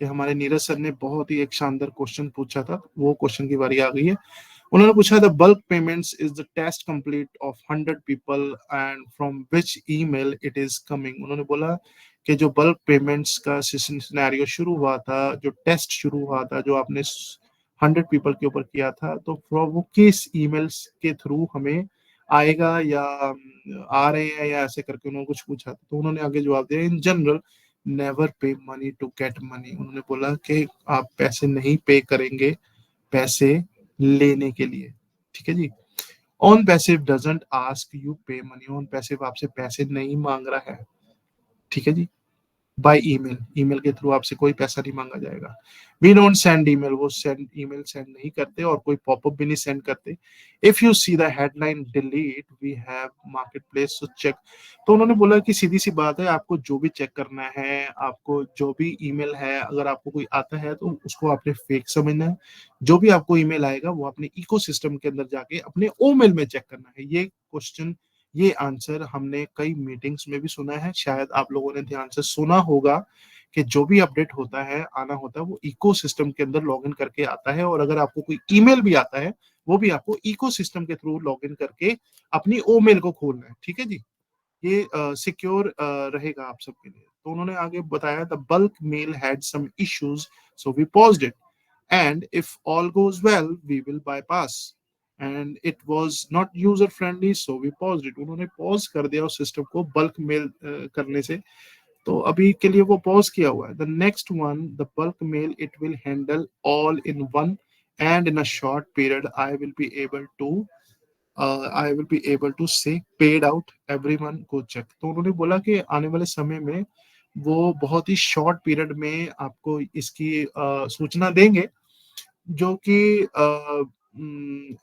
कि हमारे नीरज सर ने बहुत ही एक शानदार क्वेश्चन पूछा था, वो क्वेश्चन की बारी आ गई है। उन्होंने पूछा the bulk payments is the test complete of 100 people and from which email it is coming. उन्होंने बोला कि जो बल्क पेमेंट्स का सिनेरियो शुरू हुआ था, जो टेस्ट शुरू हुआ था, जो आपने 100 पीपल के ऊपर किया था, तो वो किस ईमेल्स के थ्रू हमें आएगा या आ रहे हैं या ऐसे करके उन्होंने कुछ पूछा था। तो उन्होंने आगे जवाब दिया, इन जनरल नेवर पे मनी टू गेट मनी। उन्होंने बोला कि आप पैसे नहीं पे करेंगे पैसे लेने के लिए, ठीक है जी। On passive doesn't ask you pay money, on passive आपसे पैसे नहीं मांग रहा है, ठीक है जी। बाय ईमेल, ईमेल के थ्रू आपसे कोई पैसा नहीं मांगा जाएगा। वी डोंट सेंड ईमेल, वो ईमेल सेंड नहीं करते और कोई पॉपअप भी नहीं सेंड करते। If you see the headline delete we have marketplace to check. तो उन्होंने बोला कि सीधी सी बात है, आपको जो भी चेक करना है, आपको जो भी ईमेल है, अगर आपको कोई आता है तो उसको आपने फेक समझना है। जो भी आपको ईमेल आएगा वो अपने इकोसिस्टम के अंदर जाके अपने ओ मेल में चेक करना है। ये क्वेश्चन, ये आंसर हमने कई मीटिंग्स में भी सुना है, शायद आप लोगों ने ध्यान से सुना होगा कि जो भी अपडेट होता है, आना होता है, वो इकोसिस्टम के अंदर लॉगिन करके आता है। और अगर आपको कोई ईमेल भी आता है वो भी आपको इकोसिस्टम के थ्रू लॉगिन करके अपनी ओ मेल को खोलना है, ठीक है जी। ये सिक्योर रहेगा आप सबके लिए। तो उन्होंने आगे बताया, the bulk mail had some issues so we paused it and if all goes well we will bypass and it was not user friendly so we paused it। उन्होंने पॉज कर दिया उस सिस्टम को बल्क मेल करने से, तो अभी के लिए वो पॉज किया हुआ है। The next one, the bulk mail it will handle all in one and in a short period I will be able to say paid out everyone को चेक। तो उन्होंने बोला कि आने वाले समय में वो बहुत ही शॉर्ट पीरियड में आपको इसकी सूचना देंगे, जो कि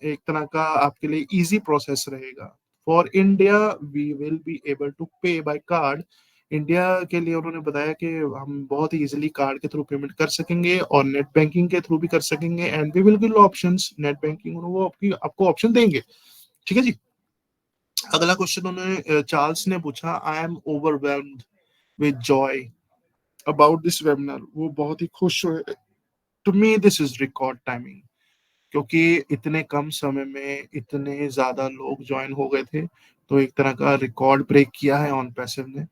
एक तरह का आपके लिए इजी प्रोसेस रहेगा। For India we will be able to pay by card. India के लिए उन्होंने बताया कि हम बहुत ही इजीली कार्ड के थ्रू पेमेंट कर सकेंगे और नेट बैंकिंग के थ्रू भी कर सकेंगे and we will give options. Net banking वो आपको ऑप्शन देंगे, ठीक है जी। अगला क्वेश्चन उन्होंने चार्ल्स ने पूछा, I am overwhelmed with joy about this webinar. वो बहुत ही खुश हुए। To me this is record timing, क्योंकि इतने कम समय में इतने ज्यादा लोग ज्वाइन हो गए थे, तो एक तरह का रिकॉर्ड ब्रेक किया है ऑन पैसिव ने।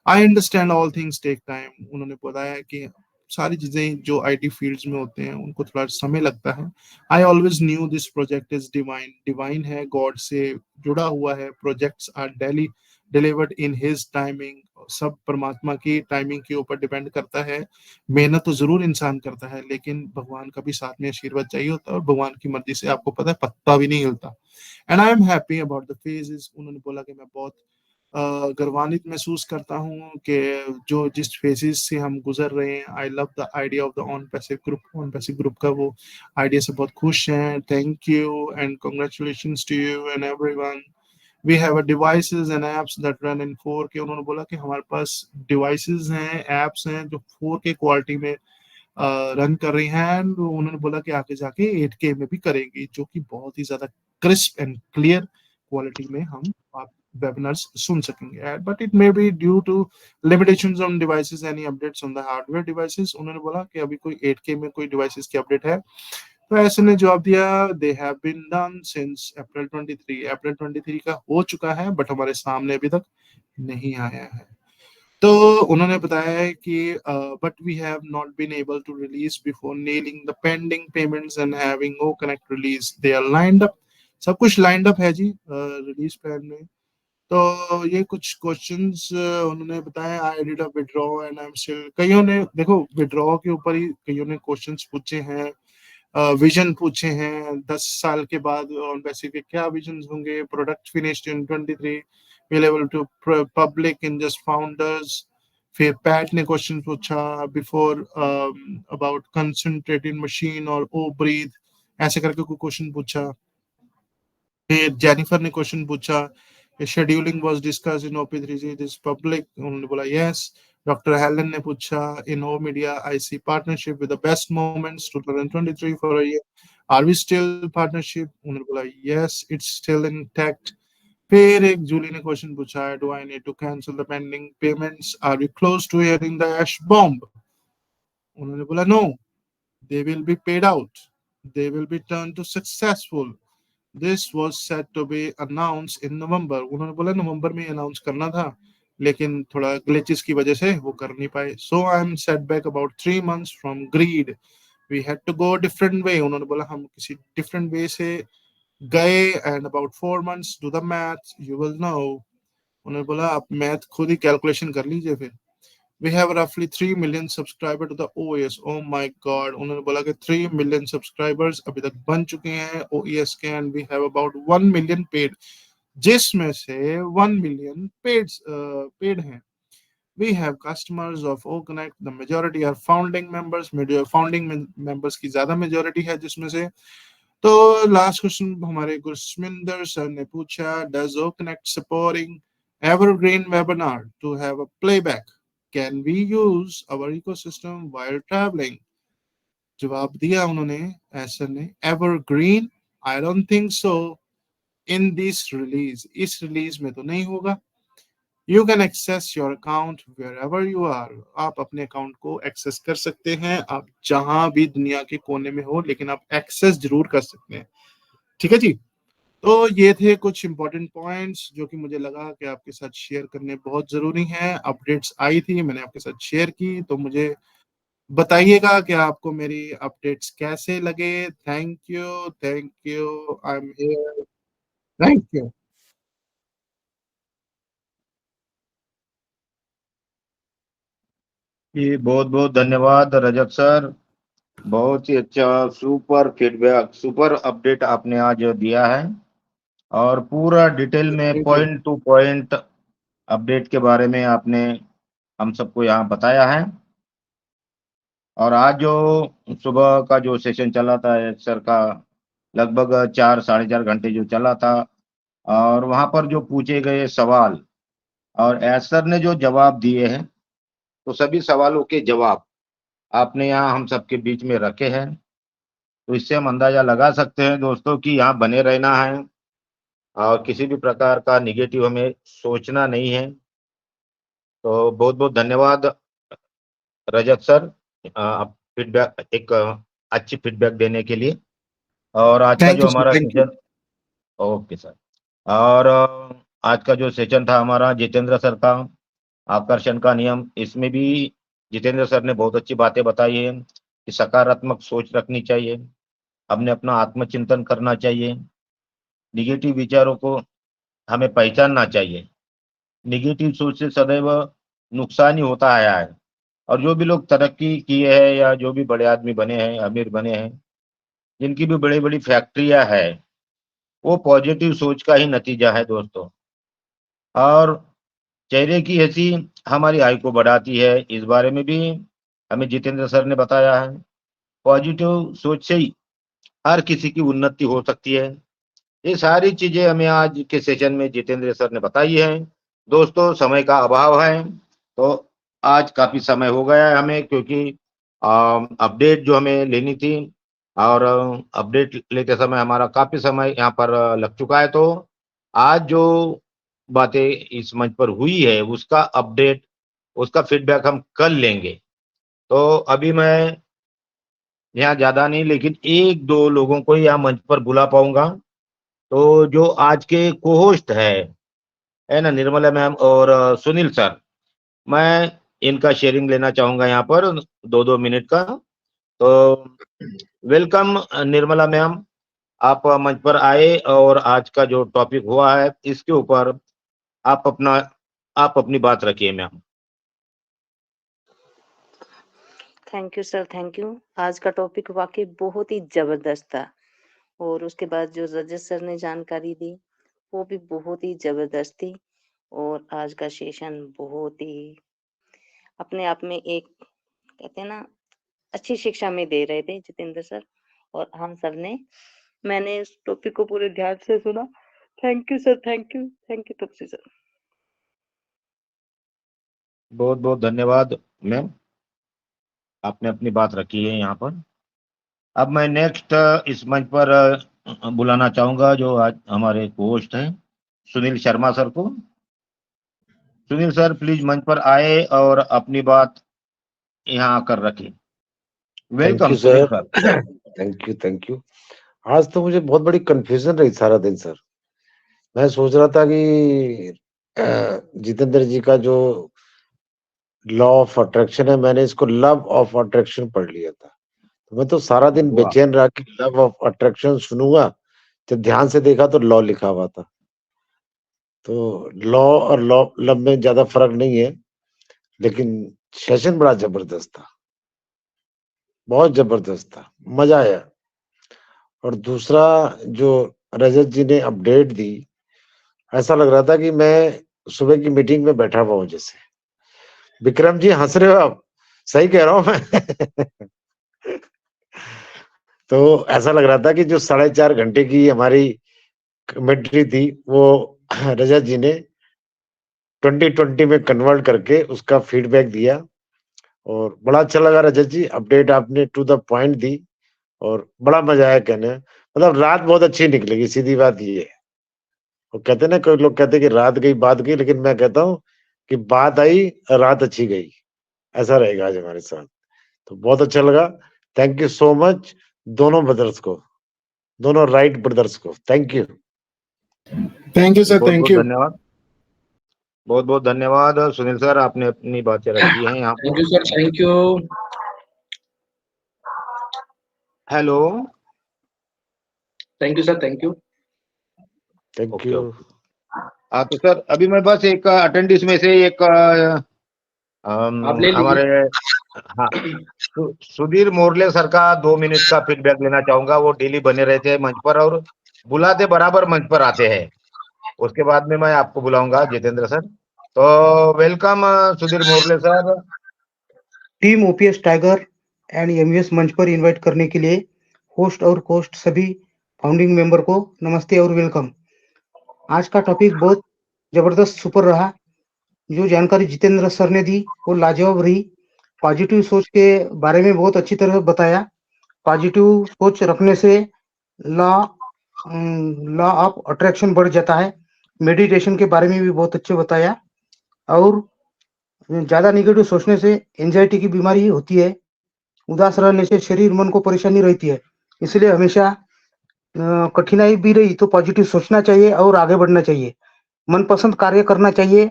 I understand all things take time. उन्होंने बताया कि सारी चीजें जो आईटी फील्ड्स में होते हैं उनको थोड़ा समय लगता है। I always knew this project is divine, divine है, गॉड से जुड़ा हुआ है। Projects are daily delivered in his timing, सब परमात्मा की टाइमिंग के ऊपर डिपेंड करता है। मेहनत तो जरूर इंसान करता है, लेकिन भगवान का भी साथ में आशीर्वाद चाहिए होता है और भगवान की मर्जी से आपको पता है पत्ता भी नहीं हिलता। And I am happy about the phases. उन्होंने बोला कि मैं बहुत गर्वान्वित महसूस करता हूँ कि जो जिस फेजेस से हम गुजर रहे हैं। I love the idea of the on passive group, on passive group का वो आइडिया से बहुत खुश हैं। Thank you and congratulations to you and everyone. We have a devices and apps that run in 4K। उन्होंने बोला कि हमारे पास डिवाइसेस हैं, एप्स हैं जो 4K क्वालिटी में रन कर रही हैं। उन्होंने बोला कि आगे जाके 8K में भी करेंगी, जो कि बहुत ही ज्यादा क्रिस्प एंड क्लियर क्वालिटी में हम आप webinars सुन सकेंगे। But it may be due to limitations on devices, any updates on the hardware devices. उन्होंने बोला कि अभी कोई 8K में कोई डिवाइसेस की अपडेट है। तो ऐसे ने जवाब दिया, they have been done since April 23। April 23 का हो चुका है, बट हमारे सामने अभी तक नहीं आया है। तो उन्होंने बताया है कि but we have not been able to release before nailing the pending payments and having o connect release, they are lined up. सब कुछ लाइंड अप है जी रिलीज प्लान में। तो ये कुछ क्वेश्चंस उन्होंने बताया। I did a withdraw and I am still, कईयों ने देखो विड्रॉ के ऊपर ही कईयों ने क्वेश्चंस पूछे हैं, विजन पूछे हैं 10 साल के बाद ऑन पैसिव के क्या विजन होंगे। Product finished in 23 available to public in just founders. फिर पैट ने क्वेश्चन पूछा बिफोर अबाउट कंसंट्रेटेड मशीन और ओ ब्रीथ, ऐसे करके कोई क्वेश्चन पूछा। फिर जेनिफर ने क्वेश्चन पूछा, scheduling was discussed in OP3G this public, उन्होंने बोला यस। डॉक्टर हेलन ने पूछा, in O media I see partnership with the best moments 2023 for a year, are we still partnership, उन्होंने बोला यस इट्स स्टिल इंटैक्ट। फिर एक जूली ने क्वेश्चन पूछा, do I need to cancel the pending payments, are we close to hearing the ash bomb, उन्होंने बोला no, they will be paid out, they will be turned to successful, this was set to be announced in November। उन्होंने बोला नवंबर में अनाउंस करना था, लेकिन थोड़ा ग्लिचेस की वजह से वो कर नहीं पाए। So I am set back about 3 months from grid, we had to go different way. उन्होंने बोला हम किसी डिफरेंट वे से गए and about 4 months do the math you will know. उन्होंने बोला आप मैथ खुद ही कैलकुलेशन कर लीजिए फिर। We have roughly 3 million subscribers to the OES. Oh my God! उन्होंने बोला कि 3 million subscribers अभी तक बन चुके हैं OES के, and we have about 1 million paid, जिसमें से 1 million paid हैं। We have customers of OConnect. The majority are founding members. Founding members की ज्यादा majority है जिसमें से। तो लास्ट क्वेश्चन हमारे गुरस्मिंदर सर ने पूछा, does OConnect supporting evergreen webinar to have a playback? Can we use our ecosystem while traveling? जवाब दिया उन्होंने एसर ने, evergreen I don't think so in this release, इस रिलीज में तो नहीं होगा। You can access your account wherever you are. आप अपने अकाउंट को एक्सेस कर सकते हैं, आप जहां भी दुनिया के कोने में हो, लेकिन आप एक्सेस जरूर कर सकते हैं। ठीक है जी। तो ये थे कुछ इंपॉर्टेंट पॉइंट्स जो कि मुझे लगा कि आपके साथ शेयर करने बहुत जरूरी हैं। अपडेट्स आई थी, मैंने आपके साथ शेयर की, तो मुझे बताइएगा कि आपको मेरी अपडेट्स कैसे लगे। Thank you, thank you, I am here, thank you. जी बहुत बहुत धन्यवाद रजत सर, बहुत ही अच्छा सुपर फीडबैक, सुपर अपडेट आपने आज दिया है और पूरा डिटेल में पॉइंट टू पॉइंट अपडेट के बारे में आपने हम सबको यहाँ बताया है। और आज जो सुबह का जो सेशन चला था सर का, लगभग 4 साढ़े 4 घंटे जो चला था, और वहां पर जो पूछे गए सवाल और एसर ने जो जवाब दिए हैं, तो सभी सवालों के जवाब आपने यहाँ हम सबके बीच में रखे हैं। तो इससे हम अंदाजा लगा सकते हैं दोस्तों कि यहाँ बने रहना है और किसी भी प्रकार का निगेटिव हमें सोचना नहीं है। तो बहुत बहुत धन्यवाद रजत सर, आप फीडबैक एक अच्छी फीडबैक देने के लिए। और आज का थैंक जो यू सर, हमारा thank you. Session, okay sir. और आज का जो सेशन था हमारा जितेंद्र सर का आकर्षण का नियम, इसमें भी जितेंद्र सर ने बहुत अच्छी बातें बताई है कि सकारात्मक सोच रखनी चाहिए, हमने अपना आत्मचिंतन करना चाहिए, निगेटिव विचारों को हमें पहचानना चाहिए। निगेटिव सोच से सदैव नुकसान ही होता आया है। और जो भी लोग तरक्की किए हैं या जो भी बड़े आदमी बने हैं, अमीर बने हैं, जिनकी भी बड़ी बड़ी फैक्ट्रियां है, वो पॉजिटिव सोच का ही नतीजा है दोस्तों। और चेहरे की हंसी हमारी आयु को बढ़ाती है, इस बारे में भी हमें जितेंद्र सर ने बताया है। पॉजिटिव सोच से ही हर किसी की उन्नति हो सकती है। ये सारी चीजें हमें आज के सेशन में जितेंद्र सर ने बताई है। दोस्तों समय का अभाव है, तो आज काफी समय हो गया है हमें, क्योंकि अपडेट जो हमें लेनी थी और अपडेट लेते समय हमारा काफी समय यहाँ पर लग चुका है। तो आज जो बातें इस मंच पर हुई है उसका अपडेट, उसका फीडबैक हम कल लेंगे। तो अभी मैं यहाँ ज्यादा नहीं, लेकिन एक दो लोगों को यहाँ मंच पर बुला पाऊंगा। तो जो आज के को-होस्ट है ना, निर्मला मैम और सुनील सर, मैं इनका शेयरिंग लेना चाहूंगा यहाँ पर 2-2 मिनट का। तो वेलकम निर्मला मैम, आप मंच पर आए और आज का जो टॉपिक हुआ है इसके ऊपर आप अपनी बात रखिए ma'am. Thank you sir, thank you. आज का टॉपिक वाकई बहुत ही जबरदस्त था और उसके बाद जो रजत सर ने जानकारी दी वो भी बहुत ही जबरदस्त थी। और आज का सेशन बहुत ही अपने आप में एक, कहते हैं ना, अच्छी शिक्षा में दे रहे थे जितेंद्र सर, और हम सब ने, मैंने इस टॉपिक को पूरे ध्यान से सुना। Thank you sir, thank you, thank you Tapsi sir. बहुत बहुत धन्यवाद मैम, आपने अपनी बात रखी है यहाँ पर। अब मैं नेक्स्ट इस मंच पर बुलाना चाहूंगा जो आज हमारे होस्ट हैं, सुनील शर्मा सर को। सुनील सर प्लीज मंच पर आए और अपनी बात यहाँ आकर रखें। Welcome Sunil sir. Thank you. आज तो मुझे बहुत बड़ी कंफ्यूजन रही सारा दिन सर। मैं सोच रहा था कि जितेंद्र जी का जो लॉ ऑफ अट्रैक्शन है, मैंने इसको लव ऑफ अट्रैक्शन पढ़ लिया था। तो मैं तो सारा दिन वाह। बेचैन रहा कि लव ऑफ अट्रैक्शन सुनूंगा, जब ध्यान से देखा तो लॉ लिखा हुआ था। तो लॉ और लव में ज्यादा फर्क नहीं है, लेकिन सेशन बड़ा जबरदस्त था, बहुत जबरदस्त था, मजा आया। और दूसरा जो रजत जी ने अपडेट दी, ऐसा लग रहा था कि मैं सुबह की मीटिंग में बैठा हुआ हूं जैसे। विक्रम जी हंस रहे हो आप, सही कह रहा हूं मैं। तो ऐसा लग रहा था कि जो 4.5 घंटे की हमारी कमेंट्री थी वो रजत जी ने 2020 में कन्वर्ट करके उसका फीडबैक दिया, और बड़ा अच्छा लगा रजत जी, अपडेट आपने टू द पॉइंट दी, और बड़ा मजा आया कहने। मतलब रात बहुत अच्छी निकलेगी, सीधी बात ये है। वो कहते हैं ना, कोई लोग कहते हैं कि रात गई बात गई, लेकिन मैं कहता हूँ कि बात आई रात अच्छी गई, ऐसा रहेगा आज हमारे साथ। तो बहुत अच्छा लगा, थैंक यू सो मच दोनों ब्रदर्स को, दोनों राइट ब्रदर्स को, thank you. Thank you sir, बहुत थैंक बहुत यू। धन्यवाद, बहुत बहुत धन्यवाद सुनील सर, आपने अपनी बातें रखी हैं यहाँ थैंक पर। You sir, thank you. Hello, thank you sir, thank you. Thank okay you. Okay. तो सर अभी मैं बस एक अटेंडिस में से एक आप ले लीजिए। हमारे हाँ सुधीर मोरले सर का 2 मिनट का फीडबैक लेना चाहूंगा। वो डेली बने रहते हैं मंच पर और बुलाते बराबर मंच पर आते हैं। उसके बाद में मैं आपको बुलाऊंगा जितेंद्र सर। तो welcome Sudhir Morley sir. Team OPS tiger and MVS मंच पर इनवाइट करने के लिए होस्ट और कोस्ट सभी फाउंडिंग मेंबर को नमस्ते और वेलकम। आज का टॉपिक बहुत जबरदस्त सुपर रहा। जो जानकारी जितेंद्र सर ने दी वो लाजवाब रही। पॉजिटिव सोच के बारे में बहुत अच्छी तरह बताया। पॉजिटिव सोच रखने से लॉ ऑफ अट्रैक्शन बढ़ जाता है। मेडिटेशन के बारे में भी बहुत अच्छे बताया। और ज्यादा निगेटिव सोचने से एंजाइटी की बीमारी होती है। उदास रहने से शरीर मन को परेशानी रहती है। इसलिए हमेशा कठिनाई भी रही तो पॉजिटिव सोचना चाहिए और आगे बढ़ना चाहिए। मनपसंद कार्य करना चाहिए।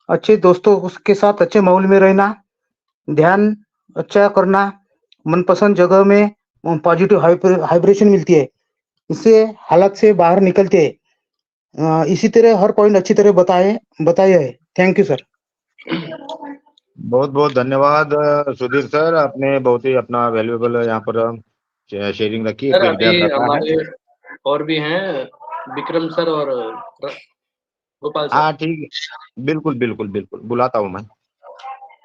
अच्छे दोस्तों के साथ अच्छे माहौल में रहना, ध्यान अच्छा करना, मनपसंद जगह में पॉजिटिव वाइब्रेशन मिलती है। इससे हालत से बाहर निकलते हैं। इसी तरह हर पॉइंट अच्छी तरह बताया है। Thank you sir. बहुत बहुत धन्यवाद सुधीर सर, आपने बहुत ही अपना वैल्यूएबल यहाँ पर शेयरिंग रखी, सर अभी फीडबैक रखा है। हमारे और भी हैं, विक्रम सर और गोपाल सर। हाँ ठीक है, बिल्कुल बिल्कुल बिल्कुल बुलाता हूँ मैं।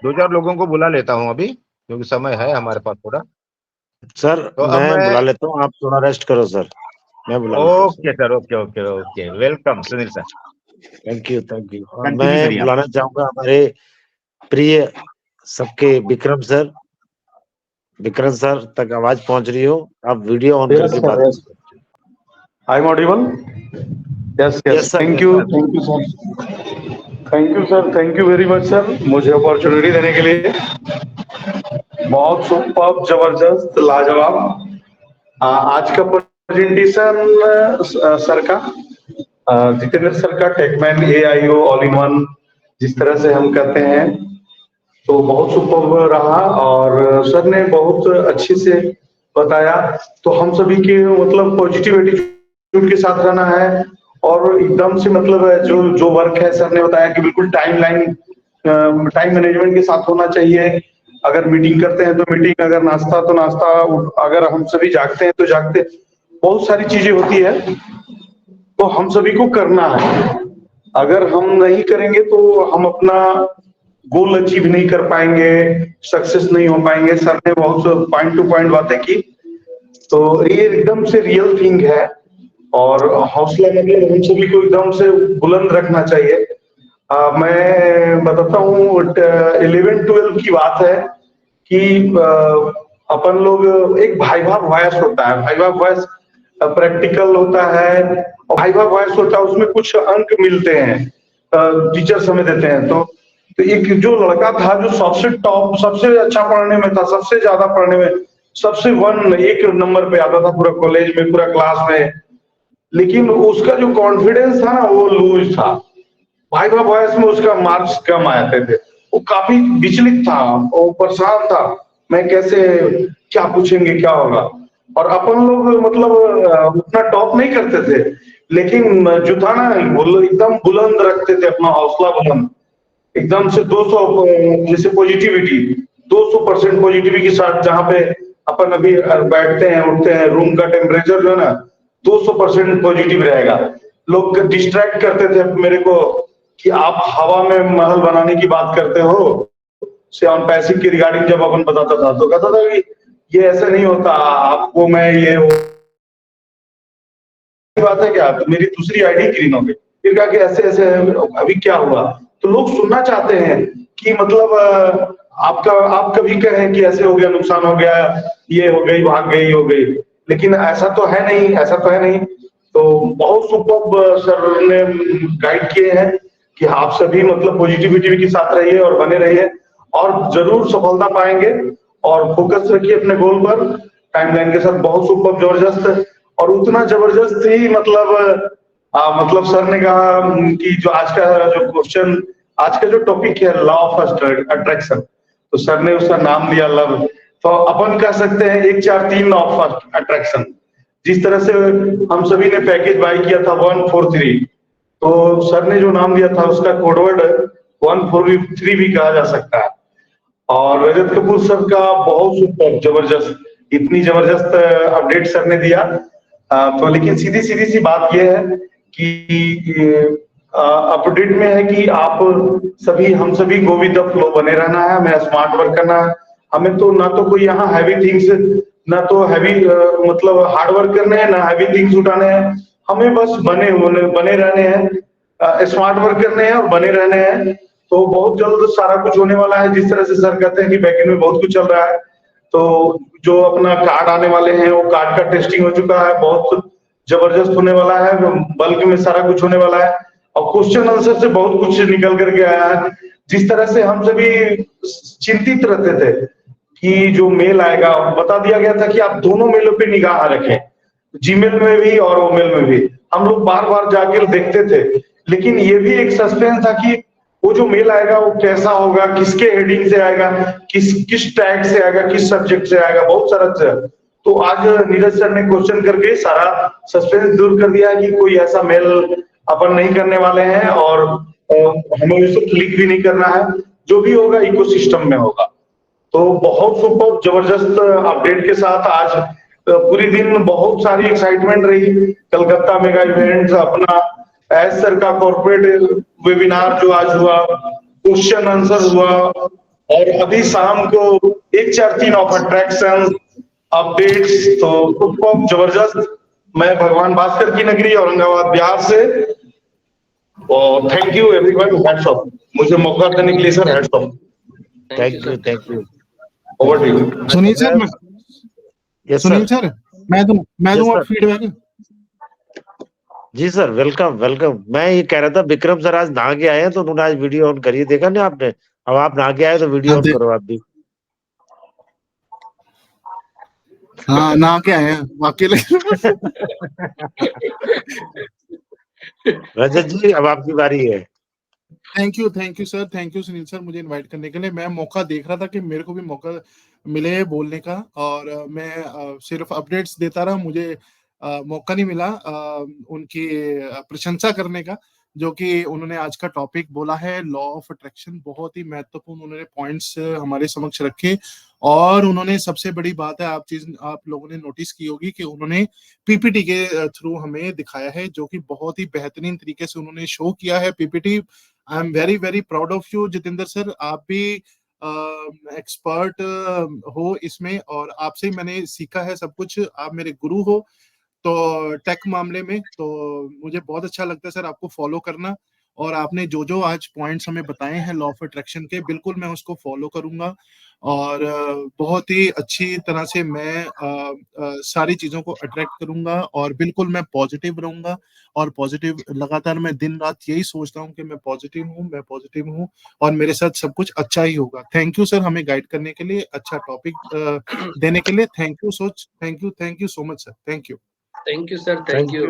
2-4 लोगों को बुला लेता हूँ अभी, क्योंकि समय है हमारे पास थोड़ा। सर तो अब मैं मैं बुला लेता हूँ, आप थोड़ा रेस्ट करो सर, मैं बुला लेता हूँ okay sir, okay okay okay, welcome Sunil sir, thank you thank you. और कंटिन्यू मैं करिए आप। बुलाना चाहूंगा हमारे प्रिय सबके विक्रम सर। विक्रम सर तक आवाज पहुंच रही हो, आप वीडियो ऑन Yes, करके sir. बात Yes. I'm audible. Yes, Yes, yes. sir. Thank Yes, you. sir. Thank you, sir. Thank you, sir. Thank you very much, sir. मुझे अपॉर्चुनिटी देने के लिए बहुत सुपर, जबरदस्त, लाजवाब आज का प्रेजेंटेशन सर का, जितेंद्र सर का Tuckman AIO all in one जिस तरह से हम कहते हैं, तो बहुत सुपर रहा। और सर ने बहुत अच्छे से बताया। तो हम सभी के मतलब पॉजिटिव एटीट्यूड के साथ रहना है और एकदम से मतलब जो वर्क है, सर ने बताया कि बिल्कुल टाइम मैनेजमेंट के साथ होना चाहिए। अगर मीटिंग करते हैं तो मीटिंग, अगर नाश्ता तो नाश्ता, अगर हम सभी जागते हैं तो जागते, बहुत सारी चीजें होती है तो हम सभी को करना है। अगर हम नहीं करेंगे तो हम अपना गोल अचीव नहीं कर पाएंगे, सक्सेस नहीं हो पाएंगे। सर ने बहुत पॉइंट टू पॉइंट बातें की, तो ये एकदम से रियल थिंग है। और हौसला मतलब हम सभी को एकदम से बुलंद रखना चाहिए। मैं बताता हूँ 11-12 की बात है कि अपन लोग एक वाइवा वॉइस होता है, वाइवा वॉइस प्रैक्टिकल होता है और वाइवा वॉइस होता है, उसमें कुछ अंक मिलते हैं, टीचर्स हमें देते हैं। तो एक जो लड़का था जो सबसे टॉप, सबसे अच्छा पढ़ने में था, सबसे ज्यादा पढ़ने में, सबसे 1 नंबर पे आता था पूरा कॉलेज में, पूरा क्लास में, लेकिन उसका जो कॉन्फिडेंस था ना वो लूज था। वाइवा वॉइस में उसका मार्क्स कम आते थे, वो काफी विचलित था, वो परेशान था, मैं कैसे क्या पूछेंगे, क्या होगा। और अपन लोग मतलब उतना टॉप नहीं करते थे, लेकिन जो था ना वो लोग एकदम बुलंद रखते थे, अपना हौसला बुलंद, एकदम से 200 जैसे पॉजिटिविटी, 200% पॉजिटिविटी के साथ, जहाँ पे अपन अभी बैठते हैं उठते हैं, रूम का टेम्परेचर जो है ना 200% पॉजिटिव रहेगा। लोग डिस्ट्रैक्ट करते थे मेरे को कि आप हवा में महल बनाने की बात करते हो, से ऑन पैसिव की रिगार्डिंग जब अपन बताता था तो कहता था कि ये ऐसे नहीं होता, आपको मैं ये बात है क्या, तो मेरी दूसरी आईडी ग्रीन हो गई। फिर कहा कि ऐसे ऐसे अभी क्या हुआ, तो लोग सुनना चाहते हैं कि मतलब आपका आप कभी कहें कि ऐसे हो गया, नुकसान हो गया, ये हो गई, भाग गई, हो गई, लेकिन ऐसा तो है नहीं, ऐसा तो है नहीं। तो बहुत सुपर सर ने गाइड किए हैं कि आप सभी मतलब पॉजिटिविटी के साथ रहिए और बने रहिए और जरूर सफलता पाएंगे, और फोकस रखिए अपने गोल पर, टाइमलाइन के साथ। बहुत सुपर जबरदस्त, और उतना जबरदस्त ही मतलब सर ने कहा कि जो आज का जो क्वेश्चन, आज का जो टॉपिक है लॉ ऑफ अट्रैक्शन, तो सर ने उसका नाम दिया लव। तो अपन कह सकते हैं 1 4 3 लॉ ऑफ अट्रैक्शन। जिस तरह से हम सभी ने पैकेज बाय किया था 143, तो सर ने जो नाम दिया था उसका कोडवर्ड 143 भी कहा जा सकता है। और रजत कपूर सर का बहुत सुपर जबरदस्त, इतनी जबरदस्त अपडेट सर ने दिया। तो लेकिन सीधी सीधी सी बात यह है कि अपडेट में है कि आप सभी, हम सभी गो विद द फ्लो बने रहना है, हमें स्मार्ट वर्क करना है। हमें तो ना तो कोई यहाँ हैवी थिंग्स, ना तो हैवी मतलब हार्ड वर्क करने हैं, ना हैवी थिंग्स उठाने हैं, हमें बस बने रहने हैं, स्मार्ट वर्क करने हैं और बने रहने हैं। तो बहुत जल्द सारा कुछ होने वाला है। जिस तरह से सर कहते हैं कि बैकएंड में बहुत कुछ चल रहा है, तो जो अपना कार्ड आने वाले हैं वो कार्ड का टेस्टिंग हो चुका है, बहुत जबरदस्त होने वाला है, बल्क में सारा कुछ होने वाला है, और क्वेश्चन आंसर से बहुत कुछ निकल करके आया है। जिस तरह से हम सभी चिंतित रहते थे कि जो मेल आएगा, बता दिया गया था कि आप दोनों मेलों पे निगाह रखें, जीमेल में भी और ओमेल में भी। हम लोग बार बार जाकर देखते थे, लेकिन ये भी एक सस्पेंस था कि वो जो मेल आएगा वो कैसा होगा, किसके हेडिंग से आएगा, किस टैग से आएगा, किस सब्जेक्ट से आएगा, बहुत सारा। तो आज नीरज सर ने क्वेश्चन करके सारा सस्पेंस दूर कर दिया कि कोई ऐसा मेल अपन नहीं करने वाले हैं, और हमें उसे क्लिक भी नहीं करना है, जो भी होगा इकोसिस्टम में होगा। तो बहुत सुपर जबरदस्त अपडेट के साथ आज पूरी दिन बहुत सारी एक्साइटमेंट रही। कलकत्ता मेगा इवेंट्स, अपना एस सर का कॉर्पोरेट वेबिनार जो आज हुआ, क्वेश्चन आंसर हुआ, और अभी शाम को 1 4 3 ऑफ अट्रैक्शन अपडेट्स, तो सुपर जबरदस्त। मैं भगवान भास्कर की नगरी औरंगाबाद बिहार से, और thank you everyone, hats off. मुझे मौका देने के लिए sir, hats off. Thank you. Over to you. Sunil sir, yes Sunil sir. Sir, मैं दूंगा सर। फीडबैक। जी सर, वेलकम वेलकम। मैं ये कह रहा था, विक्रम सर आज नहा के आए हैं, तो उन्होंने आज वीडियो ऑन करी, देखा ना आपने? अब आप नहा के आए तो वीडियो ऑन करो आप भी। हाँ, नहा के आए हैं वाकई। रजत जी, अब आपकी बारी है। Thank you sir, thank you Sunil sir, मुझे इनवाइट करने के लिए। मैं मौका देख रहा था कि मेरे को भी मौका मिले बोलने का, और मैं सिर्फ अपडेट्स देता रहा, मुझे मौका नहीं मिला उनकी प्रशंसा करने का, जो कि उन्होंने आज का टॉपिक बोला है लॉ ऑफ अट्रैक्शन। बहुत ही महत्वपूर्ण उन्होंने पॉइंट्स हमारे समक्ष रखे, और उन्होंने सबसे बड़ी बात है, आप लोगों ने नोटिस की होगी कि उन्होंने पीपीटी के थ्रू हमें दिखाया है, जो कि बहुत ही बेहतरीन तरीके से उन्होंने शो किया है PPT. I am very very proud of you Jitendra sir, आप भी एक्सपर्ट हो इसमें, और आपसे ही मैंने सीखा है सब कुछ, आप मेरे गुरु हो तो टेक मामले में। तो मुझे बहुत अच्छा लगता है सर आपको फॉलो करना, और आपने जो जो आज पॉइंट्स हमें बताए हैं लॉ ऑफ अट्रैक्शन के, बिल्कुल मैं उसको फॉलो करूंगा, और बहुत ही अच्छी तरह से मैं सारी चीजों को अट्रैक्ट करूंगा, और बिल्कुल मैं पॉजिटिव रहूंगा, और पॉजिटिव लगातार मैं दिन रात यही सोचता हूँ कि मैं पॉजिटिव हूँ और मेरे साथ सब कुछ अच्छा ही होगा। थैंक यू सर हमें गाइड करने के लिए, अच्छा टॉपिक देने के लिए। Thank you so much sir, thank you. Thank you sir, thank you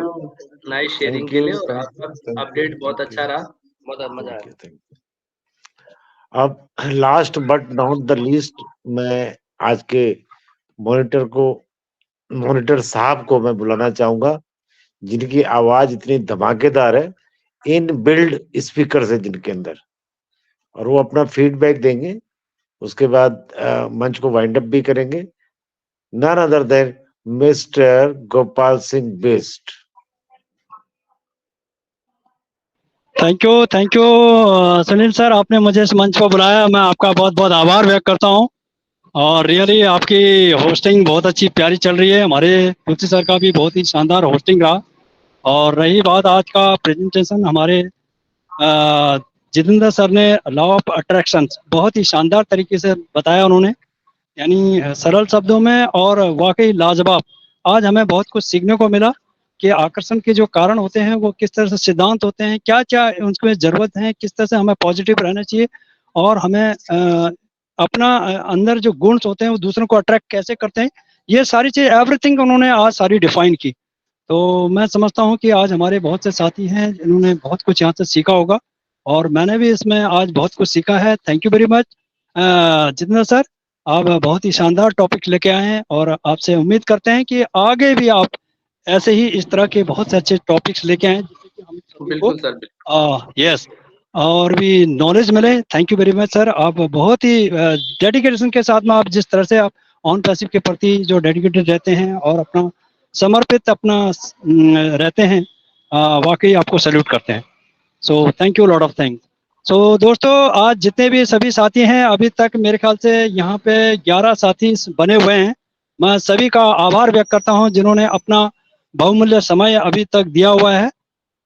nice sharing के लिए, और आपका अपडेट बहुत अच्छा रहा, बहुत मजा आया। अब last but not the least, मैं आज के मॉनिटर साहब को मैं बुलाना चाहूंगा, जिनकी आवाज इतनी धमाकेदार है, इन बिल्ड स्पीकर है जिनके अंदर, और वो अपना फीडबैक देंगे। उसके बाद मंच को वाइंड अप भी करेंगे। None other than mister Gopal Singh best. Thank you Sunil sir, आपने मुझे इस मंच पर बुलाया, मैं आपका बहुत बहुत आभार व्यक्त करता हूं। और रियली आपकी होस्टिंग बहुत अच्छी प्यारी चल रही है। हमारे तुलसी सर का भी बहुत ही शानदार होस्टिंग रहा। और रही बात आज का प्रेजेंटेशन, हमारे जितेंद्र सर ने लॉ ऑफ अट्रैक्शन बहुत ही शानदार तरीके से बताया उन्होंने, यानी सरल शब्दों में, और वाकई लाजवाब। आज हमें बहुत कुछ सीखने को मिला कि आकर्षण के जो कारण होते हैं वो किस तरह से सिद्धांत होते हैं, क्या क्या उनमें जरूरत है, किस तरह से हमें पॉजिटिव रहना चाहिए, और हमें अपना अंदर जो गुण होते हैं वो दूसरों को अट्रैक्ट कैसे करते हैं। ये सारी चीज एवरीथिंग उन्होंने आज सारी डिफाइन की। तो मैं समझता हूँ कि आज हमारे बहुत से साथी हैं जिन्होंने बहुत कुछ यहाँ से सीखा होगा, और मैंने भी इसमें आज बहुत कुछ सीखा है। Thank you very much Jitendra sir, आप बहुत ही शानदार टॉपिक लेके आए हैं, और आपसे उम्मीद करते हैं कि आगे भी आप ऐसे ही इस तरह के बहुत से अच्छे टॉपिक्स लेके आए जिससे कि हम सभी बिल्कुल सर, को यस और भी नॉलेज मिले। Thank you very much sir, आप बहुत ही डेडिकेशन के साथ में, आप जिस तरह से आप ऑन पैसिव के प्रति जो डेडिकेटेड रहते हैं और अपना समर्पित अपना रहते हैं, वाकई आपको सैल्यूट करते हैं। So thank you lot of thanks. So दोस्तों, आज जितने भी सभी साथी हैं, अभी तक मेरे ख्याल से यहाँ पे 11 साथी बने हुए हैं। मैं सभी का आभार व्यक्त करता हूँ जिन्होंने अपना बहुमूल्य समय अभी तक दिया हुआ है।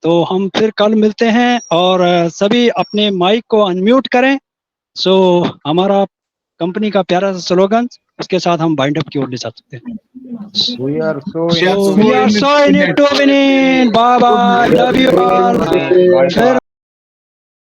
तो हम फिर कल मिलते हैं, और सभी अपने माइक को अनम्यूट करें। सो हमारा कंपनी का प्यारा सा स्लोगन, उसके साथ हम बाइंड अप की ओर ले जा सकते हैं। We are so We are so in it to win it. Bye bye, love you all. फिर